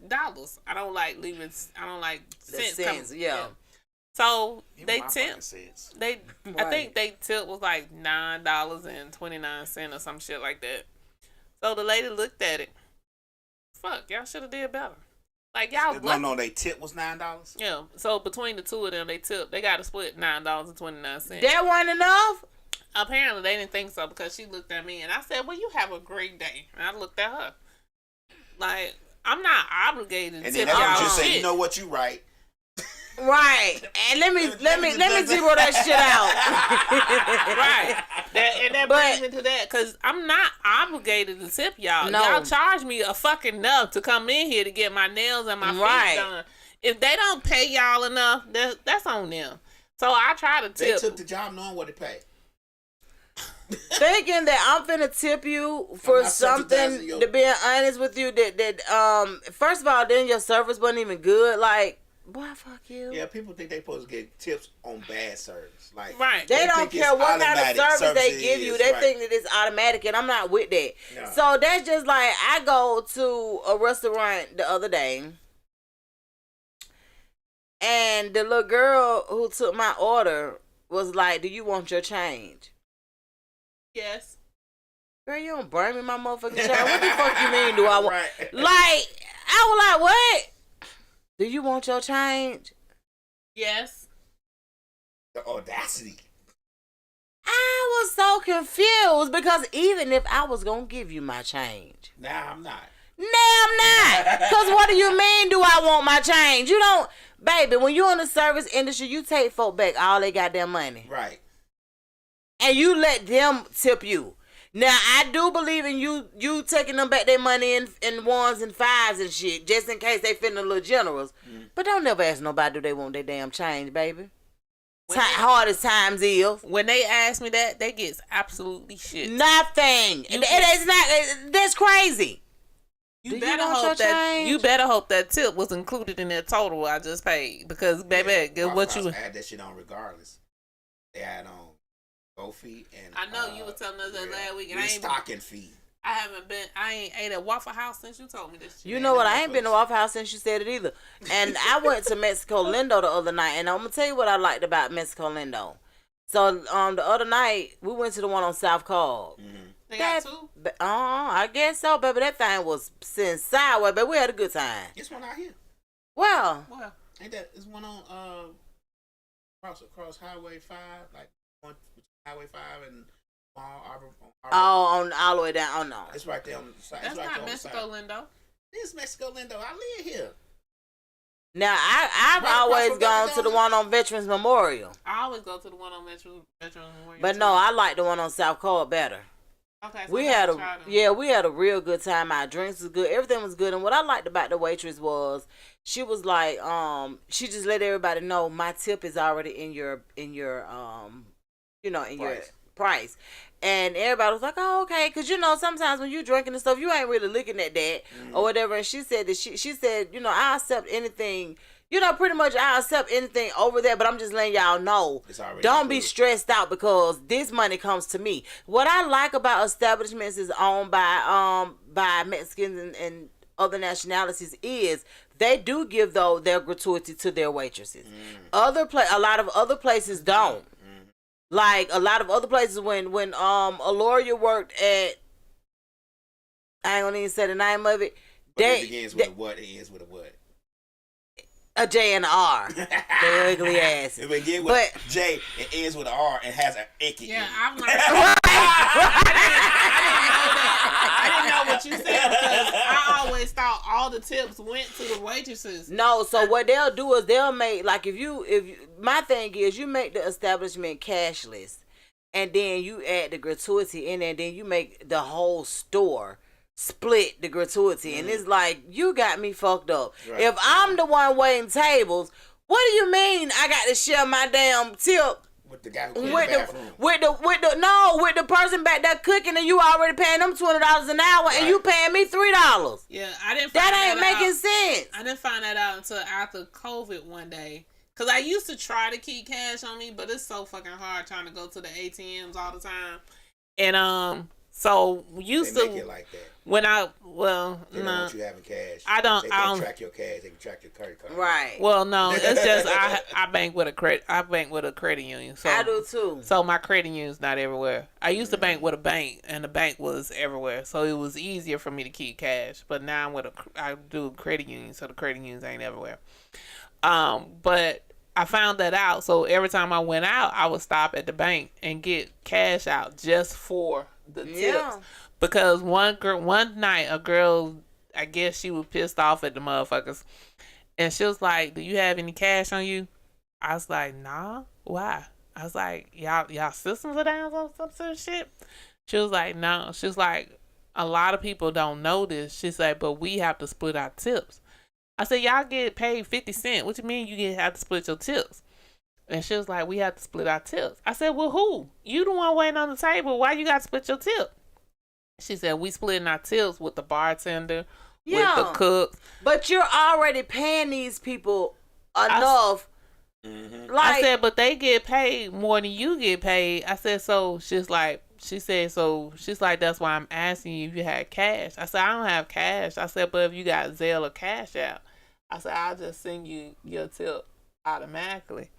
dollars. I don't like leaving. I don't like cents. Yeah. So they tipped. I think they tip was like $9.29 or some shit like that. So the lady looked at it. Fuck, y'all should have did better. Like y'all. No, they tip was $9. Yeah. So between the two of them, they got to split $9.29. That wasn't enough. Apparently they didn't think so, because she looked at me and I said, "Well, you have a great day." And I looked at her like, I'm not obligated to tip y'all. And then just say, you know what, you right. Right. And let me zero that shit out. Right. And that brings me to that, because I'm not obligated to tip y'all. No. Y'all charge me a fucking enough to come in here to get my nails and my feet done. If they don't pay y'all enough, that's on them. So I try to tip. They took the job knowing what to pay. Thinking that I'm finna tip you for something, to being honest with you, that first of all, then your service wasn't even good. Like, boy, fuck you. Yeah, people think they supposed to get tips on bad service. Like, they don't care what kind of service they give you. They think that it's automatic, and I'm not with that. No. So that's just like, I go to a restaurant the other day, and the little girl who took my order was like, "Do you want your change?" Yes. Girl, you don't bring me my motherfucking change. What the fuck you mean do I want? Like, I was like, what? Do you want your change? Yes. The audacity. I was so confused, because even if I was going to give you my change. Nah, I'm not. Because what do you mean do I want my change? You don't, baby, when you're in the service industry, you take folk back all they goddamn money. Right. And you let them tip you. Now, I do believe in you taking them back their money in ones and fives and shit, just in case they feeling a little generous. But don't never ask nobody do they want their damn change, baby. Hard as times is. When they ask me that, they get absolutely shit. Nothing. It's not. That's crazy. You better hope that tip was included in that total I just paid, because baby, what you add that shit on regardless. They add on fee and I know you were telling us that last week, and stocking fee. I ain't ate at Waffle House since you told me this shit. You know what? I ain't been to Waffle House since you said it either. And I went to Mexico Lindo the other night, and I'm gonna tell you what I liked about Mexico Lindo. So the other night we went to the one on South Cobb. They got two? I guess so, baby. That thing was sent sideways, but we had a good time. It's one out here. Well, ain't that? It's one on across Highway 5, like on Highway 5 and Arbor. On all the way down. Oh no, it's right there on the side. That's not Mexico Lindo. It's Mexico Lindo. I live here. Now I've always gone to the one on Veterans Memorial. I always go to the one on Veterans Memorial. But no, I like the one on South Cobb better. Okay, so we had a real good time. Our drinks was good. Everything was good. And what I liked about the waitress was she was like, she just let everybody know my tip is already in your your price. And everybody was like, oh, okay. Because, sometimes when you drinking and stuff, you ain't really looking at that or whatever. And she said that she said, I accept anything. Pretty much I accept anything over there, but I'm just letting y'all know, don't be stressed out because this money comes to me. What I like about establishments is owned by Mexicans and other nationalities is they do give their gratuity to their waitresses. A lot of other places don't. Like a lot of other places when a lawyer worked at, I ain't gonna even say the name of it. It begins with a what? It ends with a what? A J and an R. They ugly asses. It begins with J and ends with an R and has an icky. Yeah, I've learned. I didn't know what you said because I always thought all the tips went to the waitresses. No, so what they'll do is they'll make, like, if my thing is you make the establishment cashless and then you add the gratuity in there and then you make the whole store split the gratuity. And it's like, you got me fucked up. Right. If I'm the one waiting tables, what do you mean I got to share my damn tip with the guy who cleaned the bathroom? With the person back there cooking and you already paying them $20 an hour and you paying me $3. Yeah, I didn't find that ain't making sense. I didn't find that out until after COVID one day. Cause I used to try to keep cash on me, but it's so fucking hard trying to go to the ATMs all the time. And so used they to make it like that. When they don't want you having cash. I don't. They can track your cash. They can track your credit card. Right. Well, no, it's just I bank with a credit. I bank with a credit union. So I do too. So my credit union's not everywhere. I used to bank with a bank, and the bank was everywhere, so it was easier for me to keep cash. But now I do a credit union, so the credit unions ain't everywhere. But I found that out. So every time I went out, I would stop at the bank and get cash out just for the tips. Because one night a girl, I guess she was pissed off at the motherfuckers, and she was like, "Do you have any cash on you?" I was like, "Nah, why?" I was like, "Y'all systems are down on some sort of shit." She was like, "No." She's like, "A lot of people don't know this." She's like, "But we have to split our tips." I said, "Y'all get paid 50 cents. What you mean you have to split your tips?" And she was like, "We have to split our tips." I said, "Well, who? You the one waiting on the table. Why you got to split your tip?" She said, "We splitting our tips with the bartender, with the cook." But you're already paying these people enough. I said, "But they get paid more than you get paid." I said, "So," she's like, "That's why I'm asking you if you had cash." I said, "I don't have cash." I said, "But if you got Zelle or Cash App," I said, "I'll just send you your tip automatically."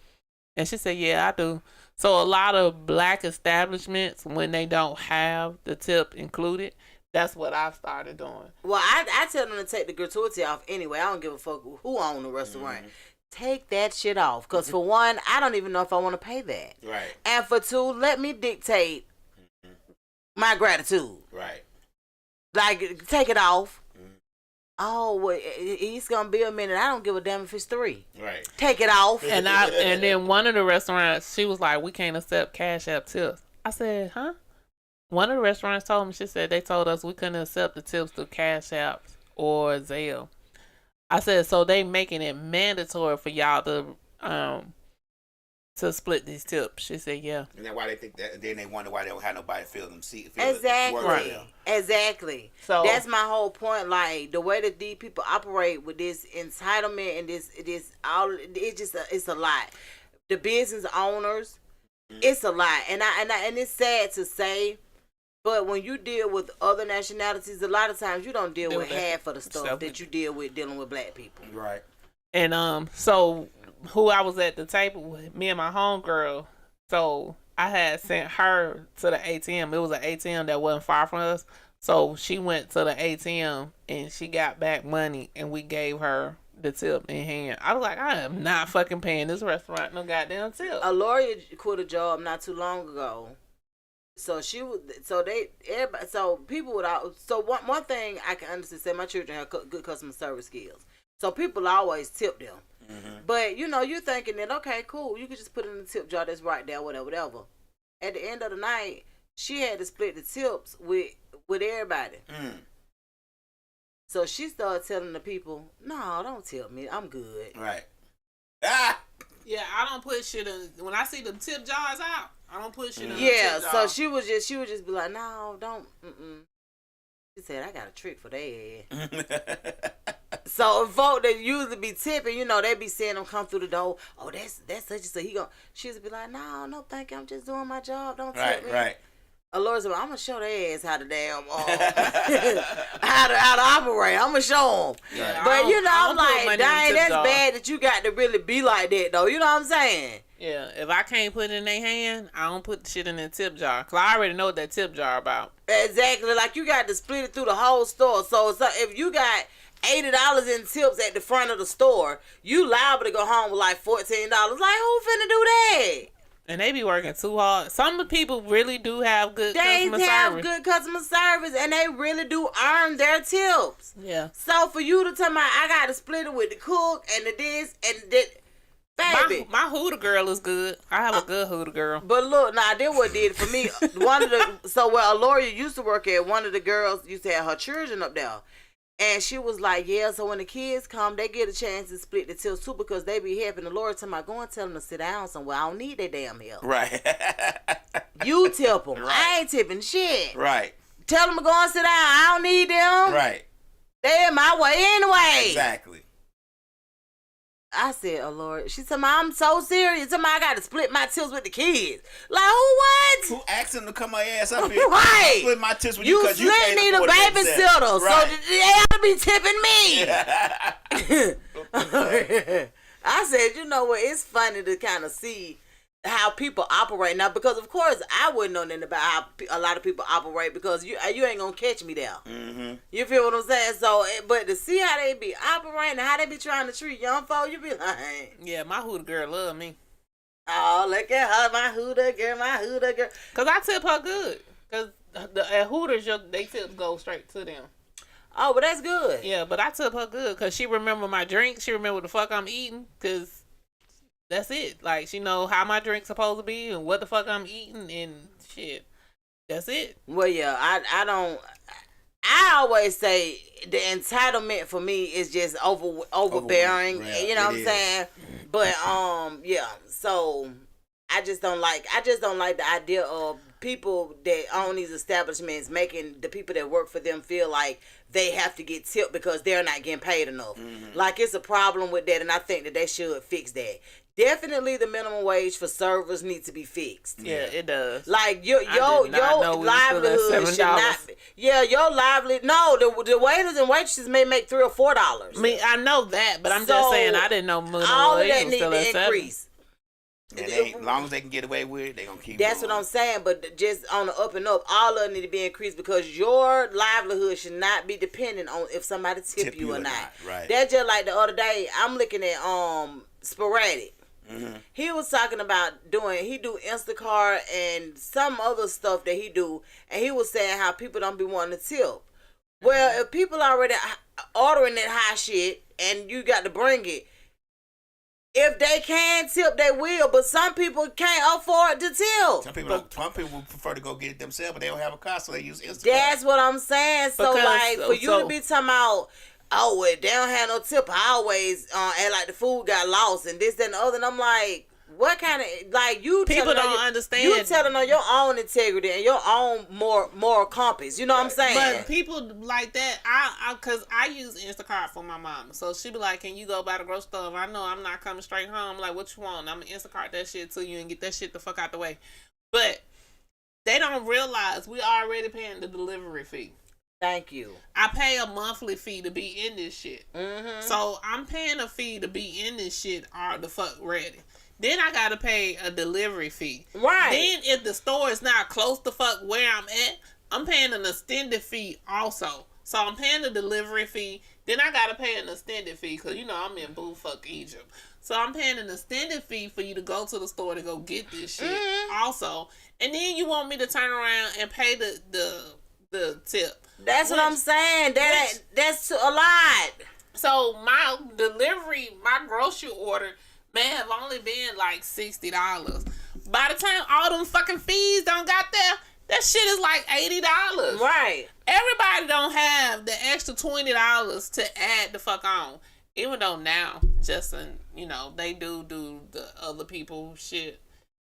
And she said, "Yeah, I do." So a lot of black establishments, when they don't have the tip included, that's what I've started doing. Well, I tell them to take the gratuity off anyway. I don't give a fuck who owns the restaurant. Take that shit off. Because for one, I don't even know if I want to pay that. Right. And for two, let me dictate my gratitude. Right. Like, take it off. Oh, well, it's gonna be a minute. I don't give a damn if it's 3. Right. Take it off. And then one of the restaurants, she was like, "We can't accept Cash App tips." I said, "Huh?" One of the restaurants told me, she said they told us we couldn't accept the tips through Cash App or Zelle. I said, so they making it mandatory for y'all to split these tips. She said, "Yeah." And then why they think that? Then they wonder why they don't have nobody fill them seats. Exactly. So that's my whole point. Like the way that these people operate with this entitlement and this it's a lot. The business owners, it's a lot, and it's sad to say, but when you deal with other nationalities, a lot of times you don't deal with half of the stuff that you deal with dealing with black people. Right. And so who I was at the table with, me and my homegirl, so I had sent her to the ATM. It was an ATM that wasn't far from us. So she went to the ATM and she got back money and we gave her the tip in hand. I was like, I am not fucking paying this restaurant no goddamn tip. A lawyer quit a job not too long ago. So people would, so one thing I can understand, say my children have good customer service skills. So people always tip them. But, you're thinking that, okay, cool, you can just put it in the tip jar that's right there, whatever. At the end of the night, she had to split the tips with everybody. So she started telling the people, "No, don't tip me. I'm good." Right. Yeah, I don't put shit in. When I see the tip jars out, I don't put shit in. Yeah, the tip so jar. she would just be like, "No, don't." She said, "I got a trick for that." So folk that usually be tipping, you know, they be seeing them come through the door. Oh, that's such and such. She used to be like, "No, thank you. I'm just doing my job. Don't tip me." Right. Lord said, "I'm gonna show their ass how to damn how to operate. I'm gonna show them." Yeah, but you know, I'm like, dang, that's jar. bad that you got to really be like that, though. You know what I'm saying? Yeah, if I can't put it in their hand, I don't put shit in the tip jar. Cause I already know what that tip jar about. Exactly. Like you got to split it through the whole store. So if you got $80 in tips at the front of the store, you liable to go home with like $14. Like, who finna do that? And they be working too hard. Some people really do have good customer service. They have good customer service, and they really do earn their tips. Yeah. So for you to tell me, I got to split it with the cook and the this and that, baby. My Hooter girl is good. I have a good Hooter girl. But look, now then what did it for me. A lawyer used to work at, one of the girls used to have her children up there. And she was like, yeah, so when the kids come, they get a chance to split the tips too because they be helping the Lord. Tell me, go and tell them to sit down somewhere. I don't need their damn help. Right. You tip them. Right. I ain't tipping shit. Right. Tell them to go and sit down. I don't need them. Right. They in my way anyway. Exactly. I said, oh, Lord. She said, I'm so serious. Somebody I got to split my tips with the kids. Like, what? Who asked them to come my ass up here? Right. Split my tips with you because you can't need a babysitter. Right. So they ought to be tipping me. I said, you know what? It's funny to kind of see how people operate now because, of course, I wouldn't know nothing about how a lot of people operate because you ain't going to catch me there. Mm-hmm. You feel what I'm saying? So, but to see how they be operating, how they be trying to treat young folk, you be like... Yeah, my Hooter girl love me. Oh, look at her, my Hooter girl. Because I tip her good. Because at Hooters, they tips go straight to them. Oh, but that's good. Yeah, but I tip her good because she remember my drink. She remember what the fuck I'm eating because... That's it. Like, she know how my drink's supposed to be and what the fuck I'm eating and shit. That's it. Well, yeah, I always say the entitlement for me is just overbearing. Yeah, you know what I'm saying? But yeah. So I just don't like the idea of people that own these establishments making the people that work for them feel like they have to get tipped because they're not getting paid enough. Mm-hmm. Like, it's a problem with that, and I think that they should fix that. Definitely the minimum wage for servers needs to be fixed. Yeah, it does. Like your livelihood should not be. Yeah, your livelihood. No, the waiters and waitresses may make $3 or $4. I mean, I know that, but I'm just saying I didn't know minimum all wage of that was need still at to increase. And as long as they can get away with it, they gonna keep. That's going. what I'm saying. But just on the up and up, all of it need to be increased because your livelihood should not be dependent on if somebody tip you or not. Right. That's just like the other day. I'm looking at Sporadic. Mm-hmm. He was talking about he do Instacart and some other stuff that he do, and he was saying how people don't be wanting to tip. Well, if people already ordering that high shit and you got to bring it, if they can tip, they will. But some people can't afford to tip. Some people prefer to go get it themselves, but they don't have a car, so they use Instacart. That's what I'm saying. So, for you to be talking about, oh, well, they don't have no tip, I always act like the food got lost and this, that, and the other. And I'm like, what kind of, like, you people don't understand. You telling on your own integrity and your own moral compass. You know what I'm saying? But people like that, because I use Instacart for my mom. So she be like, can you go by the grocery store? If I know I'm not coming straight home, I'm like, what you want? I'm going to Instacart that shit to you and get that shit the fuck out the way. But they don't realize we already paying the delivery fee. Thank you. I pay a monthly fee to be in this shit. Mm-hmm. So I'm paying a fee to be in this shit are the fuck ready. Then I gotta pay a delivery fee. Right. Then if the store is not close to fuck where I'm at, I'm paying an extended fee also. So I'm paying the delivery fee. Then I gotta pay an extended fee because you know I'm in bullfuck Egypt. So I'm paying an extended fee for you to go to the store to go get this shit also. And then you want me to turn around and pay the tip. That's what I'm saying. That's a lot. So my grocery order may have only been like $60. By the time all them fucking fees don't got there, That shit is like $80. Right. Everybody don't have the extra $20 to add the fuck on. Even though now, Justin, you know, they do the other people shit.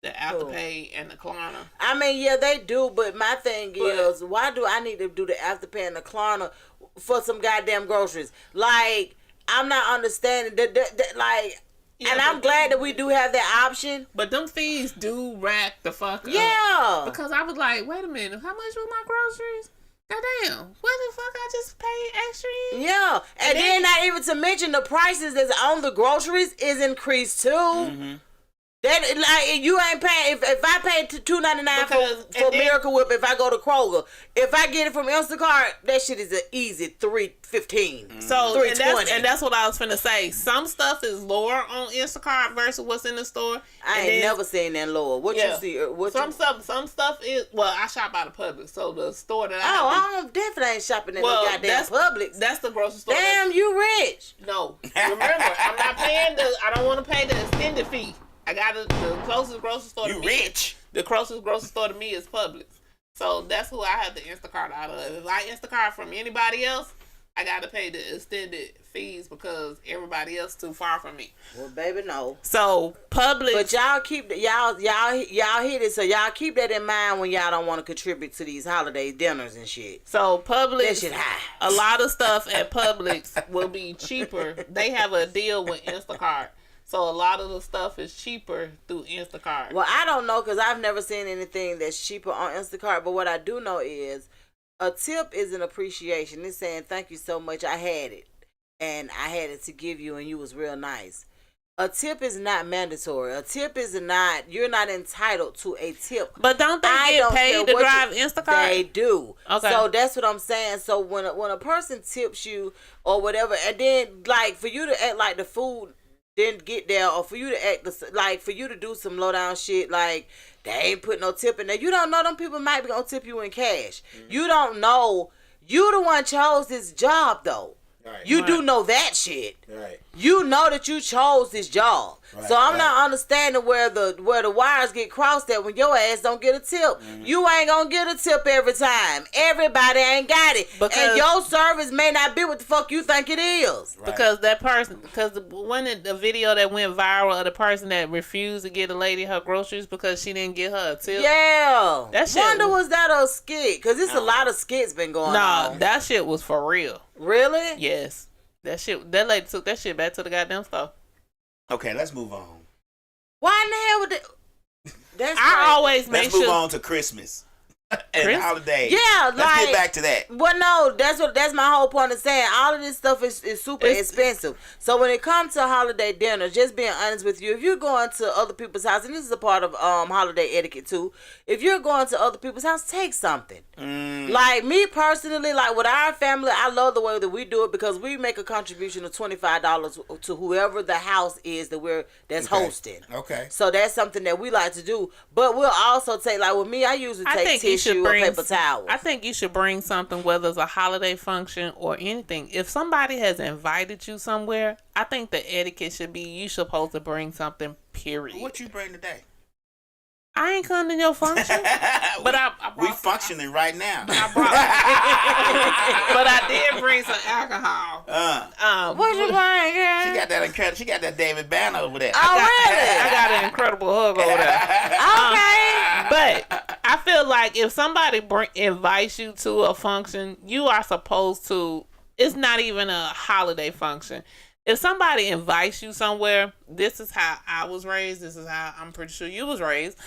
The Afterpay and the Klarna. I mean, yeah, they do, but my thing is, why do I need to do the Afterpay and the Klarna for some goddamn groceries? Like, I'm not understanding that like, yeah, and I'm glad that we do have that option. But them fees do rack the fuck up. Yeah. Because I was like, wait a minute, how much was my groceries? Goddamn, what the fuck I just paid extra in? Yeah. And then not even to mention the prices that's on the groceries is increased too. Mm-hmm. That like you ain't paying if I pay $2.99 for Miracle Whip if I go to Kroger. If I get it from Instacart, that shit is an easy $3.15. So $3.20. And that's what I was finna say. Some stuff is lower on Instacart versus what's in the store. I ain't never seen that lower. What you see? Some stuff is I shop out of Publix, so the store that I definitely ain't shopping at no goddamn Publix. That's the grocery store. Damn, you rich? No, remember I'm not paying I don't want to pay the extended fee. I got the closest grocery store to me. You rich. The closest grocery store to me is Publix. So that's who I have the Instacart out of. If I Instacart from anybody else, I got to pay the extended fees because everybody else too far from me. Well, baby, no. So Publix. But y'all keep y'all hit it. So y'all keep that in mind when y'all don't want to contribute to these holiday dinners and shit. So Publix. That shit high. A lot of stuff at Publix will be cheaper. They have a deal with Instacart. So a lot of the stuff is cheaper through Instacart. Well, I don't know because I've never seen anything that's cheaper on Instacart. But what I do know is a tip is an appreciation. It's saying, thank you so much. I had it. And I had it to give you and you was real nice. A tip is not mandatory. A tip is not, you're not entitled to a tip. But don't they get paid to drive Instacart? They do. Okay. So that's what I'm saying. So when a person tips you or whatever, and then like for you to act like the food didn't get there, or for you to act like for you to do some low down shit like they ain't put no tip in there. You don't know them people might be gonna tip you in cash. Mm-hmm. You don't know. You the one chose this job though. Right. You do know that shit. Right. You know that you chose this job. Right. So I'm not understanding where the wires get crossed at when your ass don't get a tip. Mm-hmm. You ain't gonna get a tip every time. Everybody ain't got it. And your service may not be what the fuck you think it is. Right. Because that person, the video that went viral of the person that refused to get a lady her groceries because she didn't get her a tip. Yeah. That shit was that a skit? Because it's a lot of skits been going on. No, that shit was for real. Really? Yes. That lady took that shit back to the goddamn store. Okay, let's move on. Why in the hell would that? That's always make Let's move on to Christmas and holidays. Yeah, let's get back to that. Well, no, that's my whole point of saying all of this stuff is super expensive. So when it comes to holiday dinner, just being honest with you, if you're going to other people's house, and this is a part of holiday etiquette too, if you're going to other people's house, take something. Like me personally, like with our family, I love the way that we do it because we make a contribution of $25 to whoever the house is that's hosting. Okay. So that's something that we like to do. But we'll also take, like with me, I usually take tissue or paper towels. I think you should bring something, whether it's a holiday function or anything. If somebody has invited you somewhere, I think the etiquette should be you supposed to bring something, period. What you bring today? I ain't coming to your function, but we functioning right now. But I did bring some alcohol. What you bring, girl? She got that incredible. She got that David Banner over there. Oh, really? I got an incredible hug over there. Okay. But I feel like if somebody invites you to a function, you are supposed to. It's not even a holiday function. If somebody invites you somewhere, this is how I was raised. This is how I'm pretty sure you was raised.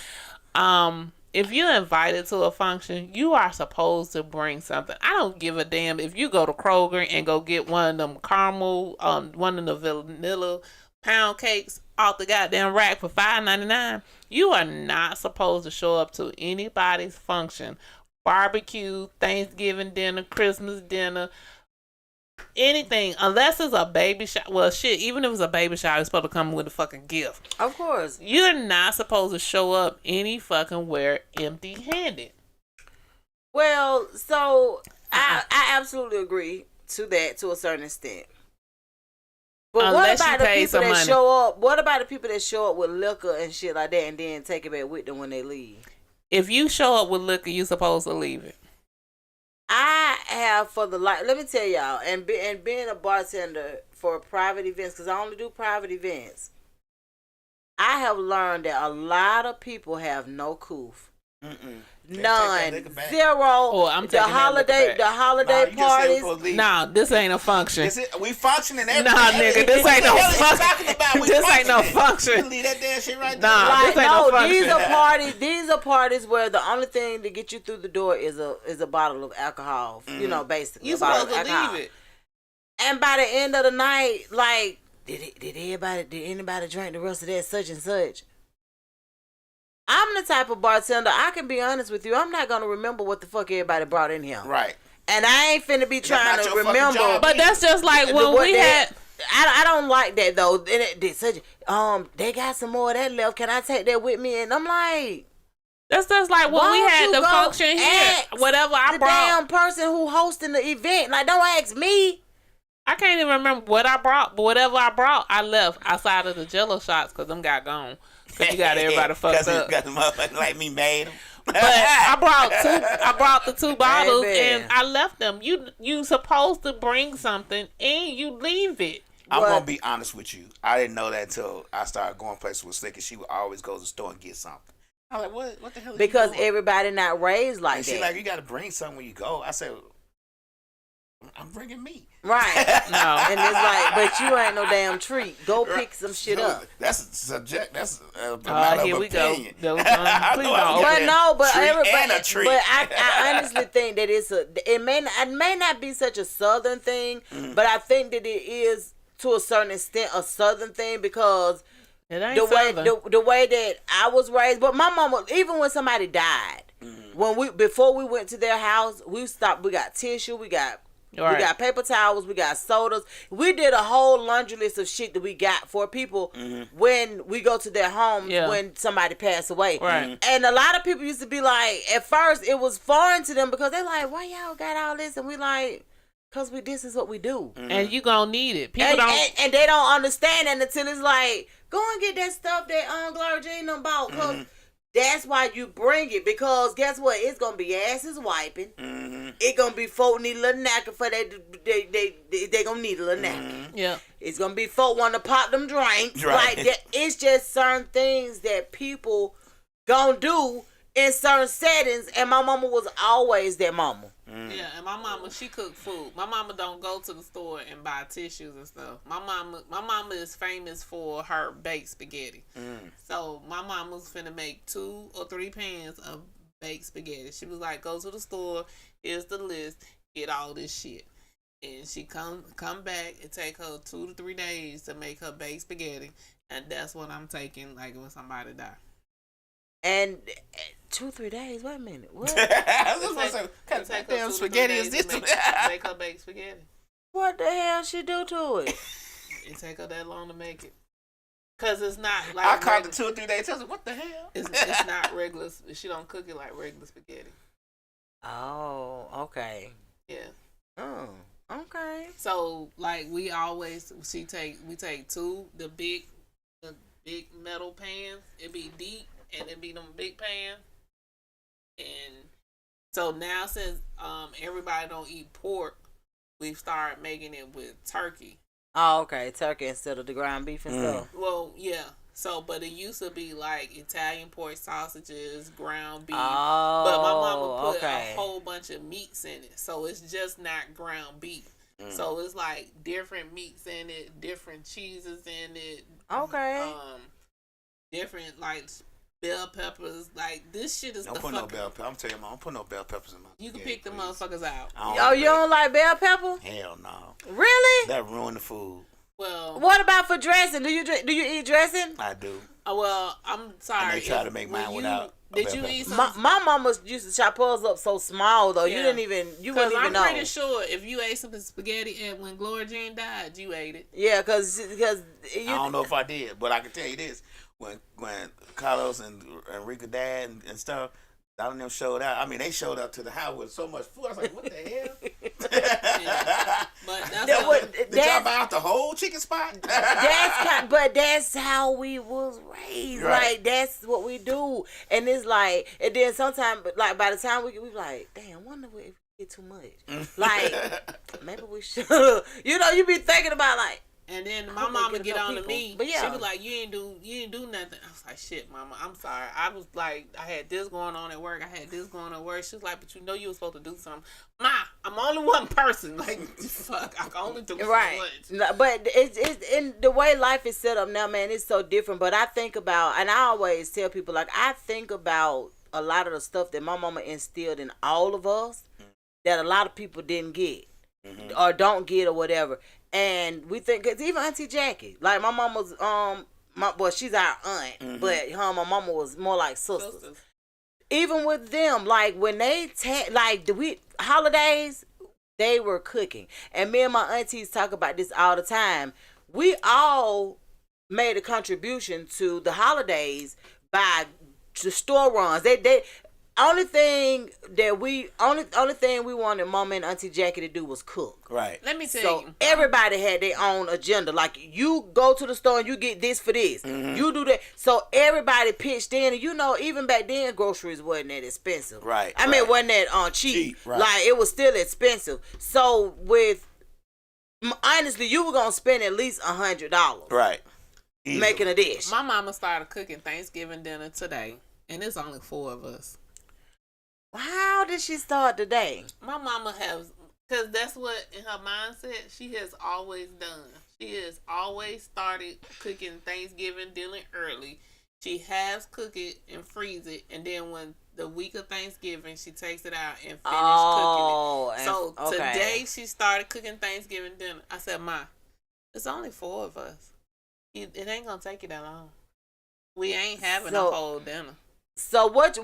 If you're invited to a function, you are supposed to bring something. I don't give a damn if you go to Kroger and go get one of them caramel, one of the vanilla pound cakes off the goddamn rack for $5.99. You are not supposed to show up to anybody's function, barbecue, Thanksgiving dinner, Christmas dinner, anything, unless it's a baby shower. Well, shit, even if it's a baby shower, it's supposed to come with a fucking gift. Of course. You're not supposed to show up any fucking where empty-handed. Well, so I absolutely agree to that to a certain extent. But unless what about the people that money. show up? What about the people that show up with liquor and shit like that and then take it back with them when they leave? If you show up with liquor, you supposed to leave it. I have for the let me tell y'all, and being a bartender for private events, because I only do private events, I have learned that a lot of people have no coof. None. Zero. Oh, I'm the holiday parties. Nah, this ain't a function. We functioning every Nah, nigga, this ain't no function. This ain't no function. Leave that damn shit right there. Nah, this ain't no function. These are parties where the only thing to get you through the door is a bottle of alcohol. You know, basically. You supposed to leave it. And by the end of the night, like, did anybody drink the rest of that such and such? I'm the type of bartender, I can be honest with you, I'm not going to remember what the fuck everybody brought in here. Right. And I ain't finna be trying to remember. But that's just like when we had... I don't like that, though. They got some more of that left. Can I take that with me? And I'm like... That's just like when we had the function here. Whatever I brought. The damn person who hosting the event. Like, don't ask me. I can't even remember what I brought, but whatever I brought, I left outside of the Jello shots because them got gone. Because you got everybody fucked up. Got the motherfucker like me made them. But I brought the 2 bottles and I left them. You supposed to bring something and you leave it. I'm going to be honest with you. I didn't know that until I started going places with Slick, and she would always go to the store and get something. I'm like, what the hell is because everybody not raised like that. She like, you got to bring something when you go. I said, I'm bringing meat. Right. No. And it's like, but you ain't no damn treat. Go pick some shit up. That's a subject. That's a matter here of we opinion. go. Please don't. But everybody. A treat. But I honestly think that it may not be such a Southern thing, but I think that it is to a certain extent a Southern thing because the way that I was raised. But my mama, even when somebody died, before we went to their house, we stopped. We got tissue. We got paper towels. We got sodas. We did a whole laundry list of shit that we got for people when we go to their homes when somebody passed away. Right. And a lot of people used to be like, at first it was foreign to them because they're like, why y'all got all this? And we like, because this is what we do. And you gonna need it. People and they don't understand that until it's like, go and get that stuff that Gloria Jean done bought. Because that's why you bring it. Because guess what? It's going to be asses wiping. It's going to be folk need a little knacker for that. They going to need a little knacker. Yeah. It's going to be folk want to pop them drinks. Right. Like that. It's just certain things that people going to do in certain settings. And my mama was always that mama. Yeah, and my mama, she cook food. My mama don't go to the store and buy tissues and stuff. My mama is famous for her baked spaghetti. So my mama's finna make 2 or 3 pans of baked spaghetti. She was like, go to the store, here's the list, get all this shit. And she come back, it take her 2 to 3 days to make her baked spaghetti. And that's what I'm taking, like when somebody die. And 2-3 days. Wait a minute. What? I was supposed to say, what damn spaghetti is this? Make her baked spaghetti. What the hell she do to it? It take her that long to make it. Cause it's not like I called it 2 or 3 days. I was like, what the hell? It's not regular. She don't cook it like regular spaghetti. Oh, okay. Yeah. Oh, okay. So like we take 2 the big metal pans. It be deep. And it be them big pans. And so now since everybody don't eat pork, we've started making it with turkey. Oh, okay. Turkey instead of the ground beef and stuff. Well, yeah. So, but it used to be like Italian pork sausages, ground beef. Oh, but my mama put a whole bunch of meats in it. So it's just not ground beef. So it's like different meats in it, different cheeses in it. Okay. Different like bell peppers, like this shit is don't put no bell peppers. I'm telling you, I don't put no bell peppers in my. You can pick the motherfuckers out. Oh, you don't like bell pepper? Hell no. Really? That ruin the food. Well, what about for dressing? Do you eat dressing? I do. Well, I'm sorry. And they try to make mine without. Did you eat some? My mama used to chop hers up so small though. Yeah. You wouldn't even know. I'm pretty sure if you ate some spaghetti and when Gloria Jean died, you ate it. Yeah, because I don't know if I did, but I can tell you this: when Carlos and Rika dad and stuff, none of them showed out. I mean, they showed up to the house with so much food. I was like, what the hell? Yeah. But Did y'all buy out the whole chicken spot? But that's how we was raised. Right. Like that's what we do, and it's like, and then sometimes, like by the time we like, damn, wonder if we get too much. Like maybe we should. You be thinking about like. And then my mama get on to me. But yeah. She was like, you ain't do nothing. I was like, shit, mama, I'm sorry. I was like, I had this going on at work. I had this going on at work. She was like, but you know you were supposed to do something. Ma, I'm only one person. Like, fuck, I can only do so much. But it's in the way life is set up now, man, it's so different. But I think about, and I always tell people, like, I think about a lot of the stuff that my mama instilled in all of us that a lot of people didn't get or don't get or whatever. And we think, cause even Auntie Jackie, like my mama's, she's our aunt, but my mama was more like sisters. Even with them, like when they holidays, they were cooking, and me and my aunties talk about this all the time. We all made a contribution to the holidays by the store runs. They only thing we wanted Mama and Auntie Jackie to do was cook. Right. Let me tell you. Everybody had their own agenda. Like, you go to the store and you get this for this. You do that. So everybody pitched in, and even back then groceries wasn't that expensive. Right. I mean, it wasn't that cheap. Right. Like, it was still expensive. So honestly, you were gonna spend at least $100. Right. Making a dish. My mama started cooking Thanksgiving dinner today, and it's only 4 of us. How did she start the day? My mama has, because that's what in her mindset she has always done. She has always started cooking Thanksgiving dinner early. She has cook it and freeze it, and then when the week of Thanksgiving, she takes it out and finish cooking it. So today she started cooking Thanksgiving dinner. I said, Ma, it's only 4 of us. It ain't gonna take you that long. We ain't having a whole dinner. So what's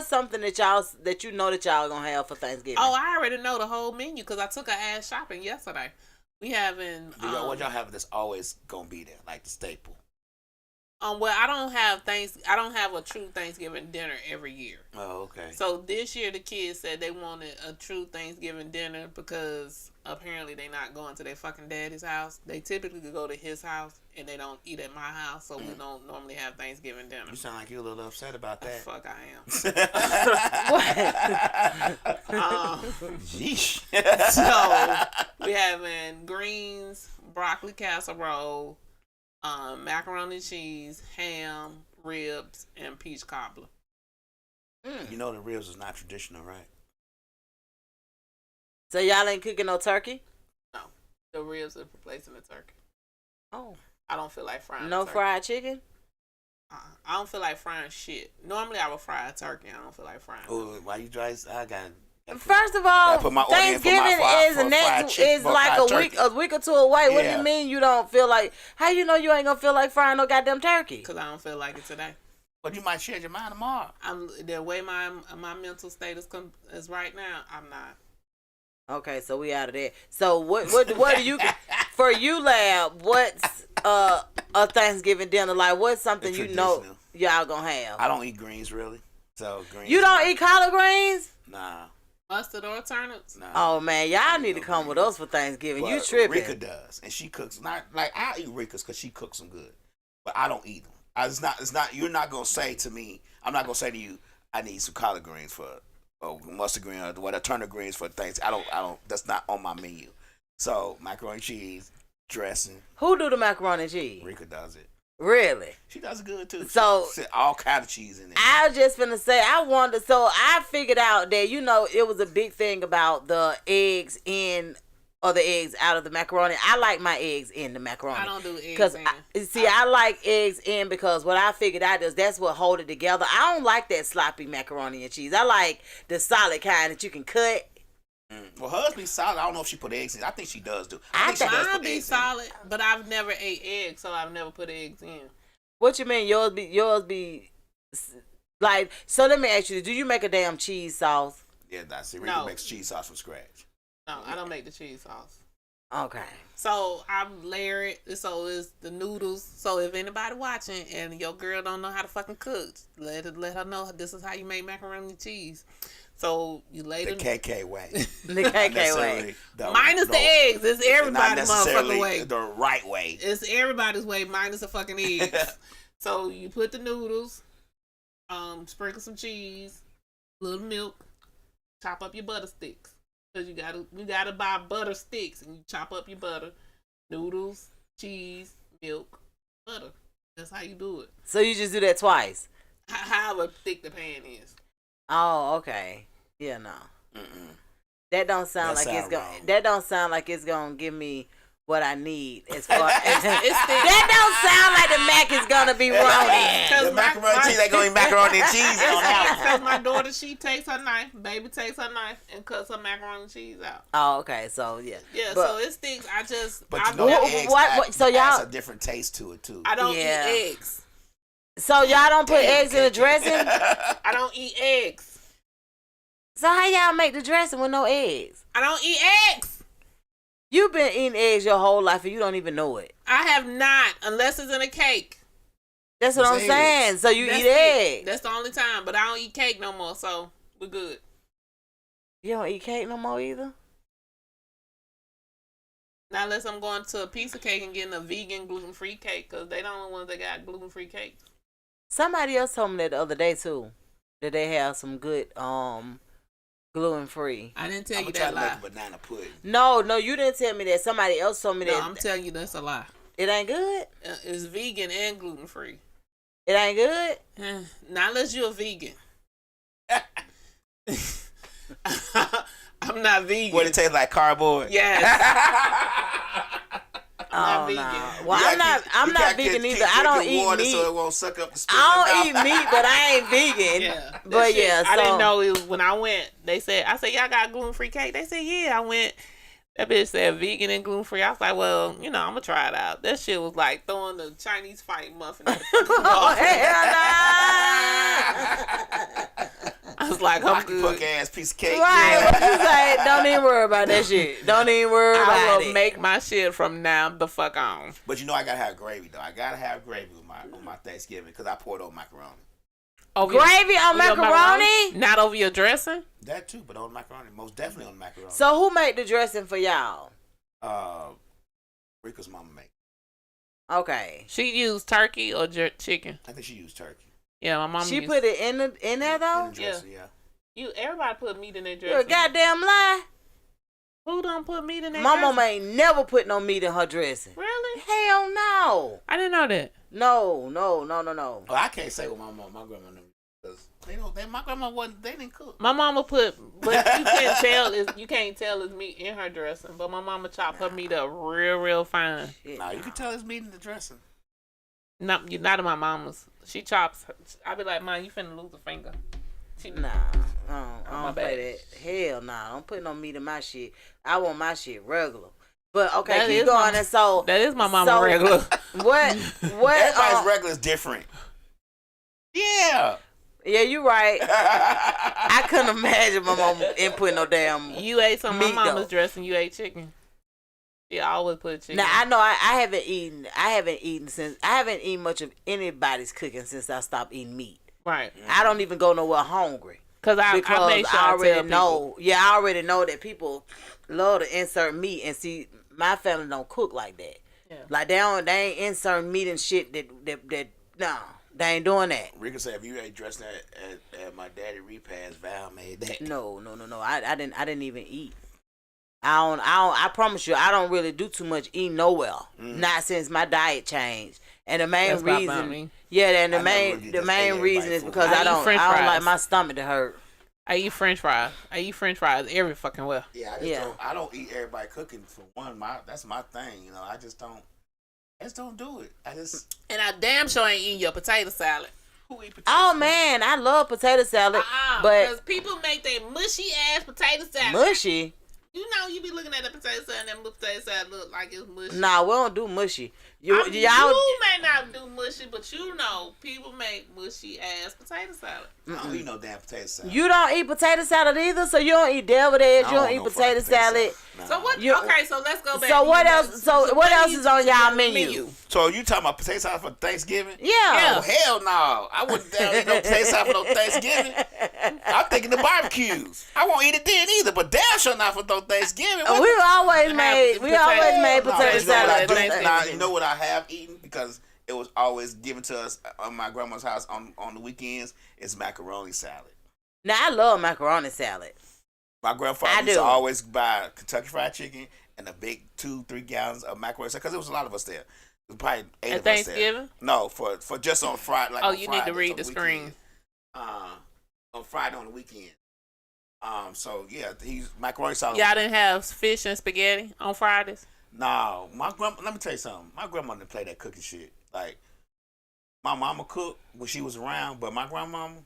something that y'all gonna have for Thanksgiving? Oh, I already know the whole menu because I took her ass shopping yesterday. We having what y'all have that's always gonna be there, like the staple. Well, I don't have a true Thanksgiving dinner every year. Oh, okay. So this year the kids said they wanted a true Thanksgiving dinner because apparently they not going to their fucking daddy's house. They typically go to his house and they don't eat at my house, so we don't normally have Thanksgiving dinner. You sound like you're a little upset about that. Fuck, I am. Yeesh. So we having greens, broccoli casserole, macaroni and cheese, ham, ribs, and peach cobbler. You know the ribs is not traditional, right? So y'all ain't cooking no turkey? No, the ribs are replacing the turkey. Oh, I don't feel like frying. No fried chicken. I don't feel like frying shit. Normally I would fry a turkey. I don't feel like frying. Oh, why you guys? First of all, Thanksgiving is like a week or two away. What do you mean you don't feel like? How you know you ain't gonna feel like frying no goddamn turkey? Because I don't feel like it today. But you might change your mind tomorrow. The way my mental state is right now, I'm not. Okay, so we out of there. So what do you for you, Lab? What's a Thanksgiving dinner like? What's something you know y'all gonna have? I don't eat greens really. So greens. You don't eat collard greens? Nah. Mustard or turnips? Nah. Oh man, y'all need to come with us for Thanksgiving. You tripping? Rika does, and she cooks. Not like I eat Rika's because she cooks them good, but I don't eat them. It's not. You're not gonna say to me. I'm not gonna say to you. I need some collard greens for. Mustard green or what? Turnip greens for things. I don't. That's not on my menu. So macaroni and cheese, dressing. Who do the macaroni and cheese? Rika does it. Really? She does it good too. So she all kind of cheese in it. I was just finna say So I figured out that it was a big thing about the eggs in or the eggs out of the macaroni. I like my eggs in the macaroni. I don't do eggs in. I like eggs in because what I figured out is that's what hold it together. I don't like that sloppy macaroni and cheese. I like the solid kind that you can cut. Well, hers be solid. I don't know if she put eggs in. I think she does do. Mine be solid, but I've never ate eggs, so I've never put eggs in. What you mean? Yours be like. So let me ask you: do you make a damn cheese sauce? Yeah, that's it. Rika makes cheese sauce from scratch. No, I don't make the cheese sauce. Okay. So I layer it. So it's the noodles. So if anybody watching and your girl don't know how to fucking cook, let her know this is how you make macaroni and cheese. So you lay the them. KK way. The KK way. Minus the eggs. It's everybody's motherfucking way. The right way. It's everybody's way minus the fucking eggs. So you put the noodles, sprinkle some cheese, a little milk, chop up your butter sticks. Cause you gotta buy butter sticks and you chop up your butter, noodles, cheese, milk, butter. That's how you do it. So you just do that twice? However thick the pan is. Oh, okay. Yeah, no. That don't sound like it's gonna. That don't sound like it's gonna give me what I need as far as that don't sound like the mac is gonna be running. The macaroni and cheese ain't gonna be macaroni and cheese on that. Because my daughter, she takes her knife, baby takes her knife and cuts her macaroni and cheese out. Oh, okay. So yeah. Yeah. So it sticks. But you know, eggs so y'all adds a different taste to it too. I don't eat eggs. So y'all don't put eggs in the dressing? I don't eat eggs. So how y'all make the dressing with no eggs? I don't eat eggs. You've been eating eggs your whole life and you don't even know it. I have not, unless it's in a cake. That's what I'm saying. So you eat eggs. That's the only time, but I don't eat cake no more, so we're good. You don't eat cake no more either? Not unless I'm going to a piece of cake and getting a vegan gluten-free cake, because they the only ones that got gluten-free cakes. Somebody else told me that the other day too, that they have some good gluten-free. I didn't tell you I'm that trying lie. to make banana pudding. No, you didn't tell me that. Somebody else told me that. No, I'm telling you that's a lie. It ain't good? It's vegan and gluten-free. It ain't good? Not unless you're a vegan. I'm not vegan. What, it tastes like cardboard? Yes. I'm not vegan. No. Well, I'm not vegan either. I don't eat water meat. So it won't suck up the spit. I don't eat meat, but I ain't vegan. Yeah. But yeah, I didn't know it was when I went. I said, y'all got gluten-free cake? They said, yeah. I went. That bitch said vegan and gluten-free. I was like, well, I'm going to try it out. That shit was like throwing the Chinese fight muffin at the oh, hell no. I was like, I'm good. Pocket ass piece of cake. Right. What you say? Don't even worry about that shit. Don't even worry about it. I will make my shit from now the fuck on. But you know I got to have gravy, though. I got to have gravy with my Thanksgiving because I poured over macaroni. Gravy on macaroni? Not over your dressing? That too, but on macaroni. Most definitely on macaroni. So who made the dressing for y'all? Rika's mama made. Okay. She used turkey or chicken? I think she used turkey. Yeah, my mom. She put it in there though? In the dressing, yeah. Everybody put meat in their dressing. You're a goddamn lie. Who don't put meat in their My dressing? mama ain't never put no meat in her dressing. Really? Hell no. I didn't know that. No. Well, I can't say what my grandma knew because my grandma wasn't. They didn't cook. My mama put, but you can't tell it's meat in her dressing. But my mama chopped her meat up real fine. Nah, you can tell it's meat in the dressing. Not in my mama's. She chops. I be like, Mom, you finna lose a finger. Nah, I don't play that. Hell nah, don't put no meat in my shit. I want my shit regular. But okay, That keep is going. And so that is my mama regular. What? Everybody's regular is different. Yeah. Yeah, you right. I couldn't imagine my mom ain't putting no damn. You ate some of my mama's though. dressing. You ate chicken. Yeah, I always put chicken. Now I know I haven't eaten much of anybody's cooking since I stopped eating meat. Right. I don't even go nowhere hungry. Because I make sure I already tell know. people. Yeah, I already know that people love to insert meat, and see, my family don't cook like that. Yeah. Like they ain't inserting meat and shit that no, they ain't doing that. Rika said, if you ain't dressed at my daddy repast, Val made that. No. I didn't even eat. I promise you, I don't really do too much eating nowhere. Not since my diet changed. And the main reason, and the main reason is because I don't like my stomach to hurt. I eat French fries. Every fucking well. Yeah, I don't eat everybody cooking for one. That's my thing. I just don't do it. And I damn sure ain't eating your potato salad. Who eat potato Oh salad? Man, I love potato salad, because people make their mushy ass potato salad. Mushy. You be looking at the potato salad and that potato salad look like it's mushy. Nah, we don't do mushy. Y'all may not do mushy, but you know people make mushy ass potato salad. I don't eat no damn potato salad. You don't eat potato salad either, so you don't eat deviled eggs. You don't eat potato salad. No. So what? Okay, so let's go back. So what else? So what else is on y'all menu? So you talking about potato salad for Thanksgiving? Yeah. Oh hell no! I wouldn't eat no potato salad for no Thanksgiving. I'm thinking the barbecues. I won't eat it then either, but damn sure not for no Thanksgiving. We always made potato salad. Now you know what I have eaten because it was always given to us on my grandma's house on the weekends. It's macaroni salad. Now I love macaroni salad. My grandfather used to always buy Kentucky Fried Chicken and a big 2-3 gallons of macaroni salad because there was a lot of us there. There was probably 8 of us there. Thanksgiving? No, for just on Friday. Like you need to read the screen. On Friday on the weekend. So yeah, he's macaroni salad. Y'all didn't have fish and spaghetti on Fridays? No, let me tell you something. My grandma didn't play that cooking shit. Like my mama cooked when she was around, but my grandmama,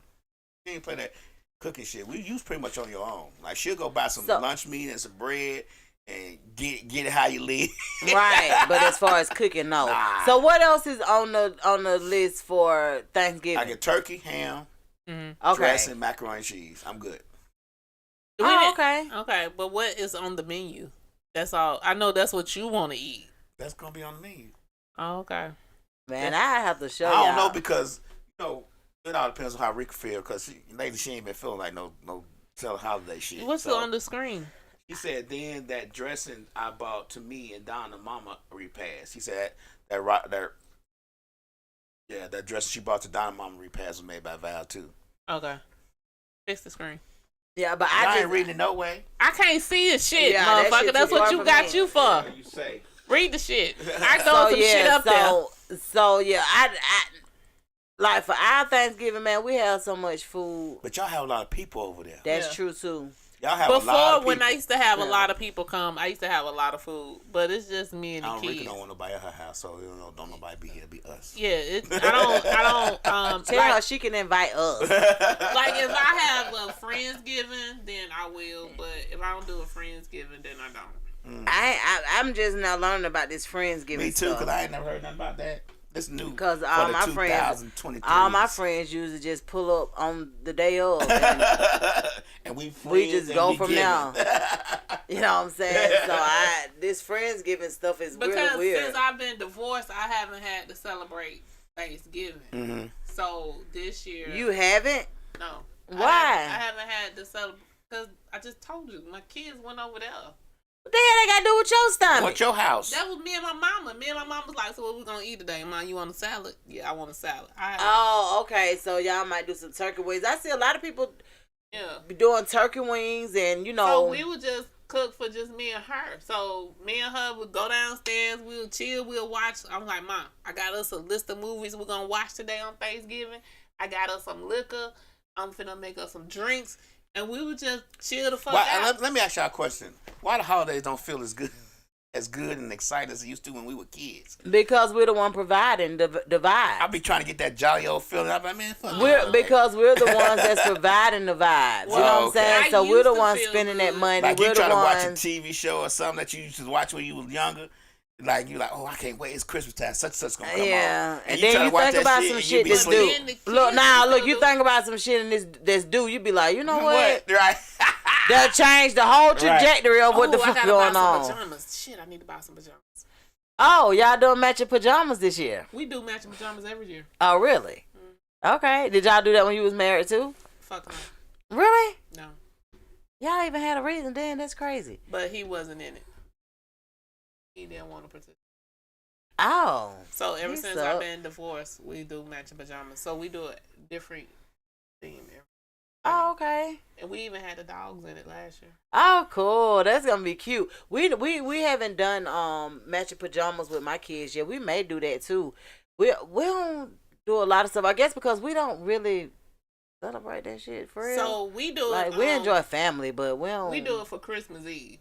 she didn't play that cooking shit. You was pretty much on your own. Like she'll go buy some lunch meat and some bread and get it how you live. Right, but as far as cooking, no. Nah. So what else is on the list for Thanksgiving? I get turkey, ham, dressing, macaroni and cheese. I'm good. Okay. Okay, but what is on the menu? That's all. I know that's what you want to eat. That's gonna be on the menu. Oh, okay. Man, I have to show you. I don't know because it all depends on how Rika feel. Because lately she ain't been feeling like no tell holiday shit. What's on the screen? He said then that dressing I bought to me and Donna Mama repassed. He said that dressing she bought to Donna Mama repassed was made by Val too. Okay. Fix the screen. Yeah, but I ain't reading it no way. I can't see the shit, that motherfucker. shit That's what you got you for. What you say? Read the shit. I throw some shit up there. So yeah, I like for our Thanksgiving, man, we have so much food. But y'all have a lot of people over there. That's true too. Y'all have a lot of people. When I used to have a lot of people come, I used to have a lot of food. But it's just me and the kids. Rika don't want nobody at her house, so don't nobody be here. Be us. Yeah, I don't. Tell her she can invite us. Like if I have a Friendsgiving, then I will. But if I don't do a Friendsgiving, then I don't. I'm just now learning about this Friendsgiving. Me too, because I ain't never heard nothing about that. It's new. Because all my friends usually just pull up on the day of, and we just go from now. You know what I'm saying? So this Friendsgiving stuff is really weird. Since I've been divorced, I haven't had to celebrate Thanksgiving. Mm-hmm. So this year, you haven't? No. Why? I haven't had to celebrate because I just told you my kids went over there. What the hell they got to do with your stomach? What's your house? That was me and my mama. Me and my mama was like, so what we gonna eat today, Mom? You want a salad? Yeah, I want a salad. Oh, okay. So y'all might do some turkey wings. I see a lot of people be doing turkey wings and, So we would just cook for just me and her. So me and her would go downstairs. We'll chill. We'll watch. I'm like, Mom, I got us a list of movies we're gonna watch today on Thanksgiving. I got us some liquor. I'm finna make us some drinks. And we would just chill the fuck out. Let me ask y'all a question. Why the holidays don't feel as good and exciting as it used to when we were kids? Because we're the one providing the vibe. I be trying to get that jolly old feeling. I'm like, man, fuck because we're the ones that's providing the vibes. You know what I'm saying? So we're the ones spending that money. Like we're you trying to watch a TV show or something that you used to watch when you was younger. Like you like, oh, I can't wait! It's Christmas time. Such gonna come on. And then you think about some shit that's due. Look, you think about some shit and that's due. You be like, you know what? Right. They'll change the whole trajectory of what the fuck going on. Pajamas. Shit, I need to buy some pajamas. Oh, y'all doing matching pajamas this year? We do matching pajamas every year. Oh, really? Okay. Did y'all do that when you was married too? Fuck no. Really? No. Y'all even had a reason then? That's crazy. But he wasn't in it. He didn't want to participate. Oh. So ever since I've been divorced, we do matching pajamas. So we do a different theme every. Oh, okay. And we even had the dogs in it last year. Oh, cool. That's gonna be cute. We haven't done matching pajamas with my kids yet. We may do that too. We don't do a lot of stuff. I guess because we don't really celebrate that shit for real. So we do like it. We enjoy family, but we don't. We do it for Christmas Eve.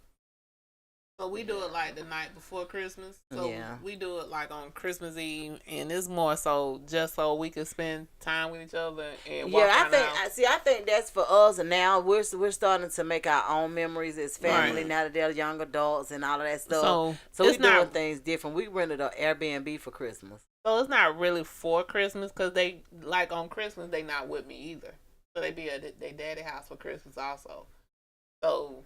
So we do it like the night before Christmas. So we do it like on Christmas Eve, and it's more so just so we can spend time with each other and walk around. I think that's for us. And now we're starting to make our own memories as family. Now that they're young adults and all of that stuff. So we're doing things different. We rented an Airbnb for Christmas. So it's not really for Christmas because they like on Christmas they not with me either. So they be at their daddy house for Christmas also. So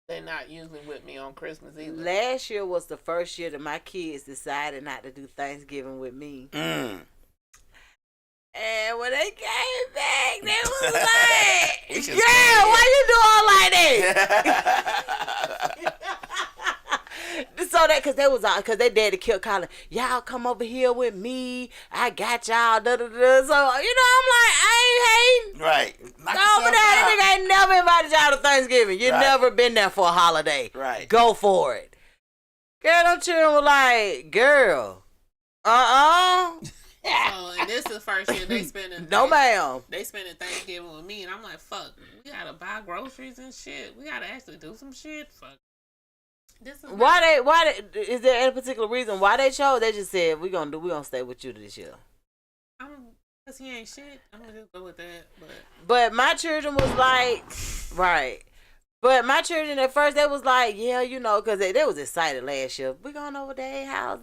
they're not usually with me on Christmas either. Last year was the first year that my kids decided not to do Thanksgiving with me. And when they came back, they was like, "Girl, why you doing like that?" So that because they daddy kept calling, "Y'all come over here with me. I got y'all." Da, da, da. So I'm like, I ain't hating. Right. Go over there. Nigga ain't never invited y'all to Thanksgiving. You never been there for a holiday. Right. Go for it. Girl, them children were like, "Girl, So, and this is the first year they spending. No, ma'am. They spending Thanksgiving with me, and I'm like, fuck. We gotta buy groceries and shit. We gotta actually do some shit. Fuck. Why they is there any particular reason why they chose? They just said we gonna stay with you this year. Cause he ain't shit. I'm gonna just go with that. But my children was like, right. But my children at first they was like, yeah, cause they was excited last year. We going over their house.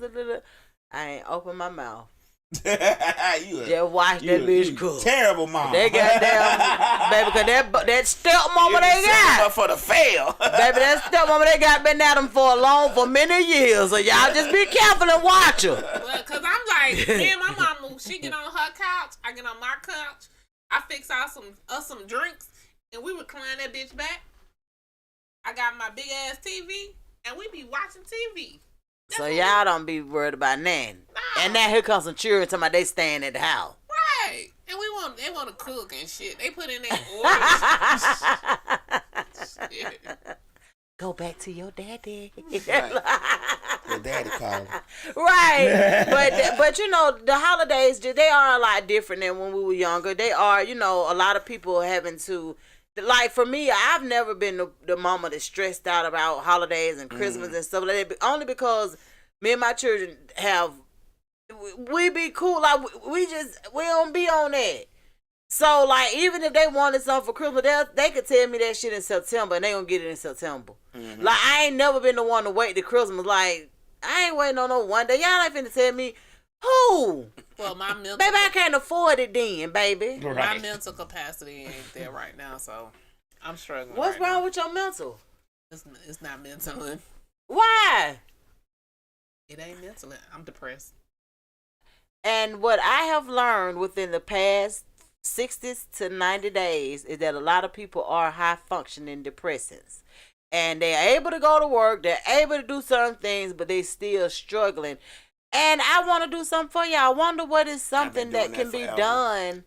I ain't open my mouth. Just watch that bitch cook. Terrible mom. They goddamn baby, cause that stepmama they got for the fail. Baby, that stepmama they got been at them for many years. So y'all just be careful and watch her. Well, cause I'm like, me and my mama, she get on her couch, I get on my couch, I fix out some drinks, and we recline that bitch back. I got my big ass TV, and we be watching TV. So y'all don't be worried about nothing. Nah. And now here comes some children talking about they staying at the house. Right. And they want to cook and shit. They put in their orders. Go back to your daddy. Right. Your daddy calling. Right. But the holidays, they are a lot different than when we were younger. They are, a lot of people having to, like for me, I've never been the mama that's stressed out about holidays and Christmas and stuff like that. Only because me and my children we be cool. Like we don't be on that. So like even if they wanted something for Christmas, they could tell me that shit in September and they gonna get it in September. Mm-hmm. Like I ain't never been the one to wait to Christmas. Like I ain't waiting on no one day. Y'all ain't finna tell me who. Well, my mental baby, I can't afford it then, baby. Right. My mental capacity ain't there right now, so I'm struggling. What's wrong with your mental? It's not mental. Why? It ain't mental. I'm depressed. And what I have learned within the past 60 to 90 days is that a lot of people are high functioning depressants. And they're able to go to work, they're able to do certain things, but they still struggling. And I want to do something for you. I wonder what is something that can be done.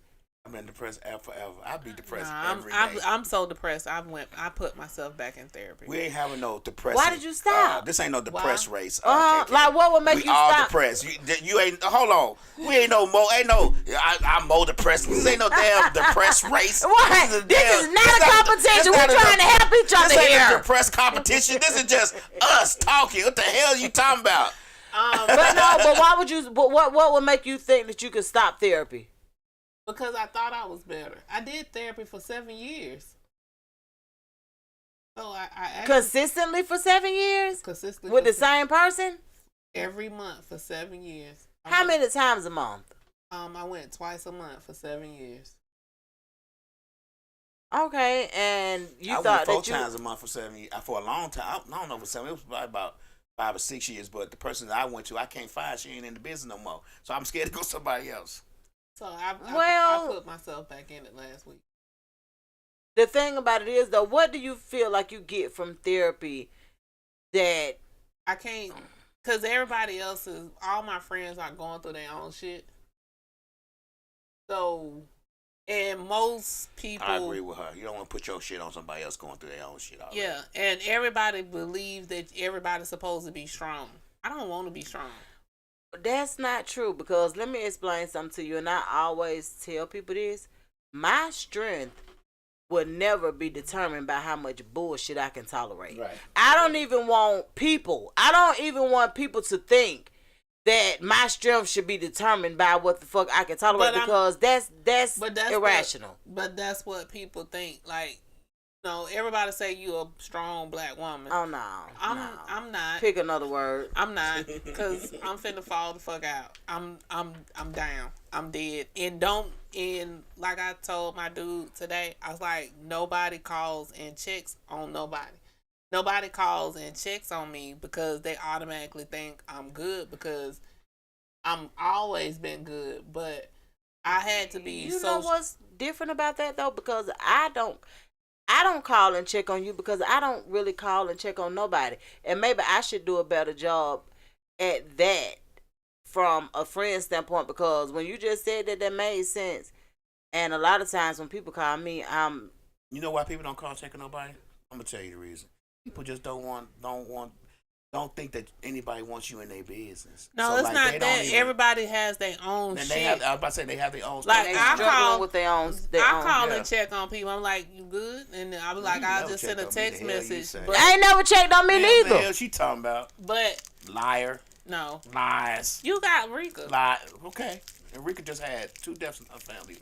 I've been depressed forever. I'll be depressed every day. I'm so depressed. I put myself back in therapy. We ain't having no depression. Why did you stop? This ain't no depressed race. Like what would make you stop? We all depressed. You ain't. Hold on. We ain't no more. I'm more depressed. This ain't no damn depressed race. What? This is not a competition. We're trying to help each other here. This ain't a depressed competition. This is just us talking. What the hell are you talking about? But why would you? But what would make you think that you could stop therapy? Because I thought I was better. I did therapy for 7 years. So I actually, consistently for 7 years. Consistently with the same person. Every month for 7 years. How many times a month? I went twice a month for 7 years. Okay, and I went 4 times a month for 7 years. For a long time. I don't know for 7. It was probably about 5 or 6 years. But the person that I went to, I can't find. She ain't in the business no more. So I'm scared to go somebody else. So I put myself back in it last week. The thing about it is, though, what do you feel like you get from therapy that I can't? Because everybody else all my friends are going through their own shit. So, and most people, I agree with her. You don't want to put your shit on somebody else going through their own shit already. Yeah, and everybody believes that everybody's supposed to be strong. I don't want to be strong. That's not true, because let me explain something to you, and I always tell people this. My strength will never be determined by how much bullshit I can tolerate. Right. I don't even want people to think that my strength should be determined by what the fuck I can tolerate, because that's irrational. But that's what people think. Like, everybody say you a strong black woman. Oh no, I'm not. Pick another word. I'm not, because I'm finna fall the fuck out. I'm down. I'm dead. And like I told my dude today, I was like, nobody calls and checks on nobody. Nobody calls and checks on me because they automatically think I'm good, because I'm always been good. But I had to be You know what's different about that though? Because I don't call and check on you, because I don't really call and check on nobody. And maybe I should do a better job at that from a friend standpoint, because when you just said that made sense. And a lot of times when people call me, You know why people don't call and check on nobody? I'm gonna tell you the reason. People just don't think that anybody wants you in their business. No, it's not that. Everybody has their own shit. I was about to say they have their own like stuff. I call with their own. I call and check on people. I'm like, you good? And I was like, I'll just send a text message. But I ain't never checked on me neither. What the hell she talking about? But liar. No. Lies. You got Rika. Okay. And Rika just had 2 deaths in her family.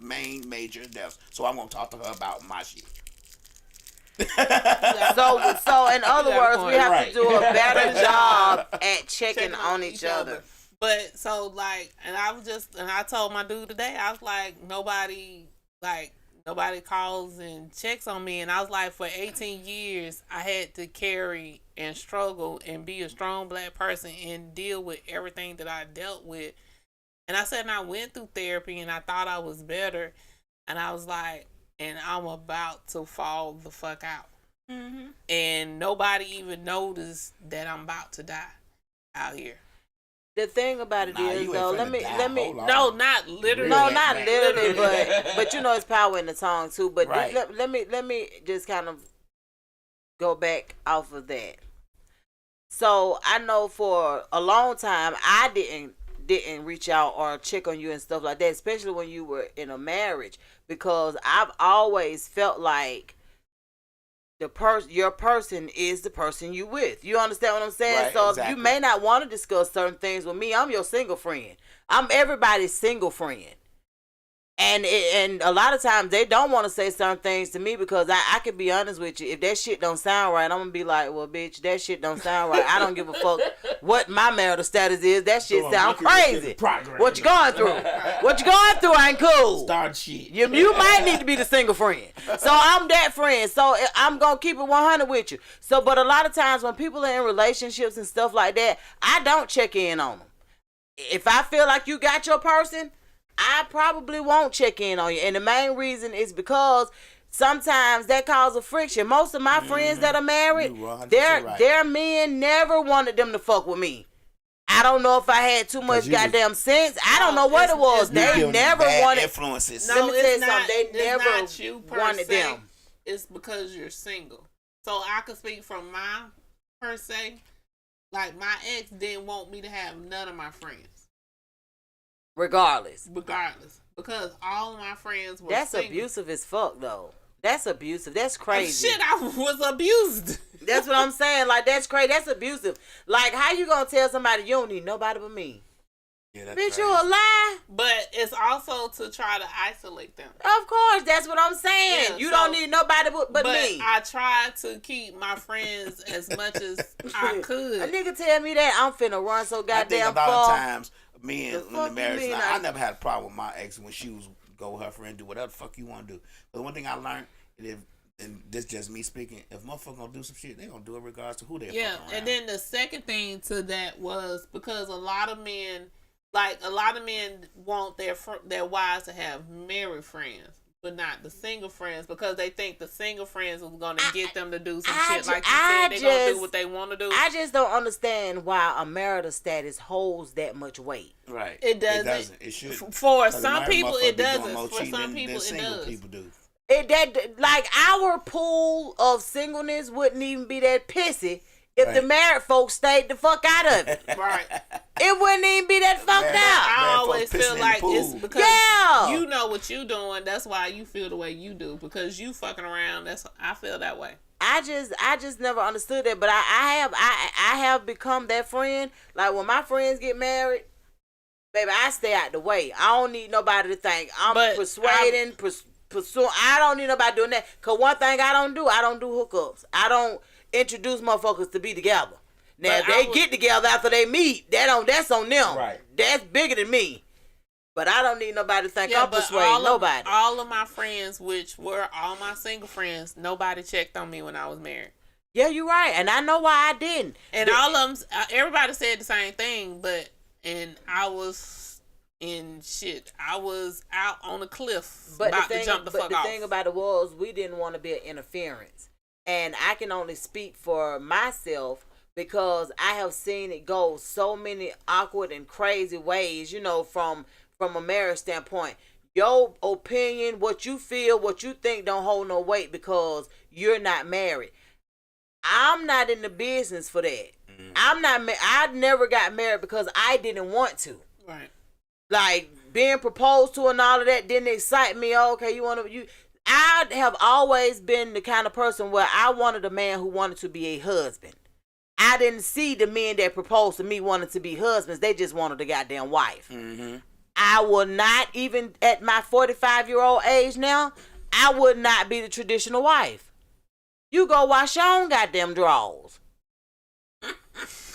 Major deaths. So I'm gonna talk to her about my shit. So in other words, we have to do a better job at checking on each other. But so like, and I told my dude today, I was like, nobody calls and checks on me. And I was like, for 18 years, I had to carry and struggle and be a strong black person and deal with everything that I dealt with. And I said, and I went through therapy and I thought I was better. And I was like, and I'm about to fall the fuck out. Mm-hmm. And nobody even noticed that I'm about to die out here. The thing about it is, though, let me. No, not literally. No, not literally, but it's power in the tongue too. But right. let me just kind of go back off of that. So I know for a long time I didn't reach out or check on you and stuff like that, especially when you were in a marriage, because I've always felt like your person is the person you with. You understand what I'm saying? Right, so exactly. You may not want to discuss certain things with me. I'm your single friend. I'm everybody's single friend. And a lot of times they don't want to say certain things to me, because I can be honest with you. If that shit don't sound right, I'm going to be like, well, bitch, that shit don't sound right. I don't give a fuck what my marital status is. That shit sound crazy. What you going through? What you going through ain't cool. Start shit. You might need to be the single friend. So I'm that friend. So I'm going to keep it 100 with you. So, but a lot of times when people are in relationships and stuff like that, I don't check in on them. If I feel like you got your person, I probably won't check in on you. And the main reason is because sometimes that causes friction. Most of my friends that are married, their men never wanted them to fuck with me. I don't know if I had too much goddamn sense. I don't know what it was. They never wanted influences. No, let me tell you something. They never wanted them. It's because you're single. So I could speak from my per se. Like, my ex didn't want me to have none of my friends. Regardless. Because all of my friends were That's single. abusive as fuck, though. That's abusive. That's crazy. Shit, I was abused. That's what I'm saying. Like, that's crazy. That's abusive. Like, how you gonna tell somebody you don't need nobody but me? Yeah, that's bitch, crazy. you a lie? But it's also to try to isolate them. Of course, that's what I'm saying. Yeah, you don't need nobody but me. I tried to keep my friends as much as I could. A nigga tell me that, I'm finna run so goddamn far. I think a lot of times, men in the fuck marriage, you mean I never had a problem with my ex when she was go with her friend, do whatever the fuck you want to do. But one thing I learned, and this just me speaking, if motherfucker gonna do some shit, they gonna do it regardless of who they fucking around. And then the second thing to that was because a lot of men want their wives to have married friends, but not the single friends, because they think the single friends is gonna get them to do some shit like you said. They gonna do what they want to do. I just don't understand why a marital status holds that much weight. Right. It doesn't. It doesn't. It should. For some people, it doesn't. For some people, it does. People do. Like our pool of singleness wouldn't even be that pissy if the married folks stayed the fuck out of it. Right. It wouldn't even be that fucked out. I always feel like it's because you know what you doing. That's why you feel the way you do, because you fucking around. I feel that way. I just never understood that, but I have become that friend. Like when my friends get married, baby, I stay out the way. I don't need nobody to think I'm persuading, pursuing. I don't need nobody doing that. Cause one thing I don't do hookups. I don't introduce motherfuckers to be together. Now if they get together after they meet, that's on them. Right. That's bigger than me. But I don't need nobody to think I'm persuading nobody. All of my friends, which were all my single friends, nobody checked on me when I was married. Yeah, you're right, and I know why I didn't. And all of them, everybody said the same thing, and I was in shit. I was out on a cliff about to jump the fuck off. But the thing about it was, we didn't want to be an interference. And I can only speak for myself because I have seen it go so many awkward and crazy ways, from a marriage standpoint. Your opinion, what you feel, what you think don't hold no weight because you're not married. I'm not in the business for that. I never got married because I didn't want to. Right. Like being proposed to and all of that didn't excite me. Okay, I have always been the kind of person where I wanted a man who wanted to be a husband. I didn't see the men that proposed to me wanting to be husbands. They just wanted a goddamn wife. Mm-hmm. I will not, even at my 45-year-old age now, I would not be the traditional wife. You go wash your own goddamn drawers.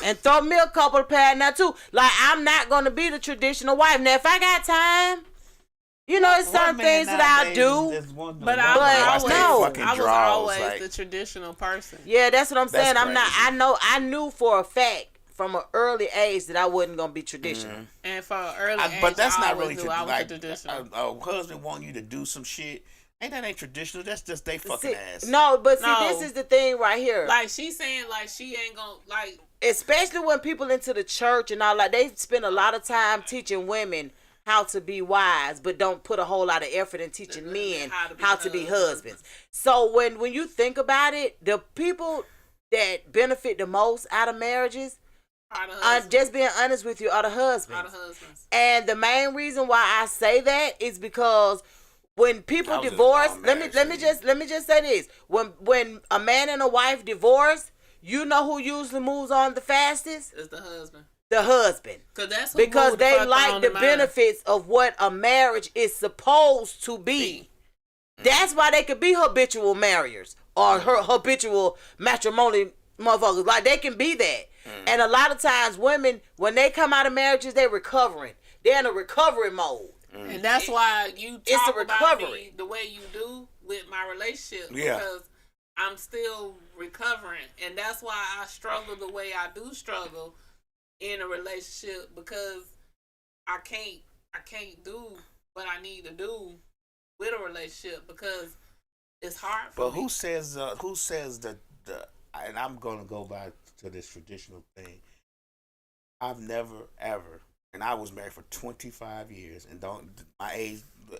And throw me a couple of pads now too. Like, I'm not going to be the traditional wife. Now, if I got time, it's some things that I'll do. But I was always the traditional person. Yeah, that's what I'm saying. I knew for a fact from an early age that I wasn't gonna be traditional. Mm-hmm. And for an early age, but that's not really traditional. A husband want you to do some shit. That ain't traditional. That's just they fucking ass. No, but this is the thing right here. Like she's saying, like she ain't gonna like. Especially when people into the church and all, like they spend a lot of time teaching women how to be wives, but don't put a whole lot of effort in teaching men how to be husbands. So when you think about it, the people that benefit the most out of marriages, just being honest with you, are the husbands. And the main reason why I say that is because when people divorce, let me just say this: when a man and a wife divorce, you know who usually moves on the fastest? It's the husband. The husband. Because they like the benefits of what a marriage is supposed to be. That's why they could be habitual marriers or habitual matrimony motherfuckers. Like, they can be that. And a lot of times women, when they come out of marriages, they're recovering. They're in a recovery mode. And that's why you talk about me the way you do with my relationship. Yeah. Because I'm still recovering. And that's why I struggle the way I do struggle in a relationship, because I can't do what I need to do with a relationship because it's hard for me. But who says that and I'm gonna go back to this traditional thing. I've never ever, and I was married for 25 years, and the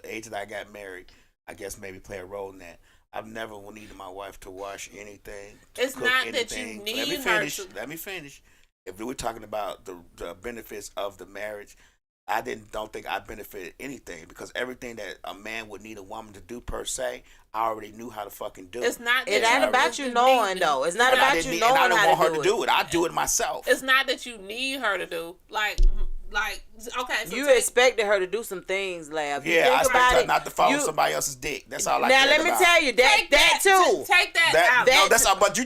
age that I got married, I guess maybe play a role in that. I've never needed my wife to wash anything. It's not anything. That you need her to. Let me finish. If we're talking about the benefits of the marriage, I don't think I benefited anything, because everything that a man would need a woman to do per se, I already knew how to fucking do. It's not. It ain't about you knowing though. It's not about you knowing how to do it. I don't want her to do it. I do it myself. It's not that you need her to do. Like okay. So you expected her to do some things, Lab. Yeah, I expect her not to follow somebody else's dick. That's all I care about. Now let me tell you that too. Take that out. No, that's all. But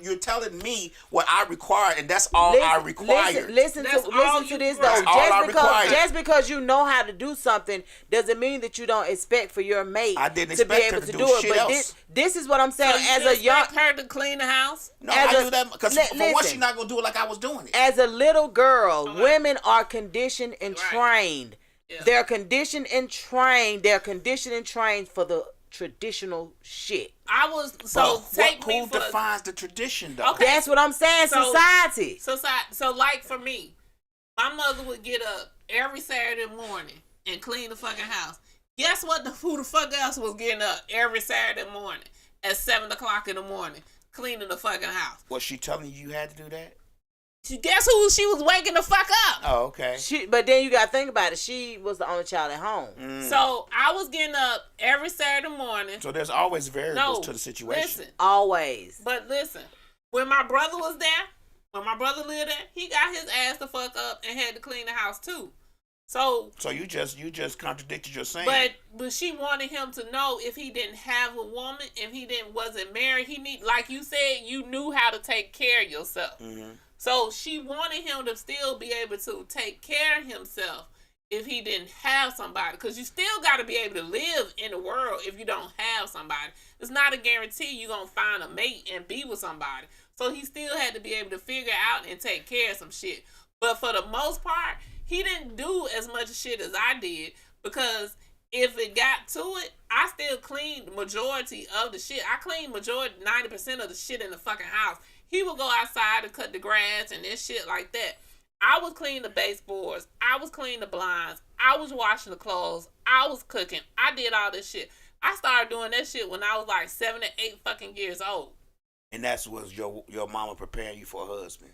you're telling me what I require, and that's all I require. Listen to this though. Just because you know how to do something doesn't mean that you don't expect for your mate to be able to do it. But this is what I'm saying. So as a young, her to clean the house. No, I do that because for once she's not gonna do it like I was doing it. As a little girl, women are conditioned and trained. Yeah. They're conditioned and trained. They're conditioned and trained for the traditional shit. Who defines the tradition though? Okay. That's what I'm saying. Society. So like for me, my mother would get up every Saturday morning and clean the fucking house. Guess what? Who the fuck else was getting up every Saturday morning at 7:00 in the morning cleaning the fucking house. Was she telling you had to do that? Guess who she was waking the fuck up? Oh, okay. But then you got to think about it. She was the only child at home. So I was getting up every Saturday morning. So there's always variables to the situation. Listen. Always. But listen, when my brother was there, when my brother lived there, he got his ass the fuck up and had to clean the house too. So you just contradicted your saying. But she wanted him to know if he didn't have a woman, if he wasn't married, like you said, you knew how to take care of yourself. Mm-hmm. So she wanted him to still be able to take care of himself if he didn't have somebody. Because you still got to be able to live in the world if you don't have somebody. It's not a guarantee you're going to find a mate and be with somebody. So he still had to be able to figure out and take care of some shit. But for the most part, he didn't do as much shit as I did, because if it got to it, I still cleaned the majority of the shit. I cleaned 90% of the shit in the fucking house. He would go outside and cut the grass and this shit like that. I was cleaning the baseboards. I was cleaning the blinds. I was washing the clothes. I was cooking. I did all this shit. I started doing that shit when I was like 7 to 8 fucking years old. And that was your mama preparing you for a husband.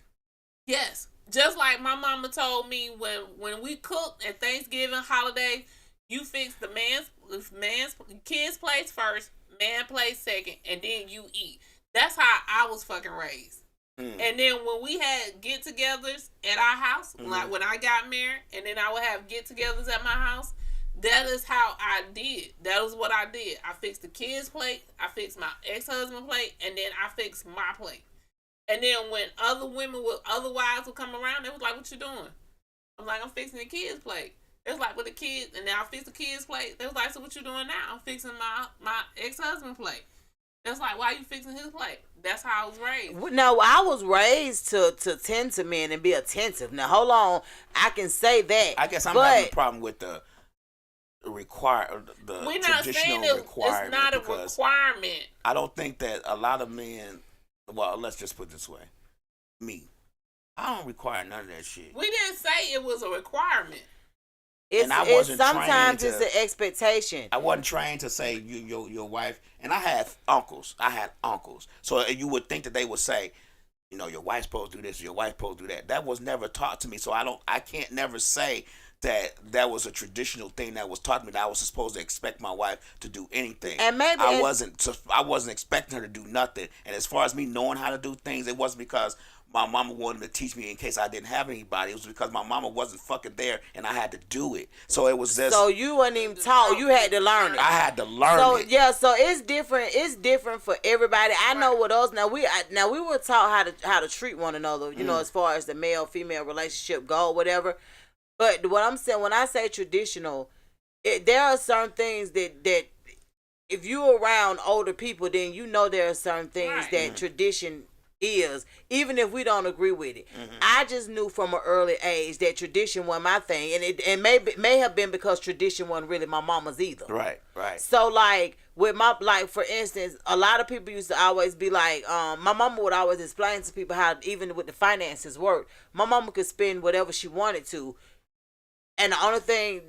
Yes. Just like my mama told me when we cook at Thanksgiving holiday, you fix the man's kids' plates first, man plates second, and then you eat. That's how I was fucking raised. And then when we had get-togethers at our house, like when I got married, and then I would have get-togethers at my house, that is how I did. That was what I did. I fixed the kids' plate, I fixed my ex-husband's plate, and then I fixed my plate. And then when other wives would come around, they was like, "What you doing?" I'm like, "I'm fixing the kids' plate." It was like, "With the kids," and then I fixed the kids' plate. They was like, "So what you doing now?" "I'm fixing my ex-husband's plate." It's like, "Why you fixing his plate?" That's how I was raised. No, I was raised to tend to men and be attentive. Now, hold on. I can say that. I guess I'm having a problem with the We're not saying traditional it's requirement. not a requirement. I don't think that a lot of men, well, let's just put it this way. Me. I don't require none of that shit. We didn't say it was a requirement. Sometimes it's an expectation. I wasn't trained to say your wife, and I had uncles. So you would think that they would say, your wife's supposed to do this, your wife's supposed to do that. That was never taught to me. So I can't never say that was a traditional thing that was taught to me, that I was supposed to expect my wife to do anything. And maybe I wasn't expecting her to do nothing. And as far as me knowing how to do things, it wasn't because my mama wanted to teach me in case I didn't have anybody. It was because my mama wasn't fucking there and I had to do it. So it was just... So you wasn't even taught. You had to learn it. I had to learn it. Yeah, so it's different. It's different for everybody. I know with us, now we were taught how to treat one another, as far as the male-female relationship go, whatever. But what I'm saying, when I say traditional, there are certain things that if you're around older people, then there are certain things that tradition is, even if we don't agree with it. I just knew from an early age that tradition wasn't my thing, and it may have been because tradition wasn't really my mama's either. Right. So like with for instance, a lot of people used to always be like, my mama would always explain to people how even with the finances work. My mama could spend whatever she wanted to, and the only thing,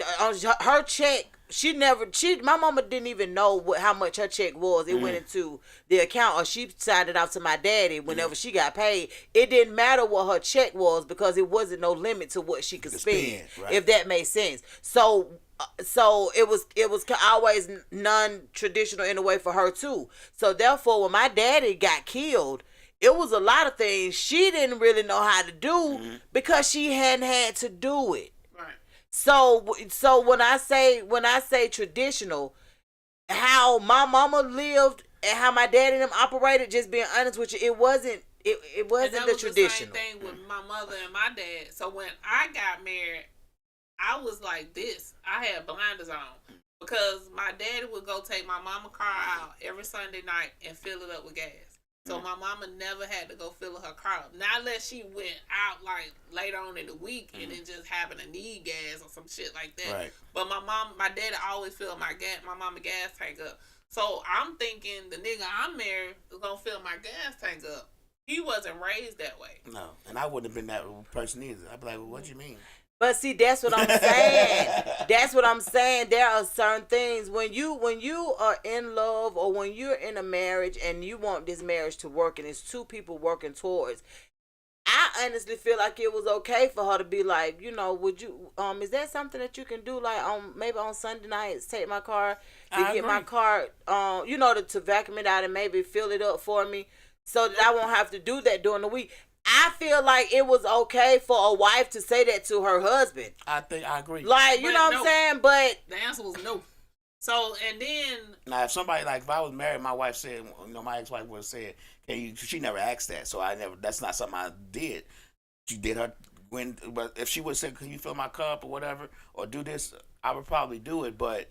her check, my mama didn't even know how much her check was. It went into the account, or she signed it out to my daddy whenever she got paid. It didn't matter what her check was because it wasn't no limit to what she could spend, if that made sense. So it was always non-traditional in a way for her too. So therefore, when my daddy got killed, it was a lot of things she didn't really know how to do because she hadn't had to do it. So when I say traditional, how my mama lived and how my dad and them operated, just being honest with you, it wasn't the traditional. The same thing with my mother and my dad. So when I got married, I was like this. I had blinders on because my daddy would go take my mama car out every Sunday night and fill it up with gas. So my mama never had to go fill her car up. Not unless she went out like later on in the week and then just happened to need gas or some shit like that. Right. But my daddy always filled my mama gas tank up. So I'm thinking the nigga I'm married is gonna fill my gas tank up. He wasn't raised that way. No, and I wouldn't have been that person either. I'd be like, well, what you mean? But see, that's what I'm saying. That's what I'm saying. There are certain things when you are in love or when you're in a marriage and you want this marriage to work and it's two people working towards. I honestly feel like it was okay for her to be like, would you is that something that you can do like maybe on Sunday nights, take my car my car to vacuum it out and maybe fill it up for me so that I won't have to do that during the week. I feel like it was okay for a wife to say that to her husband. I agree. Like, you know what I'm saying? But the answer was no. So, and then now if somebody like if I was married, my wife said, my ex-wife would have said, she never asked that. So that's not something I did. She did her but if she would say, can you fill my cup or whatever, or do this, I would probably do it, but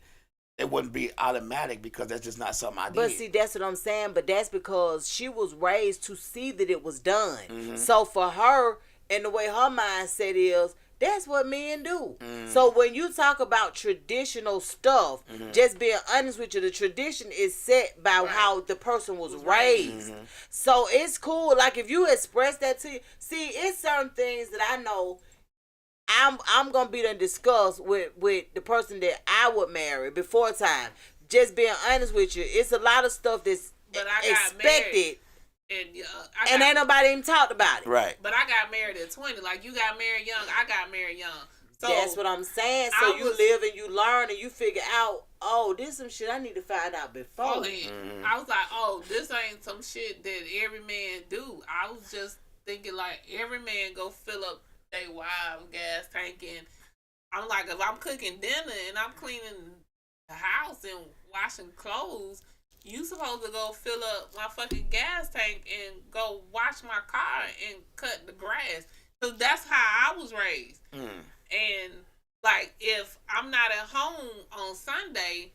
it wouldn't be automatic because that's just not something I did. But see, that's what I'm saying. But that's because she was raised to see that it was done. Mm-hmm. So for her, and the way her mindset is, that's what men do. Mm-hmm. So when you talk about traditional stuff, just being honest with you, the tradition is set by how the person was raised. Mm-hmm. So it's cool. Like if you express that to you, see, it's certain things that I know I'm gonna be done discuss with the person that I would marry before time. Just being honest with you, it's a lot of stuff that's expected, and ain't nobody even talked about it. Right. But I got married at 20. Like you got married young, I got married young. So that's what I'm saying. So you live and you learn and you figure out, oh, this some shit I need to find out before. I was like, oh, this ain't some shit that every man do. I was just thinking like every man go fill up they wild gas tank, and I'm like, if I'm cooking dinner and I'm cleaning the house and washing clothes, you supposed to go fill up my fucking gas tank and go wash my car and cut the grass. So that's how I was raised. And like, if I'm not at home on Sunday,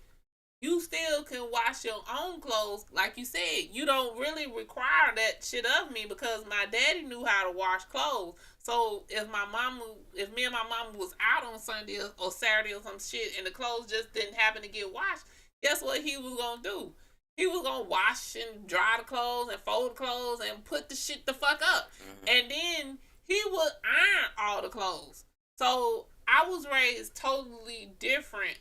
you still can wash your own clothes. Like you said, you don't really require that shit of me because my daddy knew how to wash clothes. So if me and my mama was out on Sunday or Saturday or some shit and the clothes just didn't happen to get washed, guess what he was gonna do? He was gonna wash and dry the clothes and fold the clothes and put the shit the fuck up. And then he would iron all the clothes. So I was raised totally different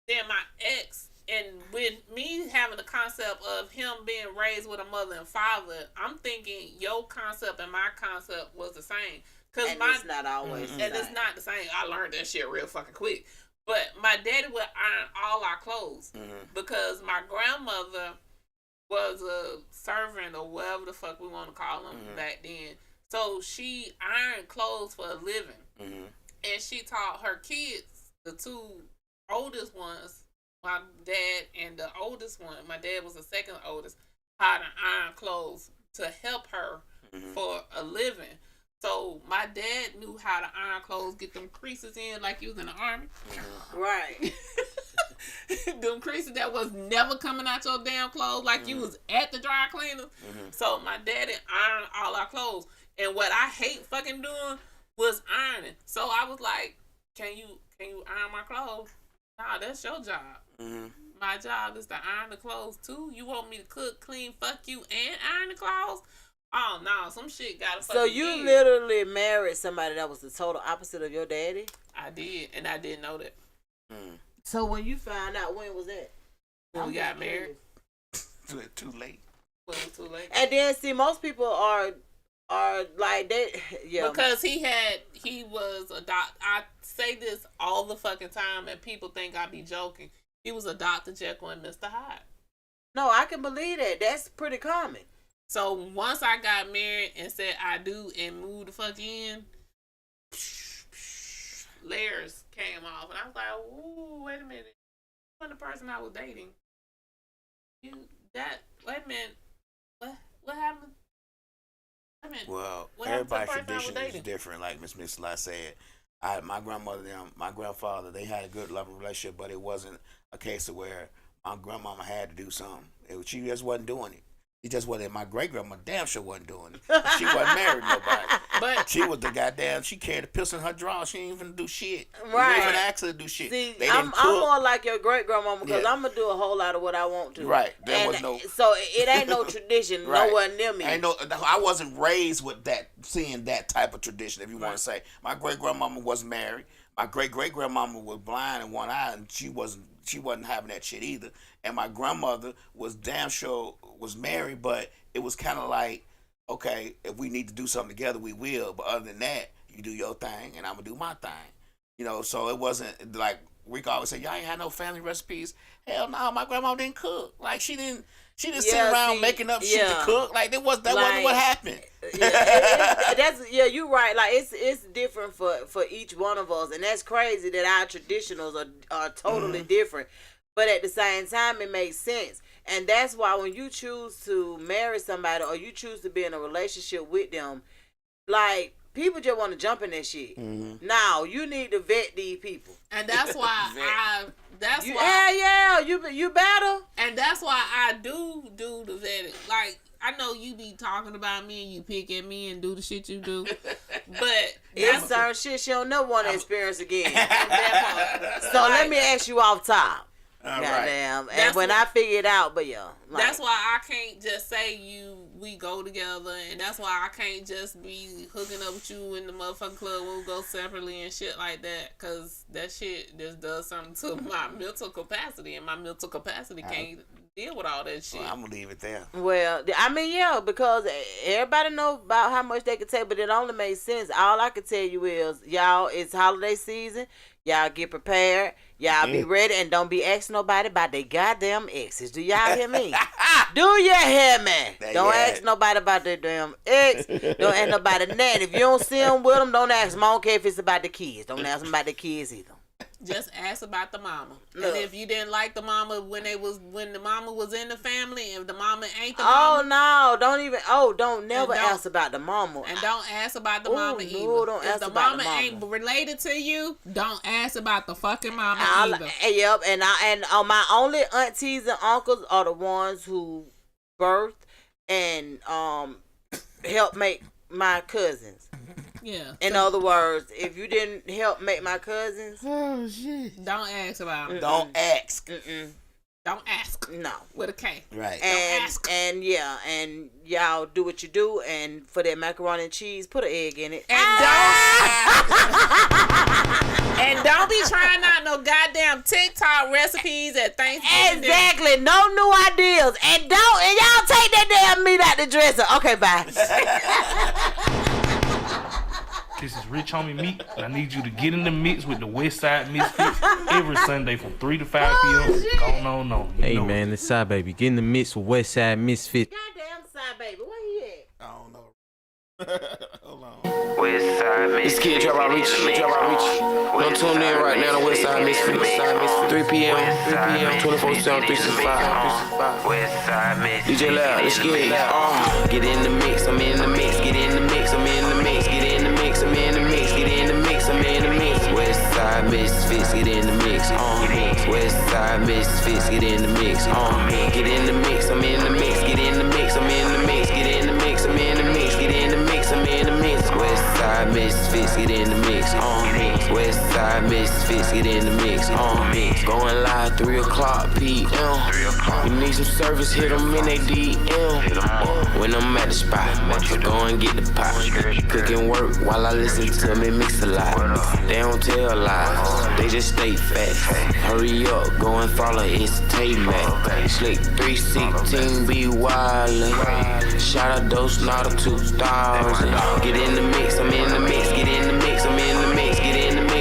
than my ex. And with me having the concept of him being raised with a mother and father, I'm thinking your concept and my concept was the same. It's not always the same. And it's not the same. I learned that shit real fucking quick. But my daddy would iron all our clothes because my grandmother was a servant or whatever the fuck we want to call them back then. So she ironed clothes for a living. And she taught her kids, the two oldest ones, my dad and the oldest one, my dad was the second oldest, how to iron clothes to help her for a living. So my dad knew how to iron clothes, get them creases in like he was in the army. Right. Them creases that was never coming out your damn clothes like you was at the dry cleaner. So my daddy ironed all our clothes. And what I hate fucking doing was ironing. So I was like, can you iron my clothes? Nah, that's your job. My job is to iron the clothes too. You want me to cook, clean, fuck you, and iron the clothes? Oh no, some shit gotta fucking So you literally married somebody that was the total opposite of your daddy? I did, and I didn't know that. So when you found out, when was that? When we got married. Too late. Well, it was too late. And then see, most people are like they, because he was a doc. I say this all the fucking time, and people think I be joking. He was a Dr. Jekyll and Mr. Hyde. No, I can believe that. That's pretty common. So once I got married and said I do and moved the fuck in, layers came off, and I was like, "Ooh, wait a minute, you wasn't the person I was dating. Wait a minute, what happened?" Well, everybody's tradition is different. Like Miss La said, my grandmother and my grandfather, they had a good loving relationship, but it wasn't a case of where my grandmama had to do something. She just wasn't doing it. He just wasn't. My great grandma damn sure wasn't doing it. She wasn't married to nobody. But she was the goddamn. She carried a pistol in her drawer. She didn't even do shit. Right. Didn't even ask her to do shit. See, they I'm more like your great grandmama because Yeah. I'm gonna do a whole lot of what I want to. Right. There was no. So it ain't no tradition Right. nowhere near me. Ain't no. I wasn't raised with that, seeing that type of tradition. If you want to say, my great grandmama was married. My great great grandmama was blind in one eye, and she wasn't having that shit either. And my grandmother was damn sure was married, but it was kind of like, okay, if we need to do something together, we will. But other than that, you do your thing, and I'm gonna do my thing. You know, so it wasn't like Rick always said, y'all ain't had no family recipes. Hell no, my grandma didn't cook. Like she didn't sit around making up shit to cook. Like that wasn't what happened. Yeah, you're right. Like it's different for each one of us, and that's crazy that our traditionals are totally different. But at the same time, it makes sense. And that's why when you choose to marry somebody or you choose to be in a relationship with them, like, people just want to jump in that shit. Mm-hmm. Now, you need to vet these people. And that's why you better. And that's why I do the vetting. Like, I know you be talking about me and you pick at me and do the shit you do. But it's certain shit she don't never want to experience again. So let me ask you off top. Goddamn. Right. And when I figure it out, but yeah. Like, that's why I can't just say we go together, and that's why I can't just be hooking up with you in the motherfucking club when we go separately and shit like that, because that shit just does something to my mental capacity, and my mental capacity can't deal with all that shit. Well, I'm going to leave it there. Well, I mean, yeah, because everybody know about how much they can take, but it only makes sense. All I can tell you is, y'all, it's holiday season. Y'all get prepared. Y'all be ready and don't be asking nobody about their goddamn exes. Do y'all hear me? Do you hear me? Don't ask nobody about their damn ex. Don't ask nobody that. If you don't see them with them, don't ask them. I don't care if it's about the kids. Don't ask them about the kids either. Just ask about the mama. Look. And if you didn't like the mama when the mama was in the family, if the mama ain't the mama. Oh no, don't never ask about the mama. And don't ask about the mama either. No, don't ask about the mama. If the mama ain't related to you, don't ask about the fucking mama either. Yep, and my only aunties and uncles are the ones who birthed and helped make my cousins. Yeah. In other words, if you didn't help make my cousins, oh shit, don't ask about them. Don't ask. Don't ask. No. With a K. Right. And ask. And yeah, and y'all do what you do, and for that macaroni and cheese, put an egg in it. And don't be trying out no goddamn TikTok recipes at Thanksgiving. Exactly. No new ideas. And y'all take that damn meat out the dresser. Okay, bye. This is Rich Homie Meat, and I need you to get in the mix with the Westside Misfits every Sunday from 3 to 5 p.m. Going on. Hey, man, this Side Baby. Get in the mix with Westside Misfits. Goddamn Side Baby. Where he at? I don't know. Hold on. Westside Misfits. This kid drop out reach. Don't tune in right now to Westside Misfits. 3 p.m. 24/7, 365. Westside Misfits. DJ Loud, let's get it. Get in the mix, I'm in the mix. Get in the mix, I'm in the mix. Get in the mix, I'm in the mix. Get in the mix, I'm in the mix. Westside Misfits, get in the mix. Westside Misfits, get in the mix. Get in the mix, I'm in the mix. Get in the mix, I'm in the mix. Get in the mix, I'm in the mix. Get in the mix, I'm in the mix. Westside Misfits, get in the mix. Westside Misfits, get in the mix. Going live 3 o'clock p.m. You need some service, hit them in they DM. When I'm at the spot, go and get the pot. Cooking work while I listen to me mix a lot. They don't tell lies, they just stay fast. Hurry up, go and follow, it's Tay-Mac. Slick 316, be wildin'. Shout out those not a 2000. Get in the mix, I'm in the mix, get in